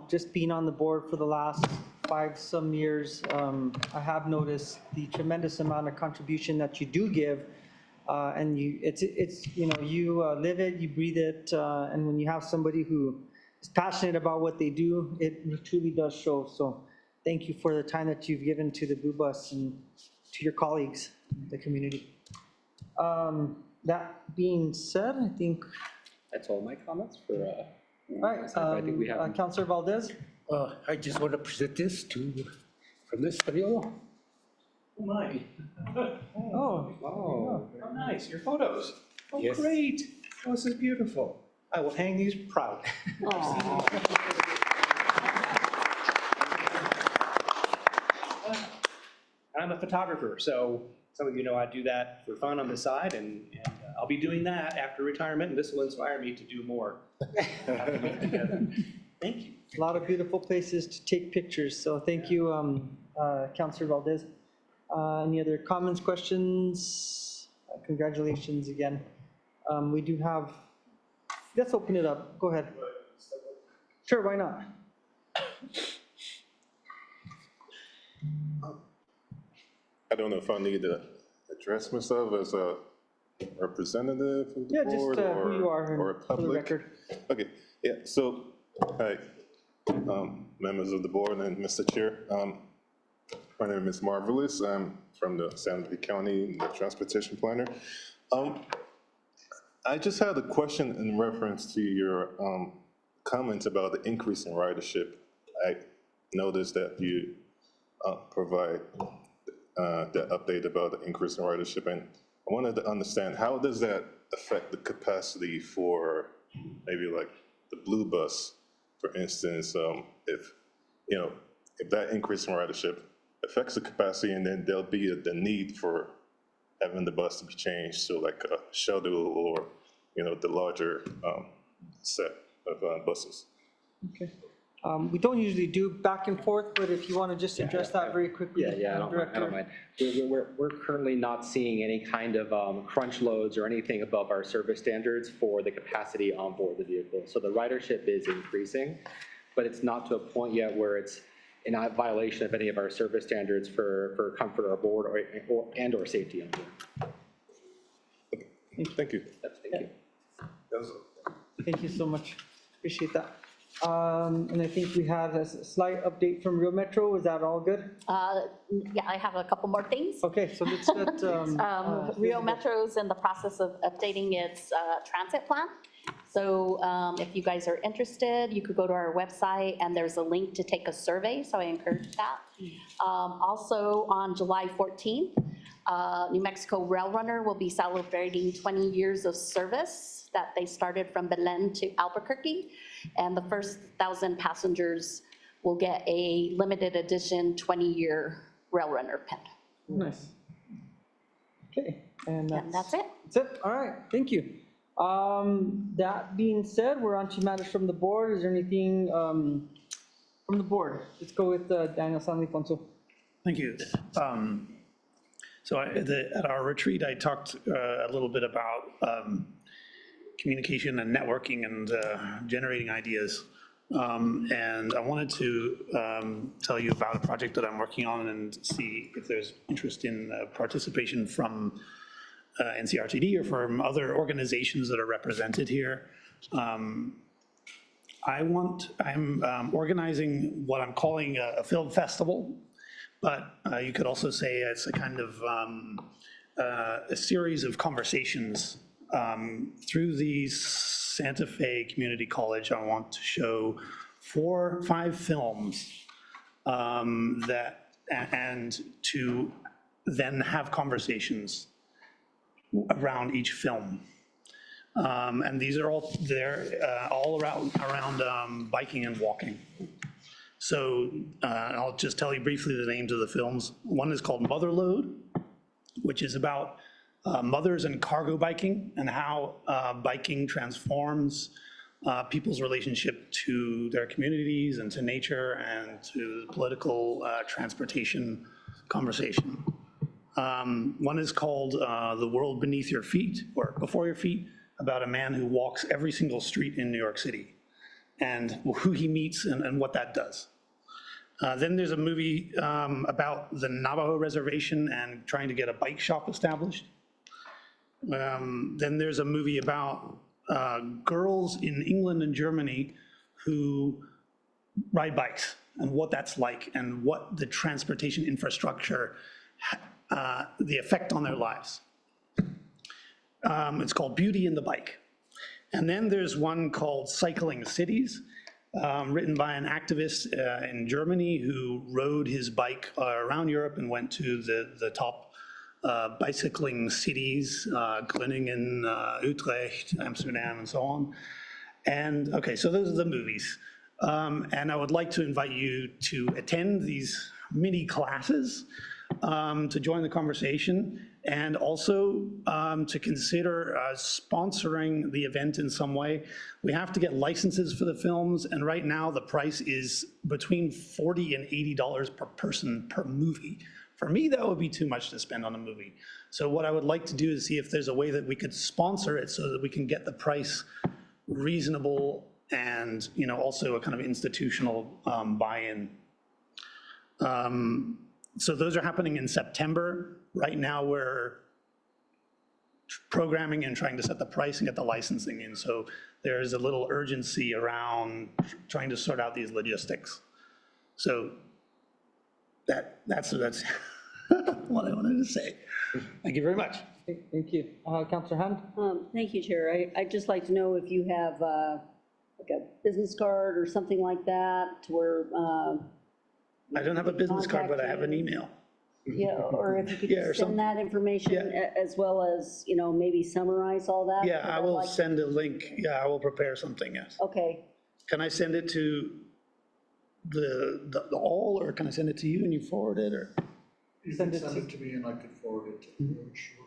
Speaker 1: Just being on the board for the last 5-some years, I have noticed the tremendous amount of contribution that you do give, and you live it, you breathe it, and when you have somebody who is passionate about what they do, it truly does show. So thank you for the time that you've given to the Blue Bus and to your colleagues in the community. That being said, I think
Speaker 2: that's all my comments for.
Speaker 1: All right,
Speaker 2: I think we have
Speaker 1: Councilor Valdez.
Speaker 19: I just want to present this from this Rio.
Speaker 18: Oh my.
Speaker 1: Oh,
Speaker 18: how nice, your photos. Oh,
Speaker 19: Yes.
Speaker 18: great. Oh, this is beautiful. I will hang these proud. I'm a photographer, so some of you know I do that for fun on the side, and I'll be doing that after retirement, and this will inspire me to do more. Thank you.
Speaker 1: A lot of beautiful places to take pictures, so thank you, Councilor Valdez. Any other comments, questions? Congratulations again. We do have, let's open it up. Go ahead. Sure, why not?
Speaker 20: I don't know if I need to address myself as a representative of the board
Speaker 1: who you are
Speaker 20: or a
Speaker 1: for the
Speaker 20: public.
Speaker 1: record.
Speaker 20: Okay, yeah, so, hi, members of the board and Mr. Chair. My name is Marvelous. I'm from the San Luis County, the transportation planner. I just had a question in reference to your comments about the increase in ridership. I noticed that you provide the update about the increase in ridership, and I wanted to understand, how does that affect the capacity for maybe like the blue bus, for instance, if that increase in ridership affects the capacity, and then there'll be the need for having the bus to be changed to like a shuttle or, the larger set of buses.
Speaker 1: Okay. We don't usually do back and forth, but if you want to just address that very quickly.
Speaker 2: Yeah, I don't mind. We're currently not seeing any kind of crunch loads or anything above our service standards for the capacity on board the vehicle. So the ridership is increasing, but it's not to a point yet where it's in violation of any of our service standards for comfort on board or safety on board.
Speaker 20: Thank you.
Speaker 2: Thank you.
Speaker 1: Thank you so much. Appreciate that. And I think we had a slight update from Rio Metro. Is that all good?
Speaker 17: Yeah, I have a couple more things.
Speaker 1: Okay, so let's let.
Speaker 17: Rio Metro's in the process of updating its transit plan. So if you guys are interested, you could go to our website and there's a link to take a survey, so I encourage that. Also on July 14th, New Mexico Rail Runner will be celebrating 20 years of service that they started from Belen to Albuquerque. And the first 1,000 passengers will get a limited edition 20-year Rail Runner pin.
Speaker 1: Nice. Okay, and
Speaker 17: that's it.
Speaker 1: That's it. All right, thank you. That being said, we're on to matters from the board. Is there anything from the board? Let's go with Daniel Sanlifonso.
Speaker 10: Thank you. So at our retreat, I talked a little bit about communication and networking and generating ideas. And I wanted to tell you about a project that I'm working on and see if there's interest in participation from NCRTD or from other organizations that are represented here. I'm organizing what I'm calling a film festival, but you could also say it's a kind of a series of conversations through the Santa Fe Community College. I want to show 4 or 5 films and to then have conversations around each film. And these are all around biking and walking. So I'll just tell you briefly the names of the films. One is called Motherload, which is about mothers and cargo biking and how biking transforms people's relationship to their communities and to nature and to the political transportation conversation. One is called The World Beneath Your Feet, or Before Your Feet, about a man who walks every single street in New York City and who he meets and what that does. Then there's a movie about the Navajo Reservation and trying to get a bike shop established. Then there's a movie about girls in England and Germany who ride bikes and what that's like and what the transportation infrastructure, the effect on their lives. It's called Beauty in the Bike. And then there's one called Cycling Cities, written by an activist in Germany who rode his bike around Europe and went to the top bicycling cities, Groningen, Utrecht, Amsterdam, and so on. And, okay, so those are the movies. And I would like to invite you to attend these mini classes, to join the conversation, and also to consider sponsoring the event in some way. We have to get licenses for the films, and right now the price is between $40 and $80 per person per movie. For me, that would be too much to spend on a movie. So what I would like to do is see if there's a way that we could sponsor it so that we can get the price reasonable and, you know, also a kind of institutional buy-in. So those are happening in September. Right now we're programming and trying to set the price and get the licensing in. So there's a little urgency around trying to sort out these logistics. So that's what I wanted to say. Thank you very much.
Speaker 1: Thank you. Councilor Hunt?
Speaker 16: Thank you, Chair. I'd just like to know if you have like a business card or something like that to where.
Speaker 10: I don't have a business card, but I have an email.
Speaker 16: Yeah, or if you could
Speaker 10: Yeah, or
Speaker 16: just send that information as well as, you know, maybe summarize all that.
Speaker 10: Yeah, I will send a link. Yeah, I will prepare something, yes.
Speaker 16: Okay.
Speaker 10: Can I send it to the all, or can I send it to you and you forward it, or?
Speaker 3: You can send it to me and I can forward it to you, sure.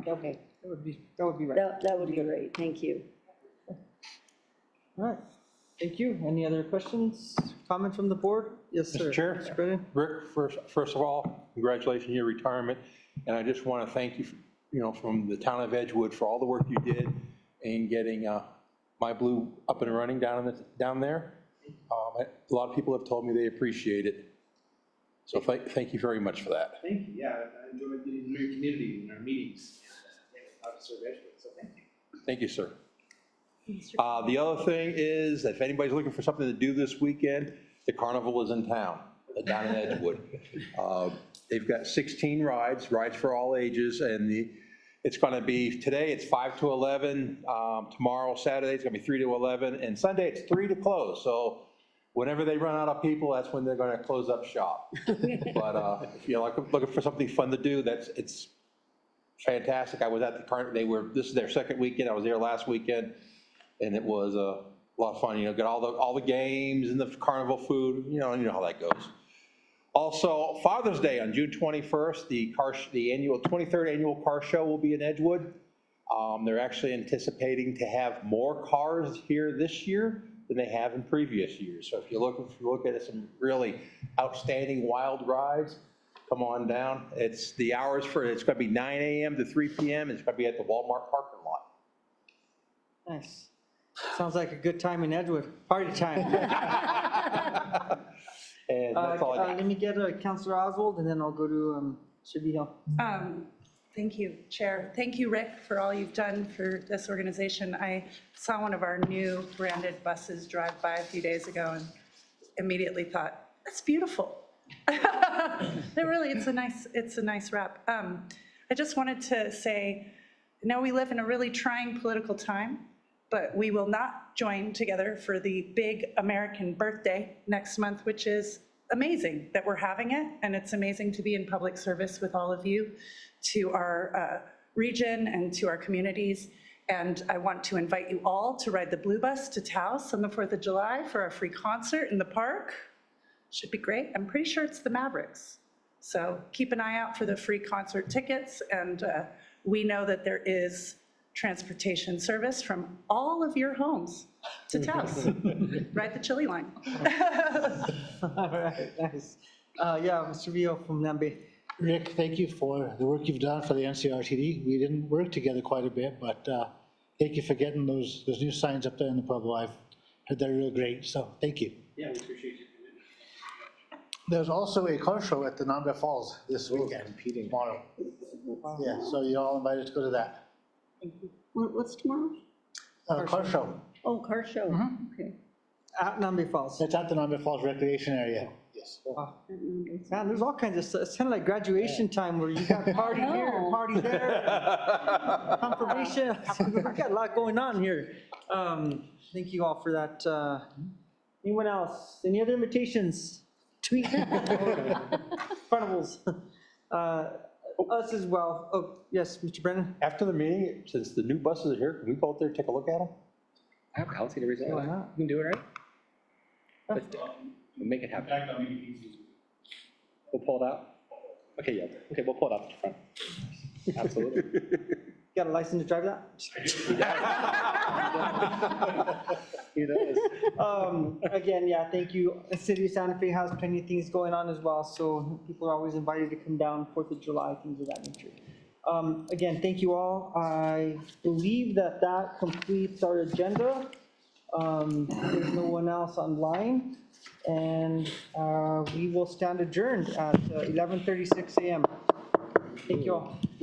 Speaker 10: Okay.
Speaker 16: Okay.
Speaker 1: That would be right.
Speaker 16: That would be great. Thank you.
Speaker 1: All right. Thank you. Any other questions, comment from the board? Yes, sir.
Speaker 5: Mr. Chair, Rick, first of all, congratulations on your retirement. And I just want to thank you, you know, from the town of Edgewood for all the work you did in getting My Blue up and running down there. A lot of people have told me they appreciate it. So thank you very much for that.
Speaker 18: Thank you. Yeah, I enjoyed getting to know your community in our meetings. And I serve Edgewood, so thank you.
Speaker 5: Thank you, sir. The other thing is, if anybody's looking for something to do this weekend, the carnival is in town, down in Edgewood. They've got 16 rides for all ages, and it's going to be, today it's 5 to 11, tomorrow, Saturday, it's going to be 3 to 11, and Sunday it's 3 to close. So whenever they run out of people, that's when they're going to close up shop. But if you're looking for something fun to do, it's fantastic. I was at the carnival, this is their second weekend, I was there last weekend. And it was a lot of fun, you know, got all the games and the carnival food, you know how that goes. Also, Father's Day on June 21st, the 23rd annual car show will be in Edgewood. They're actually anticipating to have more cars here this year than they have in previous years. So if you look at some really outstanding wild rides, come on down. It's the hours it's going to be 9 a.m. to 3 p.m. It's going to be at the Walmart parking lot.
Speaker 1: Nice. Sounds like a good time in Edgewood. Party time.
Speaker 5: And that's all I got.
Speaker 1: Let me get Councilor Oswald, and then I'll go to Shibby Hill.
Speaker 4: Thank you, Chair. Thank you, Rick, for all you've done for this organization. I saw one of our new branded buses drive by a few days ago and immediately thought, that's beautiful. It's a nice wrap. I just wanted to say, I know we live in a really trying political time, but we will not join together for the big American birthday next month, which is amazing that we're having it, and it's amazing to be in public service with all of you, to our region and to our communities. And I want to invite you all to ride the Blue Bus to Taos on the 4th of July for our free concert in the park. Should be great. I'm pretty sure it's the Mavericks. So keep an eye out for the free concert tickets, and we know that there is transportation service from all of your homes to Taos. Ride the Chili line.
Speaker 1: All right, nice. Yeah, Mr. Vio from Nambe.
Speaker 21: Rick, thank you for the work you've done for the NCRTD. We didn't work together quite a bit, but thank you for getting those new signs up there in the Pueblo. I've heard they're real great, so thank you.
Speaker 18: Yeah, we appreciate you.
Speaker 21: There's also a car show at the Nambe Falls this weekend, tomorrow. Yeah, so you're all invited to go to that.
Speaker 16: What's tomorrow?
Speaker 21: Car show.
Speaker 16: Oh, car show. Okay.
Speaker 1: At Nambe Falls.
Speaker 21: It's at the Nambe Falls Recreation Area. Yes.
Speaker 1: Man, there's all kinds of stuff. It's kind of like graduation time where you got party here, party there, confirmation. I got a lot going on here. Thank you all for that. Anyone else? Any other invitations? Tweet. Carnivals. Us as well. Oh, yes, Mr. Brennan.
Speaker 5: After the meeting, since the new buses are here, can we go out there and take a look at them?
Speaker 2: I don't see any reason why not. You can do it, right? Let's do it. We'll make it happen. We'll pull it out? Okay, yeah, okay, we'll pull it out the front. Absolutely.
Speaker 1: Got a license to drive that?
Speaker 2: He does.
Speaker 1: Again, yeah, thank you. The city of Santa Fe has plenty of things going on as well, so people are always invited to come down 4th of July, things of that nature. Again, thank you all. I believe that completes our agenda. There's no one else online, and we will stand adjourned at 11:36 a.m. Thank you all.